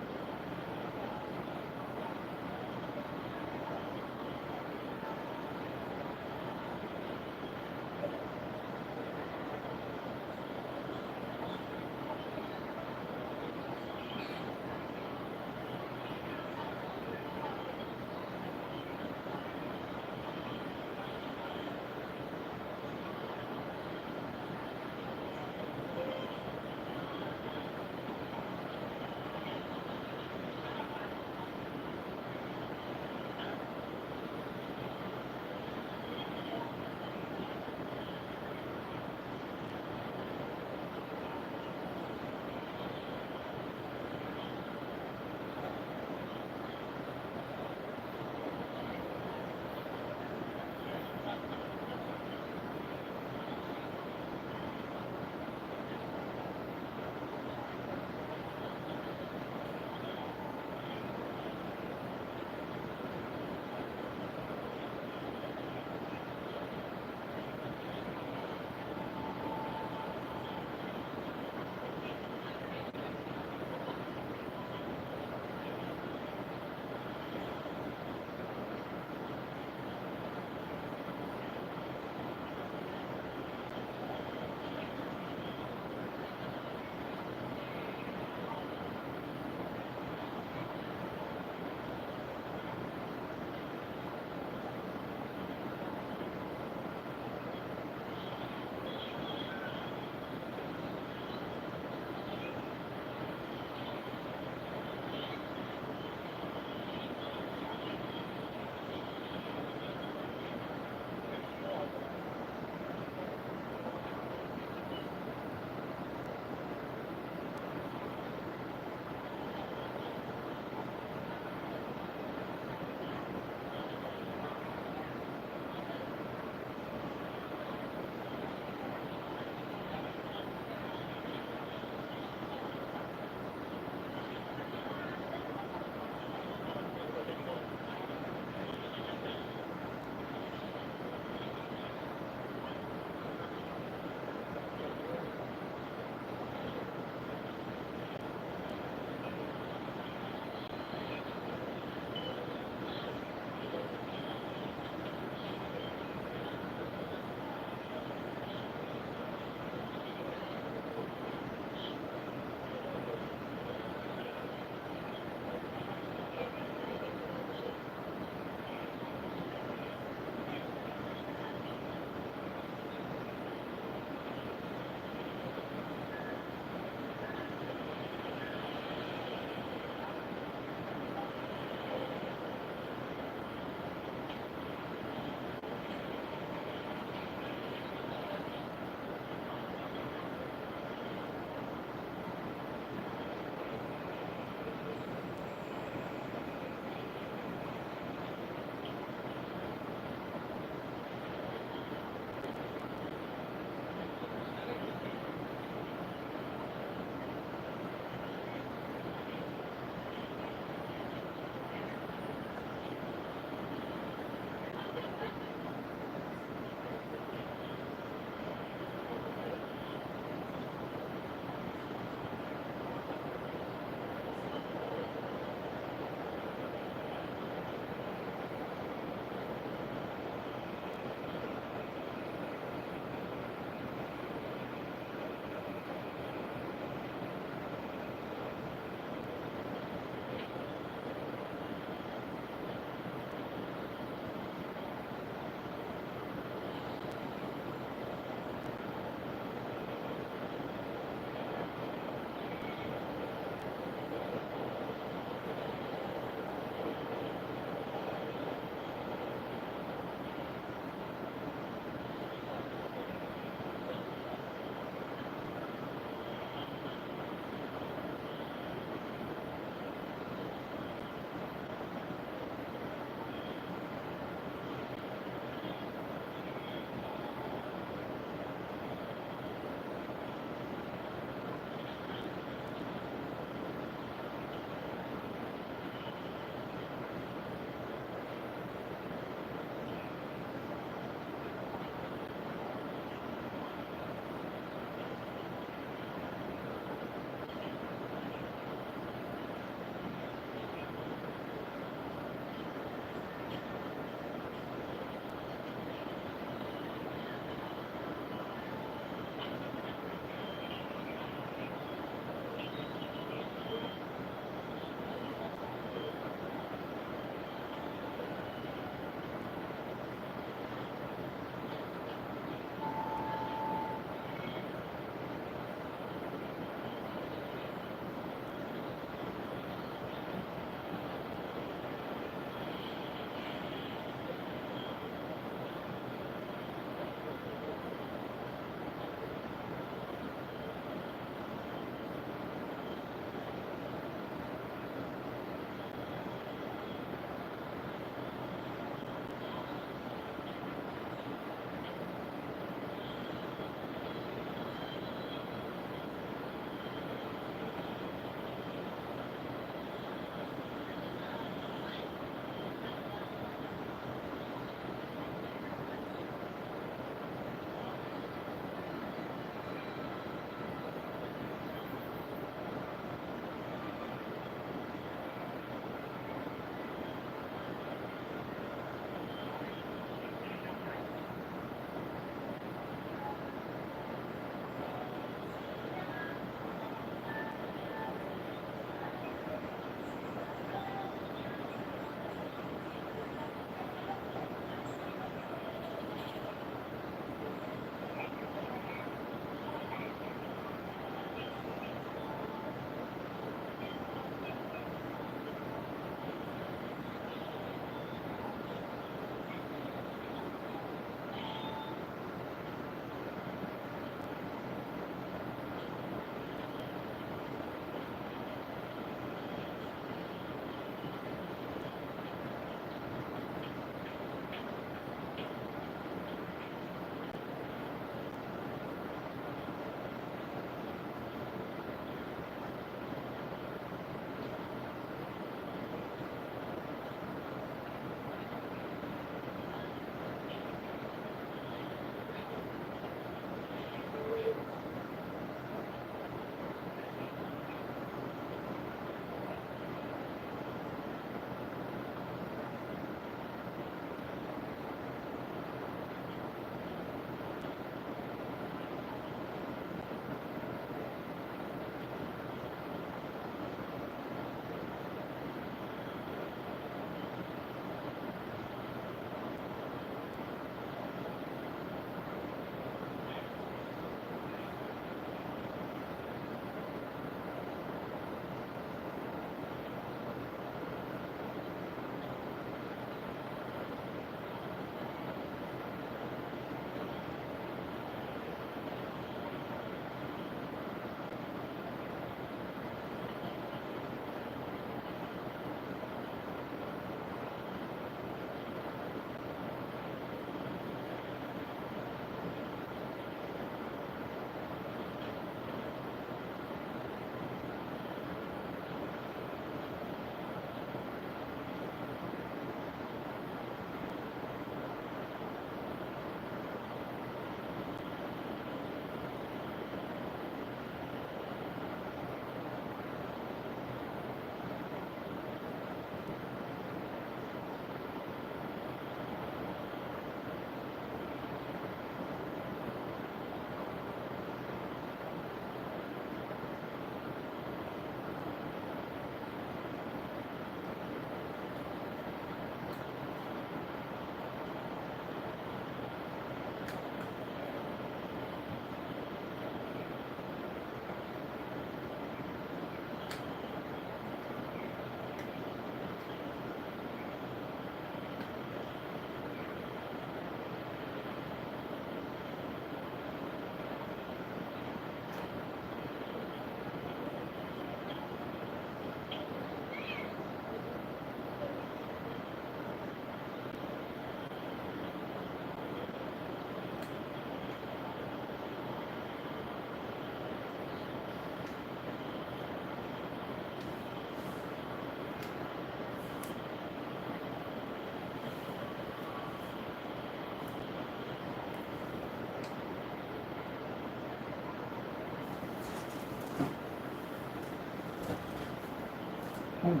Oh,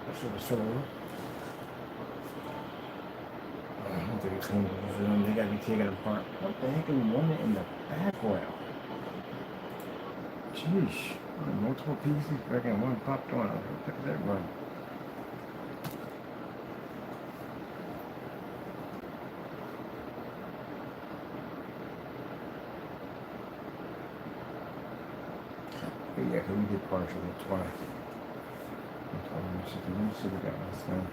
that's what it's all. I don't think it's going to be. They got to be taken apart. What the heck is one in the background? Jeez. Multiple pieces. Freaking one popped on. Look at that run. But yeah, because we did partially twice. Let me see what we got last time.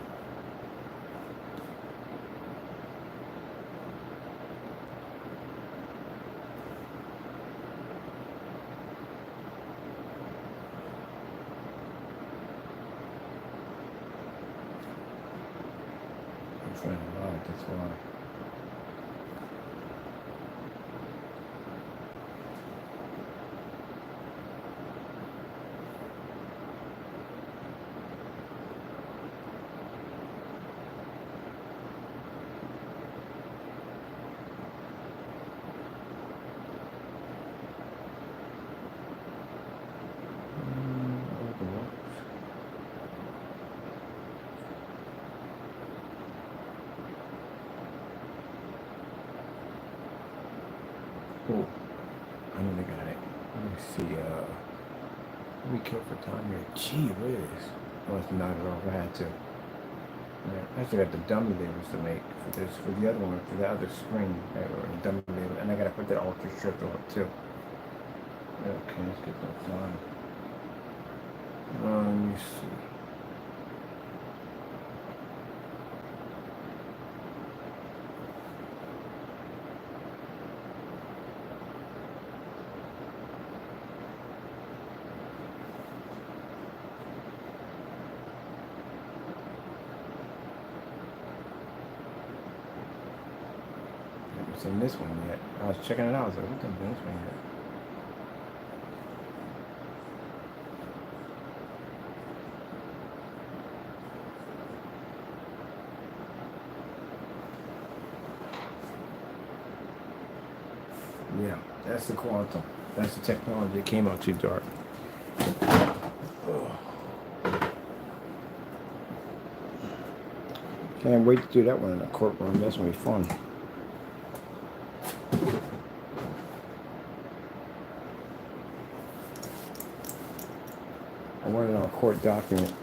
It's not a lot, that's why. Cool. I know they got it. Let me see. Let me kill for time here. Gee whiz. I must knock it off. I had to. Yeah, I actually got the dummy labels to make for this, for the other one, for the other screen. Dummy label, and I gotta put that ultra strip on it too. Okay, let's get that done. Let me see. I haven't seen this one yet. I was checking it out. I was like, what the this one yet? Yeah, that's the quantum. That's the technology that came out too dark. Ugh. Can't wait to do that one in the courtroom. That's gonna be fun. I want it on a court document.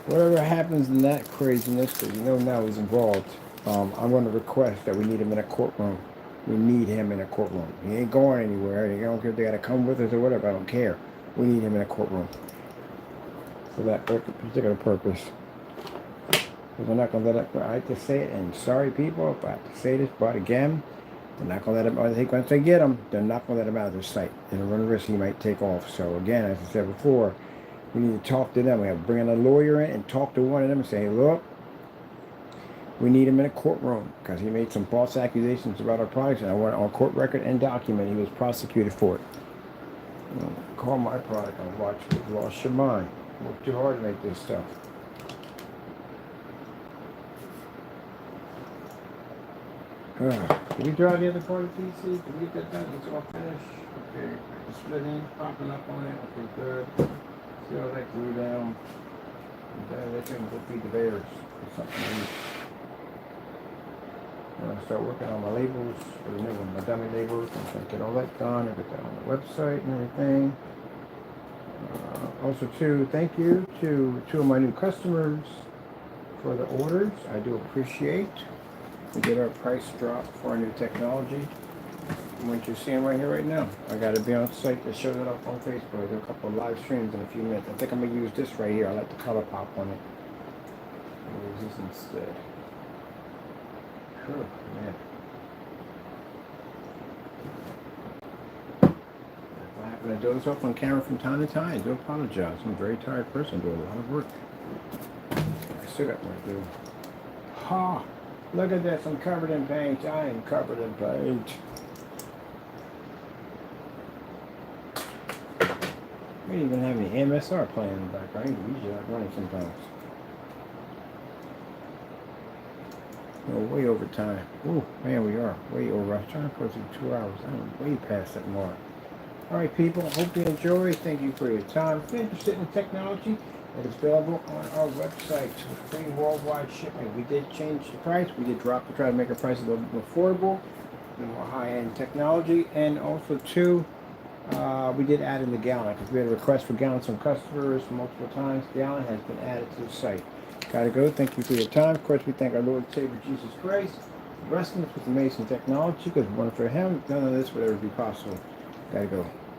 Whatever happens in that craziness that you know now is involved, I'm going to request that we need him in a courtroom. We need him in a courtroom. He ain't going anywhere. I don't care if they got to come with us or whatever. I don't care. We need him in a courtroom for that particular purpose. Because we're not going to let it. I hate to say it, and sorry people if I have to say this, but again, they're not going to let him. I think once they get him, they're not going to let him out of their sight. They'll run the risk he might take off. So again, as I said before, we need to talk to them. We have to bring in a lawyer in and talk to one of them and say, look, we need him in a courtroom because he made some false accusations about our products, and I want it on court record and document he was prosecuted for it. You know, call my product on watch. You lost your mind. Worked too hard to make this stuff. Did we draw the other part of the PC? Did we get that done? It's all finished. Okay. The split in popping up on it. Okay, good. See how that glue down. And they can go feed the bears or something. I'm going to start working on my labels for the new one, my dummy labels. I'm going to get all that done. I get that on the website and everything. Also, too, thank you to two of my new customers for the orders. I do appreciate. We get our price drop for our new technology. What you're seeing right here, right now. I got to be on site to show that up on Facebook. I do a couple of live streams in a few minutes. I think I'm going to use this right here. I like the color pop on it. I'll use this instead. Sure, man. If I happen to doze off on camera from time to time, I do apologize. I'm a very tired person. I do a lot of work. I still got more to do. Ha! Look at this. I'm covered in paint. I am covered in paint. We don't even have any MSR playing in the background. Usually I'm running sometimes. We're way over time. Oh man, we are way over. I was trying to put it 2 hours. I'm way past that mark. All right, people. Hope you enjoy. Thank you for your time. If you're interested in technology, it is available on our website with free worldwide shipping. We did change the price. We did drop to try to make our price a little bit more affordable, the more high-end technology, and also too, we did add in the gallon because we had a request for gallons from customers multiple times. Gallon has been added to the site. Gotta go. Thank you for your time. Of course, we thank our Lord and Savior Jesus Christ, blessing us with amazing technology because if it weren't for Him, none of this would ever be possible. Gotta go.